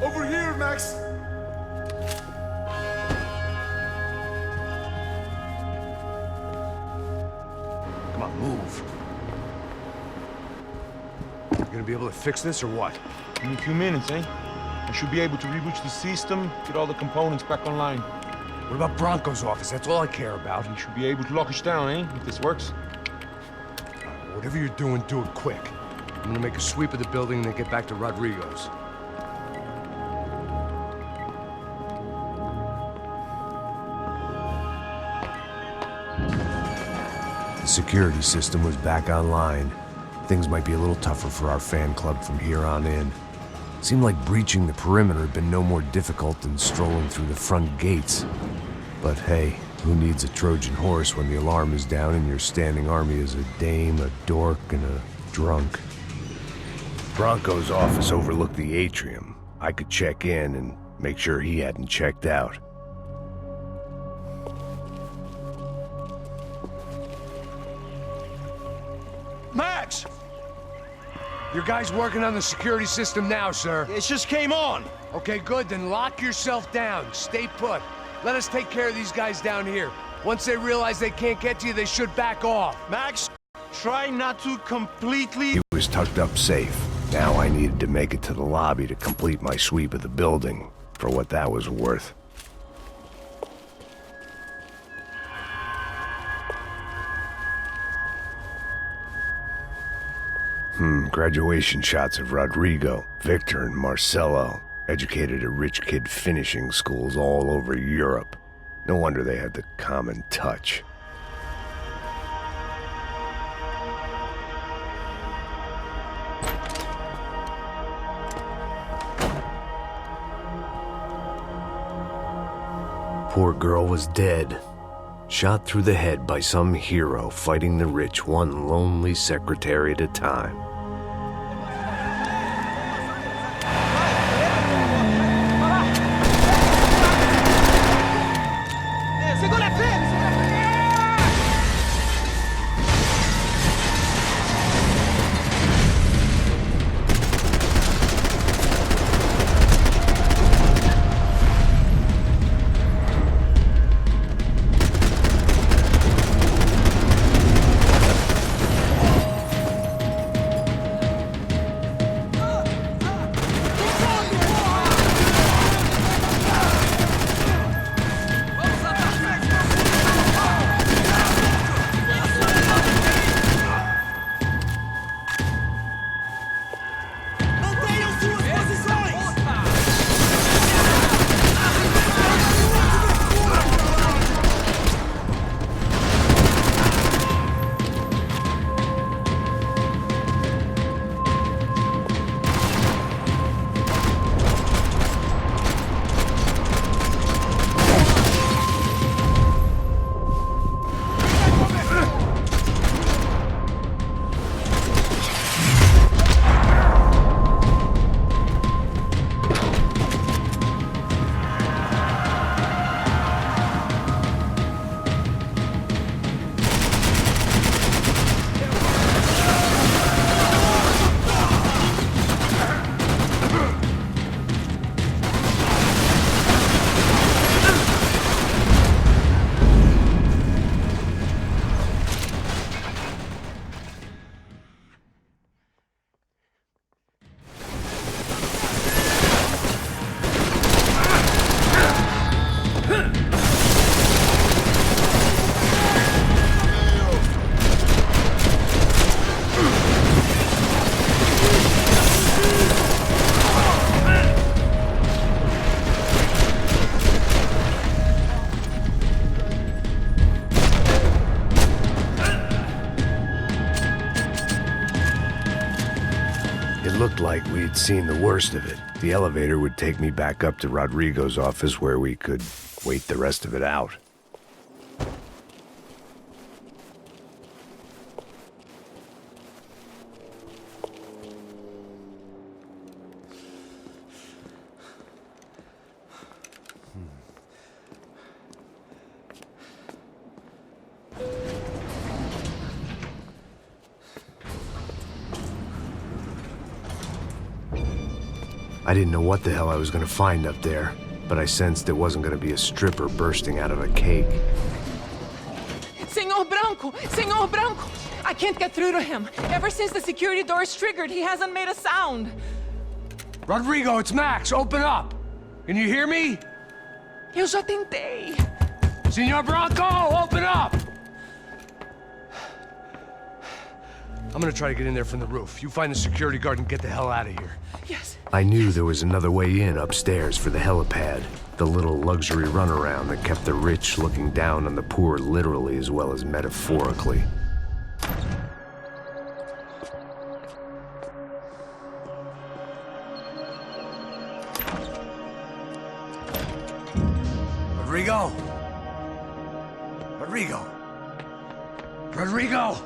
Over here, Max! Come on, move. You gonna be able to fix this or what? In a few minutes, eh? I should be able to reboot the system, get all the components back online. What about Bronco's office? That's all I care about. You should be able to lock us down, eh? If this works. Whatever you're doing, do it quick. I'm gonna make a sweep of the building and then get back to Rodrigo's. The security system was back online. Things might be a little tougher for our fan club from here on in. Seemed like breaching the perimeter had been no more difficult than strolling through the front gates. But hey, who needs a Trojan horse when the alarm is down and your standing army is a dame, a dork, and a drunk? Bronco's office overlooked the atrium. I could check in and make sure he hadn't checked out. Max! Your guy's working on the security system now, sir. It just came on. Okay, good. Then lock yourself down. Stay put. Let us take care of these guys down here. Once they realize they can't get to you, they should back off. Max, try not to completely... He was tucked up safe. Now I needed to make it to the lobby to complete my sweep of the building, for what that was worth. Graduation shots of Rodrigo, Victor, and Marcelo, educated at rich kid finishing schools all over Europe. No wonder they had the common touch. Poor girl was dead. Shot through the head by some hero fighting the rich one lonely secretary at a time. Looked like we'd seen the worst of it. The elevator would take me back up to Rodrigo's office where we could wait the rest of it out. I didn't know what the hell I was going to find up there, but I sensed it wasn't going to be a stripper bursting out of a cake. Senor Branco! Senor Branco! I can't get through to him. Ever since the security door is triggered, he hasn't made a sound. Rodrigo, it's Max. Open up. Can you hear me? Eu já tentei. Senor Branco, open up! I'm gonna try to get in there from the roof. You find the security guard and get the hell out of here. Yes. I knew there was another way in upstairs for the helipad, the little luxury runaround that kept the rich looking down on the poor literally as well as metaphorically. Rodrigo! Rodrigo! Rodrigo!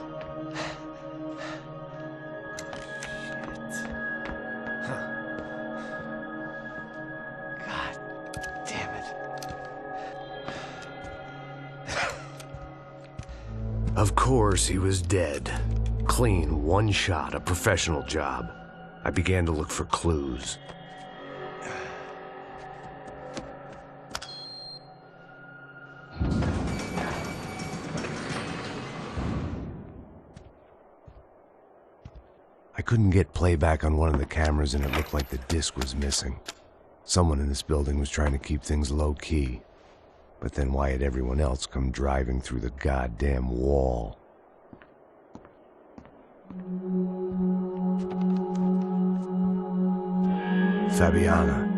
Of course, he was dead. Clean, one shot, a professional job. I began to look for clues. I couldn't get playback on one of the cameras and it looked like the disc was missing. Someone in this building was trying to keep things low-key. But then why had everyone else come driving through the goddamn wall? Fabiana.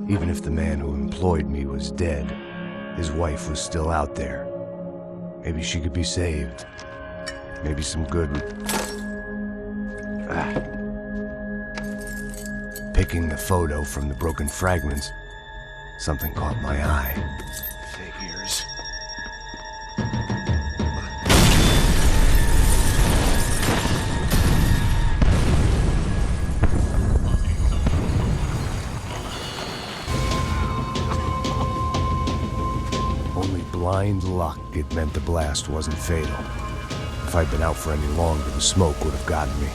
Even if the man who employed me was dead, his wife was still out there. Maybe she could be saved. Maybe some good would... Picking the photo from the broken fragments, something caught my eye. Figures. Only blind luck it meant the blast wasn't fatal. If I'd been out for any longer, the smoke would have gotten me.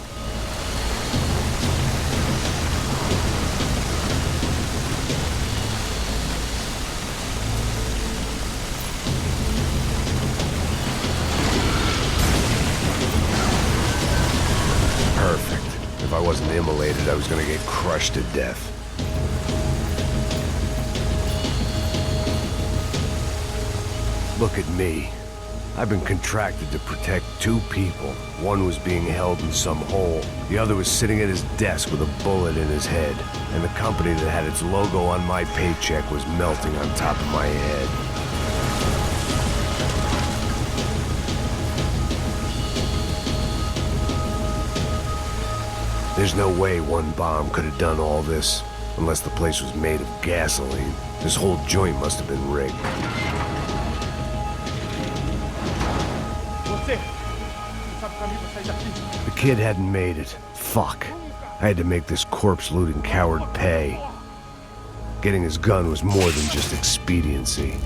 Perfect. If I wasn't immolated, I was gonna get crushed to death. Look at me. I've been contracted to protect two people. One was being held in some hole. The other was sitting at his desk with a bullet in his head. And the company that had its logo on my paycheck was melting on top of my head. There's no way one bomb could have done all this, unless the place was made of gasoline. This whole joint must have been rigged. The kid hadn't made it. Fuck. I had to make this corpse-looting coward pay. Getting his gun was more than just expediency.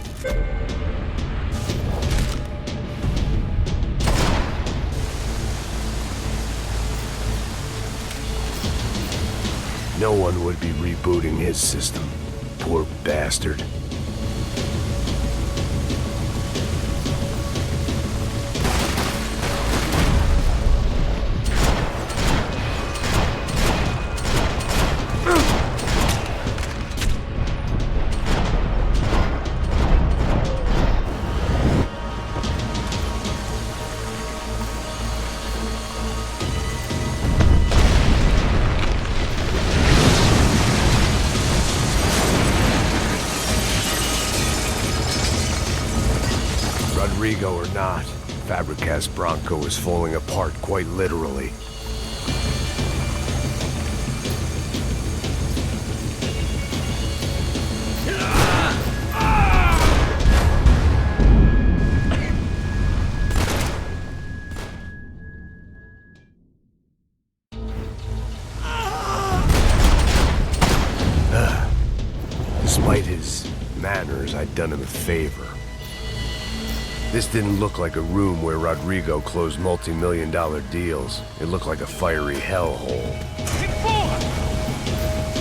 No one would be rebooting his system. Poor bastard. Rodrigo or not, Fabricas Bronco is falling apart quite literally. Despite his manners, I'd done him a favor. This didn't look like a room where Rodrigo closed multi-million-dollar deals. It looked like a fiery hellhole.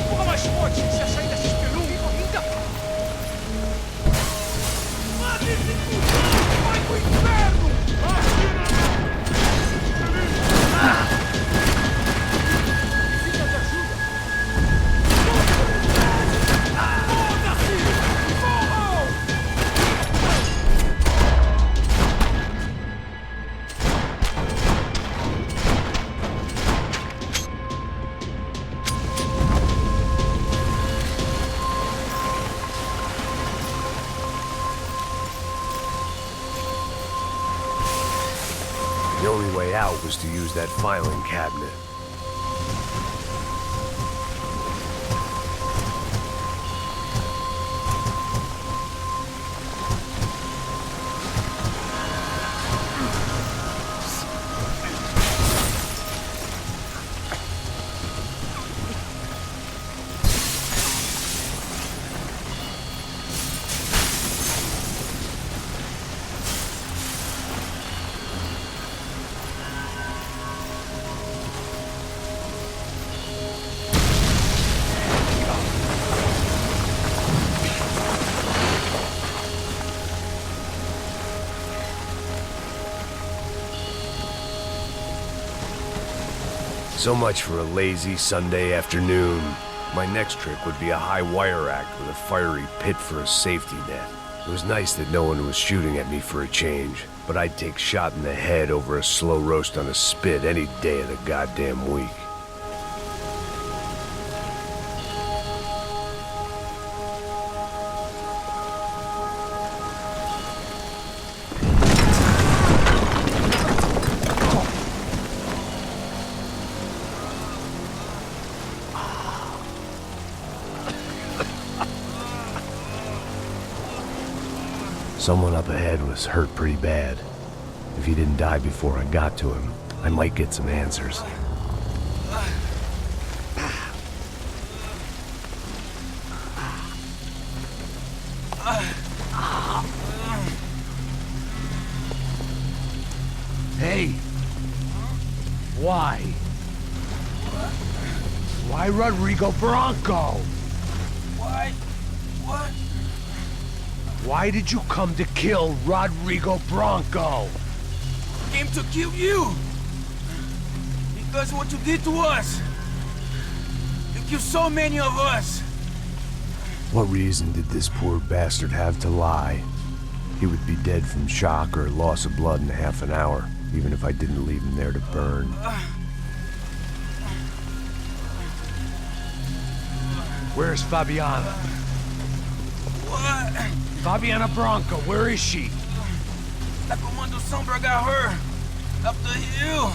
Porra mais forte se a saída se espelhou ainda. Mate esse puto! Vai pro inferno! Precisa de ajuda! Foda-se! Corram! The only way out was to use that filing cabinet. So much for a lazy Sunday afternoon. My next trick would be a high wire act with a fiery pit for a safety net. It was nice that no one was shooting at me for a change, but I'd take shot in the head over a slow roast on a spit any day of the goddamn week. Someone up ahead was hurt pretty bad. If he didn't die before I got to him, I might get some answers. Hey! Why? Why Rodrigo Bronco? Why? What? Why did you come to kill Rodrigo Bronco? Came to kill you! Because what you did to us! You killed so many of us! What reason did this poor bastard have to lie? He would be dead from shock or loss of blood in half an hour, even if I didn't leave him there to burn. Where's Fabiana? What? Fabiana Bronco, where is she? La Comando Sombra got her! Up the hill!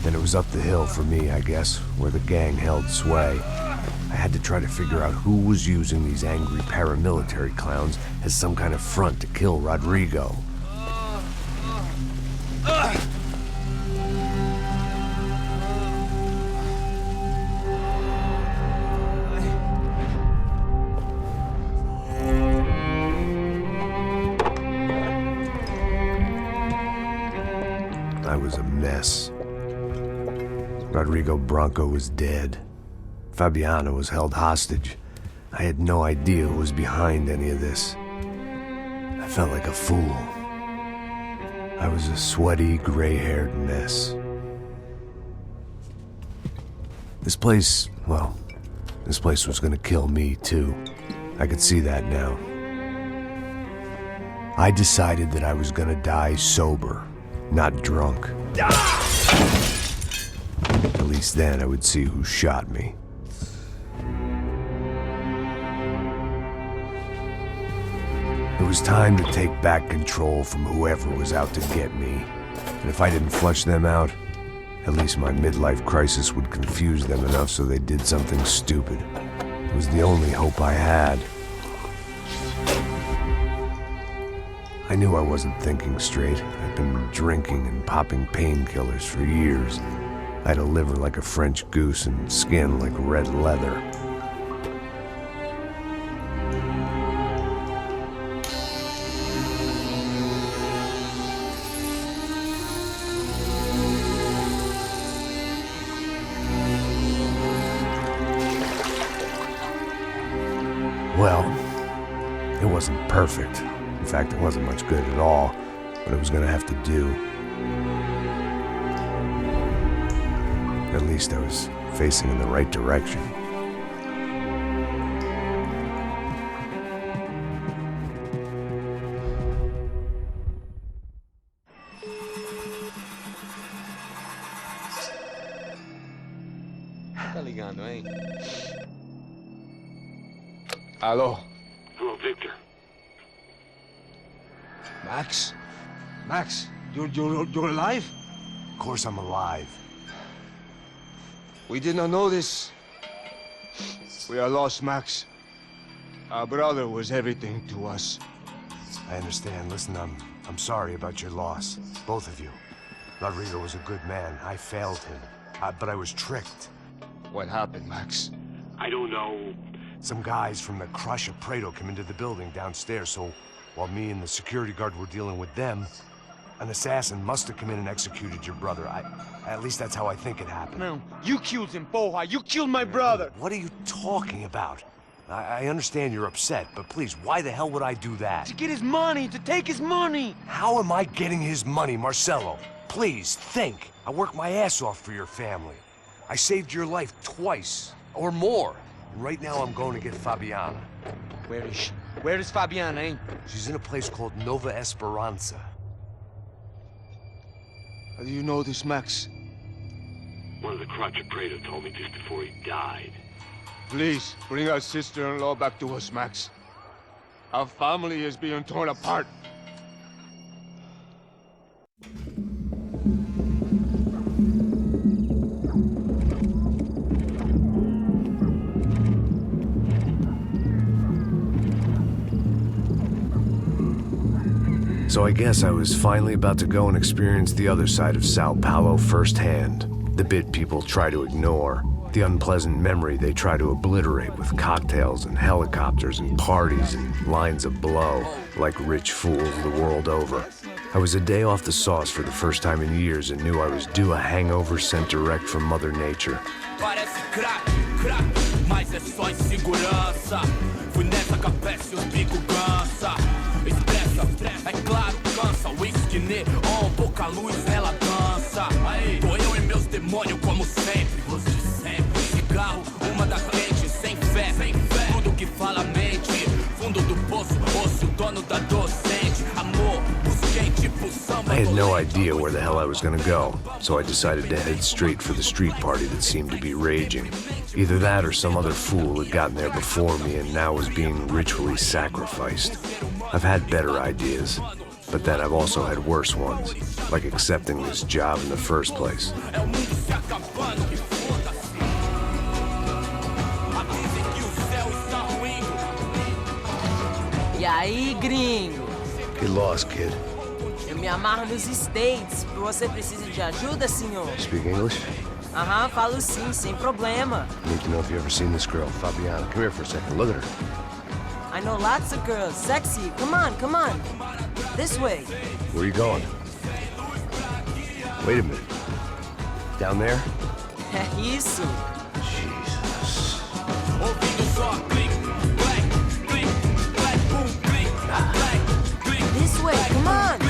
Then it was up the hill for me, I guess, where the gang held sway. I had to try to figure out who was using these angry paramilitary clowns as some kind of front to kill Rodrigo. I was a mess. Rodrigo Bronco was dead. Fabiana was held hostage. I had no idea who was behind any of this. I felt like a fool. I was a sweaty, gray-haired mess. This place, well, this place was gonna kill me too. I could see that now. I decided that I was gonna die sober, not drunk. At least then I would see who shot me. It was time to take back control from whoever was out to get me. And if I didn't flush them out, at least my midlife crisis would confuse them enough so they did something stupid. It was the only hope I had. I knew I wasn't thinking straight. I'd been drinking and popping painkillers for years. I had a liver like a French goose and skin like red leather. Well, it wasn't perfect. In fact, it wasn't much good at all, but it was gonna have to do. At least I was facing in the right direction. Tá ligando, hein? Alô? Hello, Victor. Max? Max, you're alive? Of course I'm alive. We did not know this. We are lost, Max. Our brother was everything to us. I understand. Listen, I'm sorry about your loss. Both of you. Rodrigo was a good man. I failed him. But I was tricked. What happened, Max? I don't know. Some guys from the Crush of Prado came into the building downstairs, so while me and the security guard were dealing with them, an assassin must have come in and executed your brother. At least that's how I think it happened. No, you killed him, Porra. You killed my brother. What are you talking about? I understand you're upset, but please, why the hell would I do that? To get his money, to take his money. How am I getting his money, Marcelo? Please, think. I worked my ass off for your family. I saved your life twice, or more. Right now I'm going to get Fabiana. Where is she? Where is Fabiana, eh? She's in a place called Nova Esperanza. How do you know this, Max? One of the Crotcher Prater told me just before he died. Please, bring our sister-in-law back to us, Max. Our family is being torn apart. So I guess I was finally about to go and experience the other side of Sao Paulo firsthand. The bit people try to ignore. The unpleasant memory they try to obliterate with cocktails and helicopters and parties and lines of blow, like rich fools the world over. I was a day off the sauce for the first time in years and knew I was due a hangover sent direct from Mother Nature. Parece crack, crack, mas é só insegurança. Fui nessa capeste, os bico cansa. Expressa, é claro, cansa. Whisky neon, pouca luz, ela dança. Tô eu e meus demônios como sempre. Os de sempre. Cigarro, uma da frente, sem fé. Tudo que fala mente. Fundo do poço, osso, dono da docente. Amor, busquei tipo samba. I had no idea where the hell I was gonna go, so I decided to head straight for the street party that seemed to be raging. Either that or some other fool had gotten there before me and now was being ritually sacrificed. I've had better ideas, but then I've also had worse ones, like accepting this job in the first place. E aí, gringo? Get lost, kid. Eu me amarro nos States. Você precisa de ajuda, senhor? Speak English? Aham, falo sim, sem problema. Need to know if you've ever seen this girl, Fabiana. Come here for a second. Look at her. I know lots of girls. Sexy. Come on, come on. This way. Where are you going? Wait a minute. Down there? Isso. Jesus. This way, come on.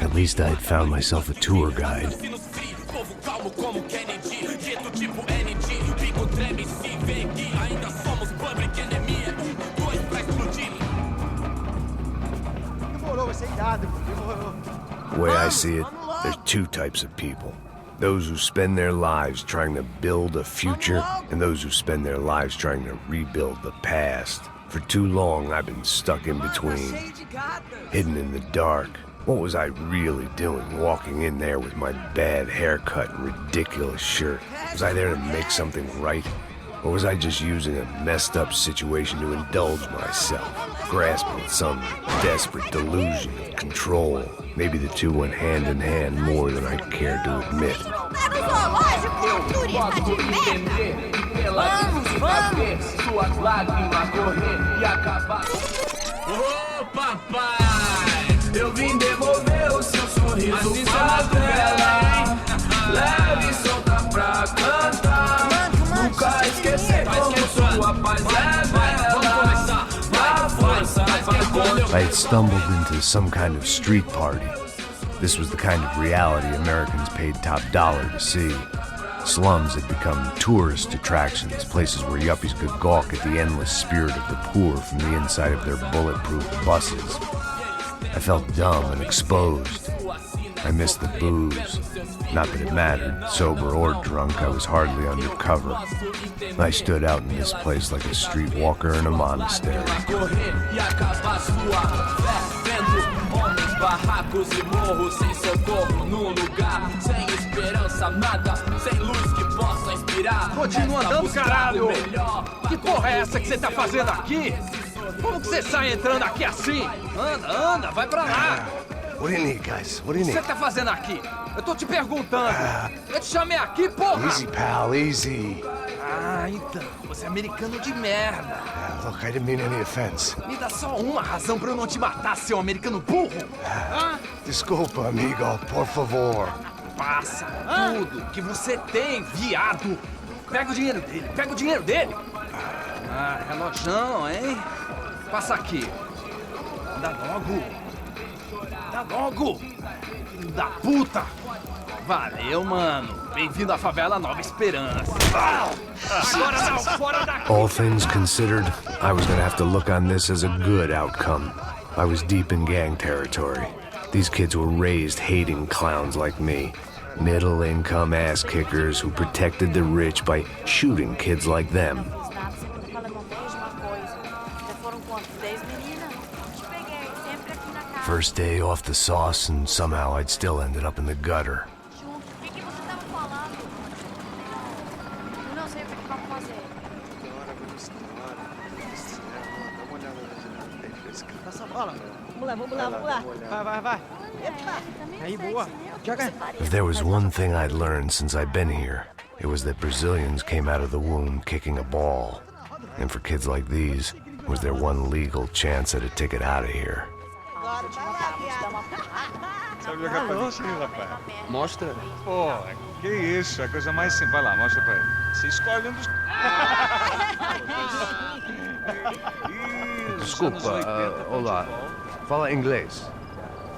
At least I'd found myself a tour guide. The way I see it, there's two types of people. Those who spend their lives trying to build a future, and those who spend their lives trying to rebuild the past. For too long, I've been stuck in between, hidden in the dark. What was I really doing walking in there with my bad haircut and ridiculous shirt? Was I there to make something right? Or was I just using a messed up situation to indulge myself, grasping at some desperate delusion of control? Maybe the two went hand in hand more than I cared to admit. Ô papai, eu vim devolver o seu sorriso pra tela. Leve e solta pra cantar. Nunca esquecer como sua paz é bela. Vai força, I had stumbled into some kind of street party. This was the kind of reality Americans paid top dollar to see. Slums had become tourist attractions, places where yuppies could gawk at the endless spirit of the poor from the inside of their bulletproof buses. I felt dumb and exposed. I missed the booze. Not that it mattered, sober or drunk, I was hardly under cover. I stood out in this place like a streetwalker in a monastery. Barracos e morros sem socorro num lugar sem esperança, nada, sem luz que possa inspirar. Continua andando, caralho! Que porra é essa que você tá fazendo aqui? Como que você sai entrando aqui assim? Anda, anda, vai pra lá! What do you need, guys? What do you O que need? você tá fazendo aqui? Eu tô te perguntando. Eu te chamei aqui, porra! Easy, pal, easy. Ah, então. Você é americano de merda. Look, I didn't mean any offense. Me dá só uma razão pra eu não te matar, seu americano burro. Desculpa, amigo, por favor. Passa tudo que você tem, viado. Pega o dinheiro dele, pega o dinheiro dele. Ah, relojão, hein? Passa aqui. Anda logo! Anda logo! Filho da puta! Valeu, mano. Bem-vindo à favela Nova Esperança. Agora não, fora daqui! All things considered, I was gonna have to look on this as a good outcome. I was deep in gang territory. These kids were raised hating clowns like me. Middle-income ass-kickers who protected the rich by shooting kids like them. First day off the sauce, and somehow I'd still ended up in the gutter. If there was one thing I'd learned since I'd been here, it was that Brazilians came out of the womb kicking a ball. And for kids like these, it was their one legal chance at a ticket out of here. Sabe jogar pagodinho, rapaz? Mostra. Pô, que isso, é a coisa mais simples. Vai lá, mostra pra ele. Você escolhe dos... Desculpa, olá. Fala inglês.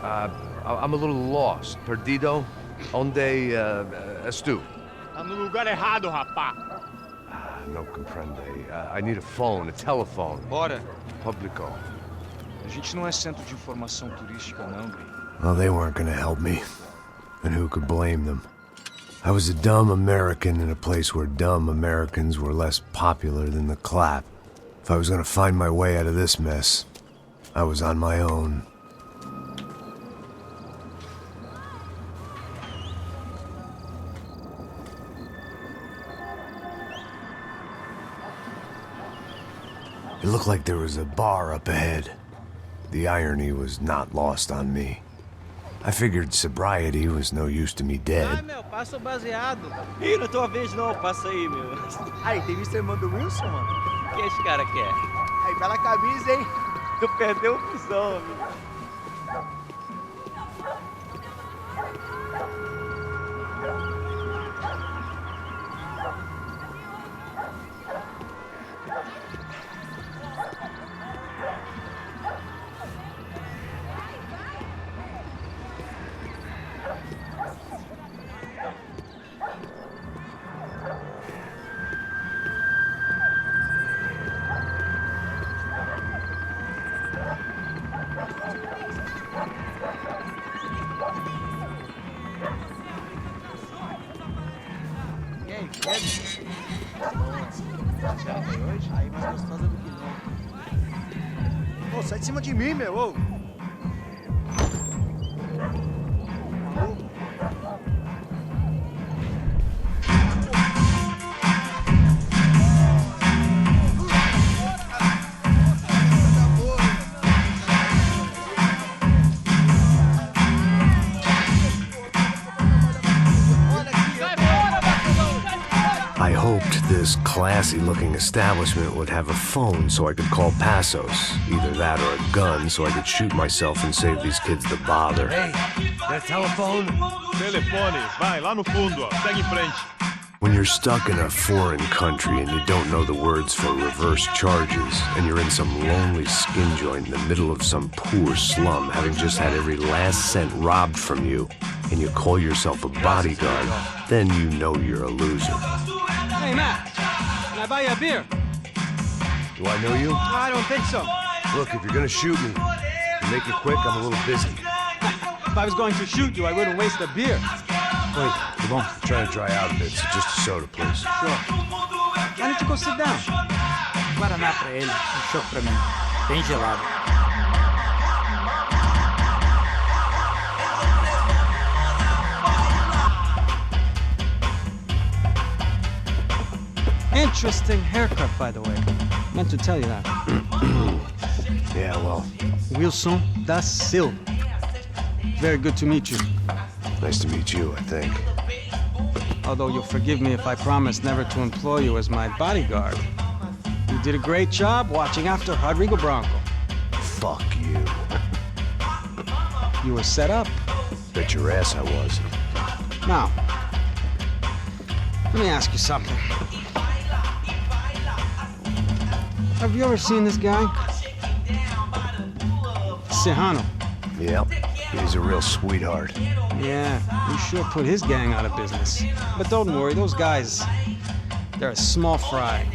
I'm a little lost. Perdido? Onde és tu? Tá no lugar errado, rapá. No comprende. I need a phone, a telephone. Bora. Publico. A gente não é centro de informação turística, não, Gui. Well, they weren't gonna help me. And who could blame them? I was a dumb American in a place where dumb Americans were less popular than the clap. If I was gonna find my way out of this mess, I was on my own. It looked like there was a bar up ahead. The irony was not lost on me. I figured sobriety was no use to me dead. Ai, meu, passa o baseado. Ih, não é tua vez não, passa aí, meu. Aí, tem visto a irmã do Wilson, mano? O que esse cara quer? Aí, bela camisa, hein? Tu perdeu o cuzão, amigo. Aí, mais gostosa do que não. Ô, sai de cima de mim, meu, ô. I hoped this classy-looking establishment would have a phone so I could call Passos. Either that or a gun so I could shoot myself and save these kids the bother. Hey, that telephone? Telefone, vai, lá no fundo, ó. Segue em frente. When you're stuck in a foreign country and you don't know the words for reverse charges, and you're in some lonely skin joint in the middle of some poor slum, having just had every last cent robbed from you, and you call yourself a bodyguard, then you know you're a loser. Hey, Matt, can I buy you a beer? Do I know you? I don't think so. Look, if you're gonna shoot me, make it quick, I'm a little busy. If I was going to shoot you, I wouldn't waste a beer. Wait, come on. I'm trying to dry out a bit, so just a soda, please. Sure. Why don't you go sit down? Guaraná pra ele, chopp pra mim. Bem gelado. Interesting haircut, by the way. Meant to tell you that. Yeah, well. Wilson da Silva. Very good to meet you. Nice to meet you, I think. Although you'll forgive me if I promise never to employ you as my bodyguard. You did a great job watching after Rodrigo Branco. Fuck you. You were set up. Bet your ass I was. Now, let me ask you something. Have you ever seen this guy? Serrano? Yep, he's a real sweetheart. Yeah, he sure put his gang out of business. But don't worry, those guys, they're a small fry.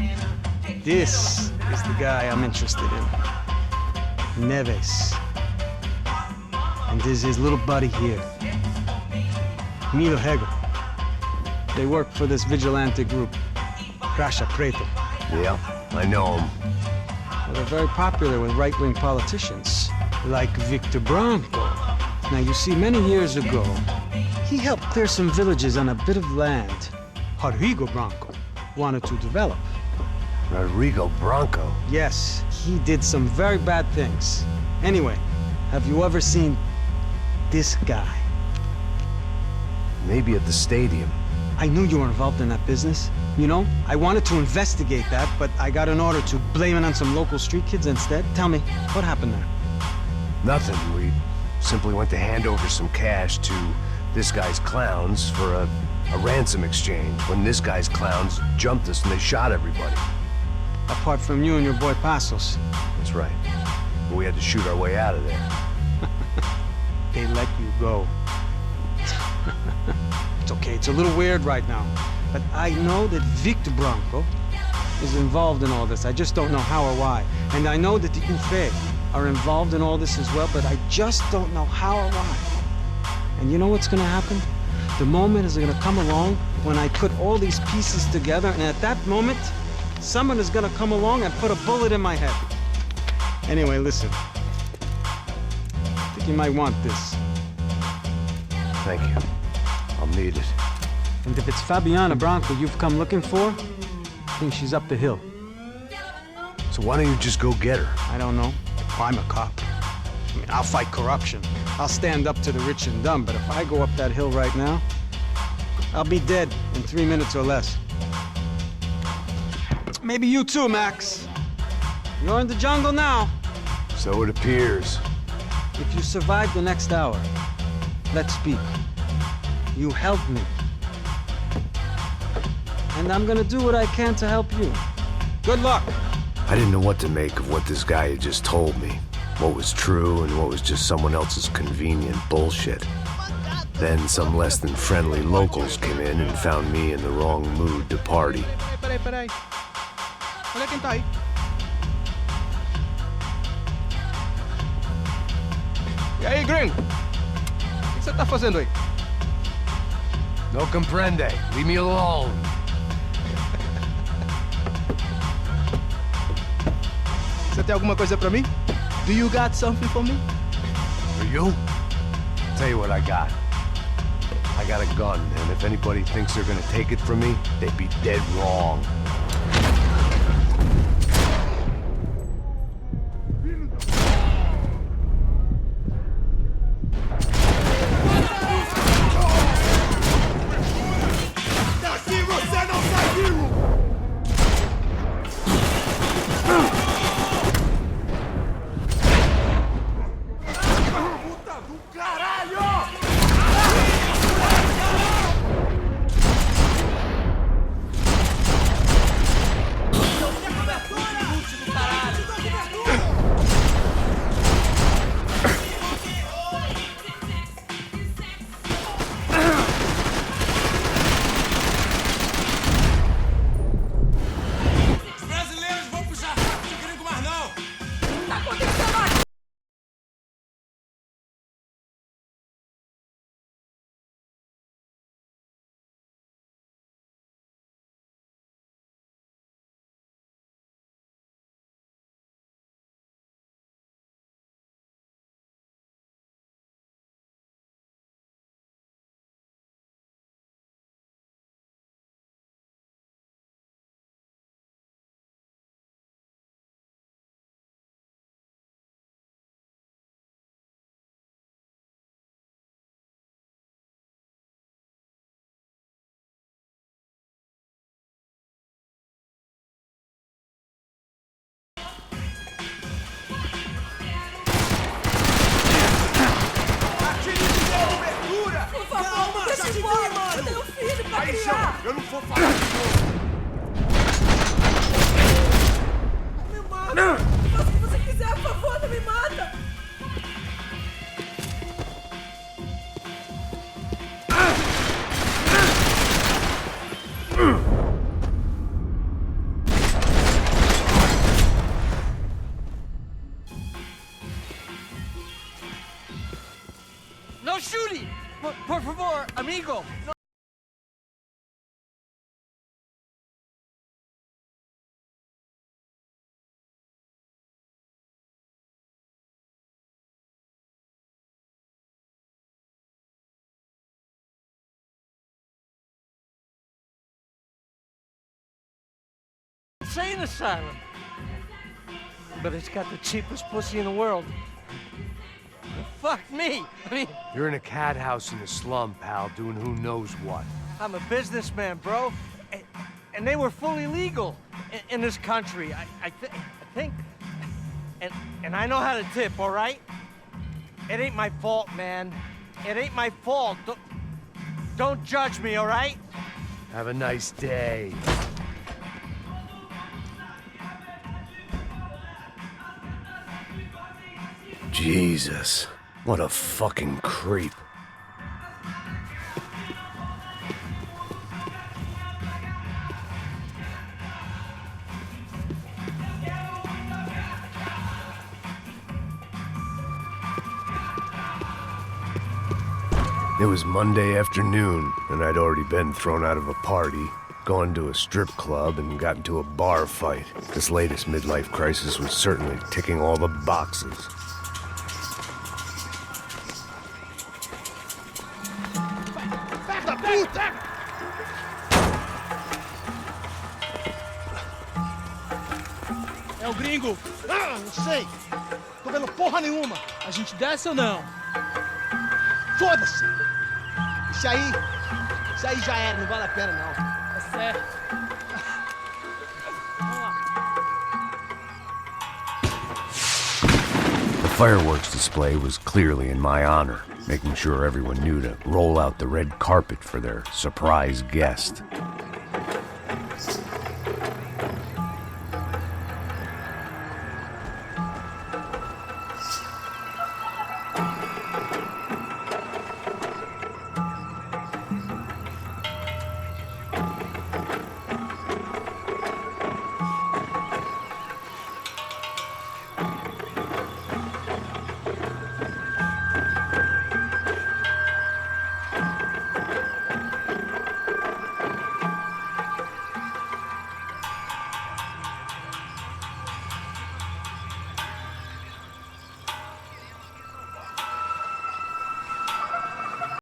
This is the guy I'm interested in. Neves. And there's his little buddy here, Milo Hegel. They work for this vigilante group, Crasha Preto. Yeah, I know him. Well, they're very popular with right-wing politicians, like Victor Branco. Now, you see, many years ago, he helped clear some villages on a bit of land Rodrigo Branco wanted to develop. Rodrigo Branco? Yes, he did some very bad things. Anyway, have you ever seen this guy? Maybe at the stadium. I knew you were involved in that business. You know, I wanted to investigate that, but I got an order to blame it on some local street kids instead. Tell me, what happened there? Nothing. We simply went to hand over some cash to this guy's clowns for a ransom exchange when this guy's clowns jumped us and they shot everybody. Apart from you and your boy Passos. That's right. But we had to shoot our way out of there. They let you go. It's okay, it's a little weird right now. But I know that Victor Branco is involved in all this. I just don't know how or why. And I know that the UFE are involved in all this as well, but I just don't know how or why. And you know what's gonna happen? The moment is gonna come along when I put all these pieces together, and at that moment, someone is gonna come along and put a bullet in my head. Anyway, listen. I think you might want this. Thank you. I'll need it. And if it's Fabiana Branco you've come looking for, I think she's up the hill. So why don't you just go get her? I don't know. I'm a cop. I mean, I'll fight corruption. I'll stand up to the rich and dumb, but if I go up that hill right now, I'll be dead in 3 minutes or less. Maybe you too, Max. You're in the jungle now. So it appears. If you survive the next hour, let's speak. You helped me. And I'm gonna do what I can to help you. Good luck! I didn't know what to make of what this guy had just told me. What was true and what was just someone else's convenient bullshit. Then some less than friendly locals came in and found me in the wrong mood to party. Peraí. Olha quem tá aí. E aí, gringo? O que você tá fazendo aí? No comprende. Leave me alone. Você tem alguma coisa pra mim? Do you got something for me? For you? Tell you what I got. I got a gun, and if anybody thinks they're gonna take it from me, they'd be dead wrong. Daqui você não sai vivo! Puta do caralho! Eu não vou falar de novo. Me mata! Faça o que você quiser, por favor, não me mata! shooting! Por favor, amigo! No. Insane asylum. But it's got the cheapest pussy in the world. Fuck me. I mean, You're in a cat house in the slum, pal, doing who knows what. I'm a businessman, bro. And they were fully legal in this country. I think. And I know how to tip, all right? It ain't my fault, man. It ain't my fault. Don't judge me, all right? Have a nice day. Jesus, what a fucking creep. It was Monday afternoon, and I'd already been thrown out of a party, gone to a strip club, and got into a bar fight. This latest midlife crisis was certainly ticking all the boxes. É o gringo. Ah, não sei. Tô vendo porra nenhuma. A gente desce ou não? Foda-se. Isso aí já era, não vale a pena não. É certo. The fireworks display was clearly in my honor, making sure everyone knew to roll out the red carpet for their surprise guest.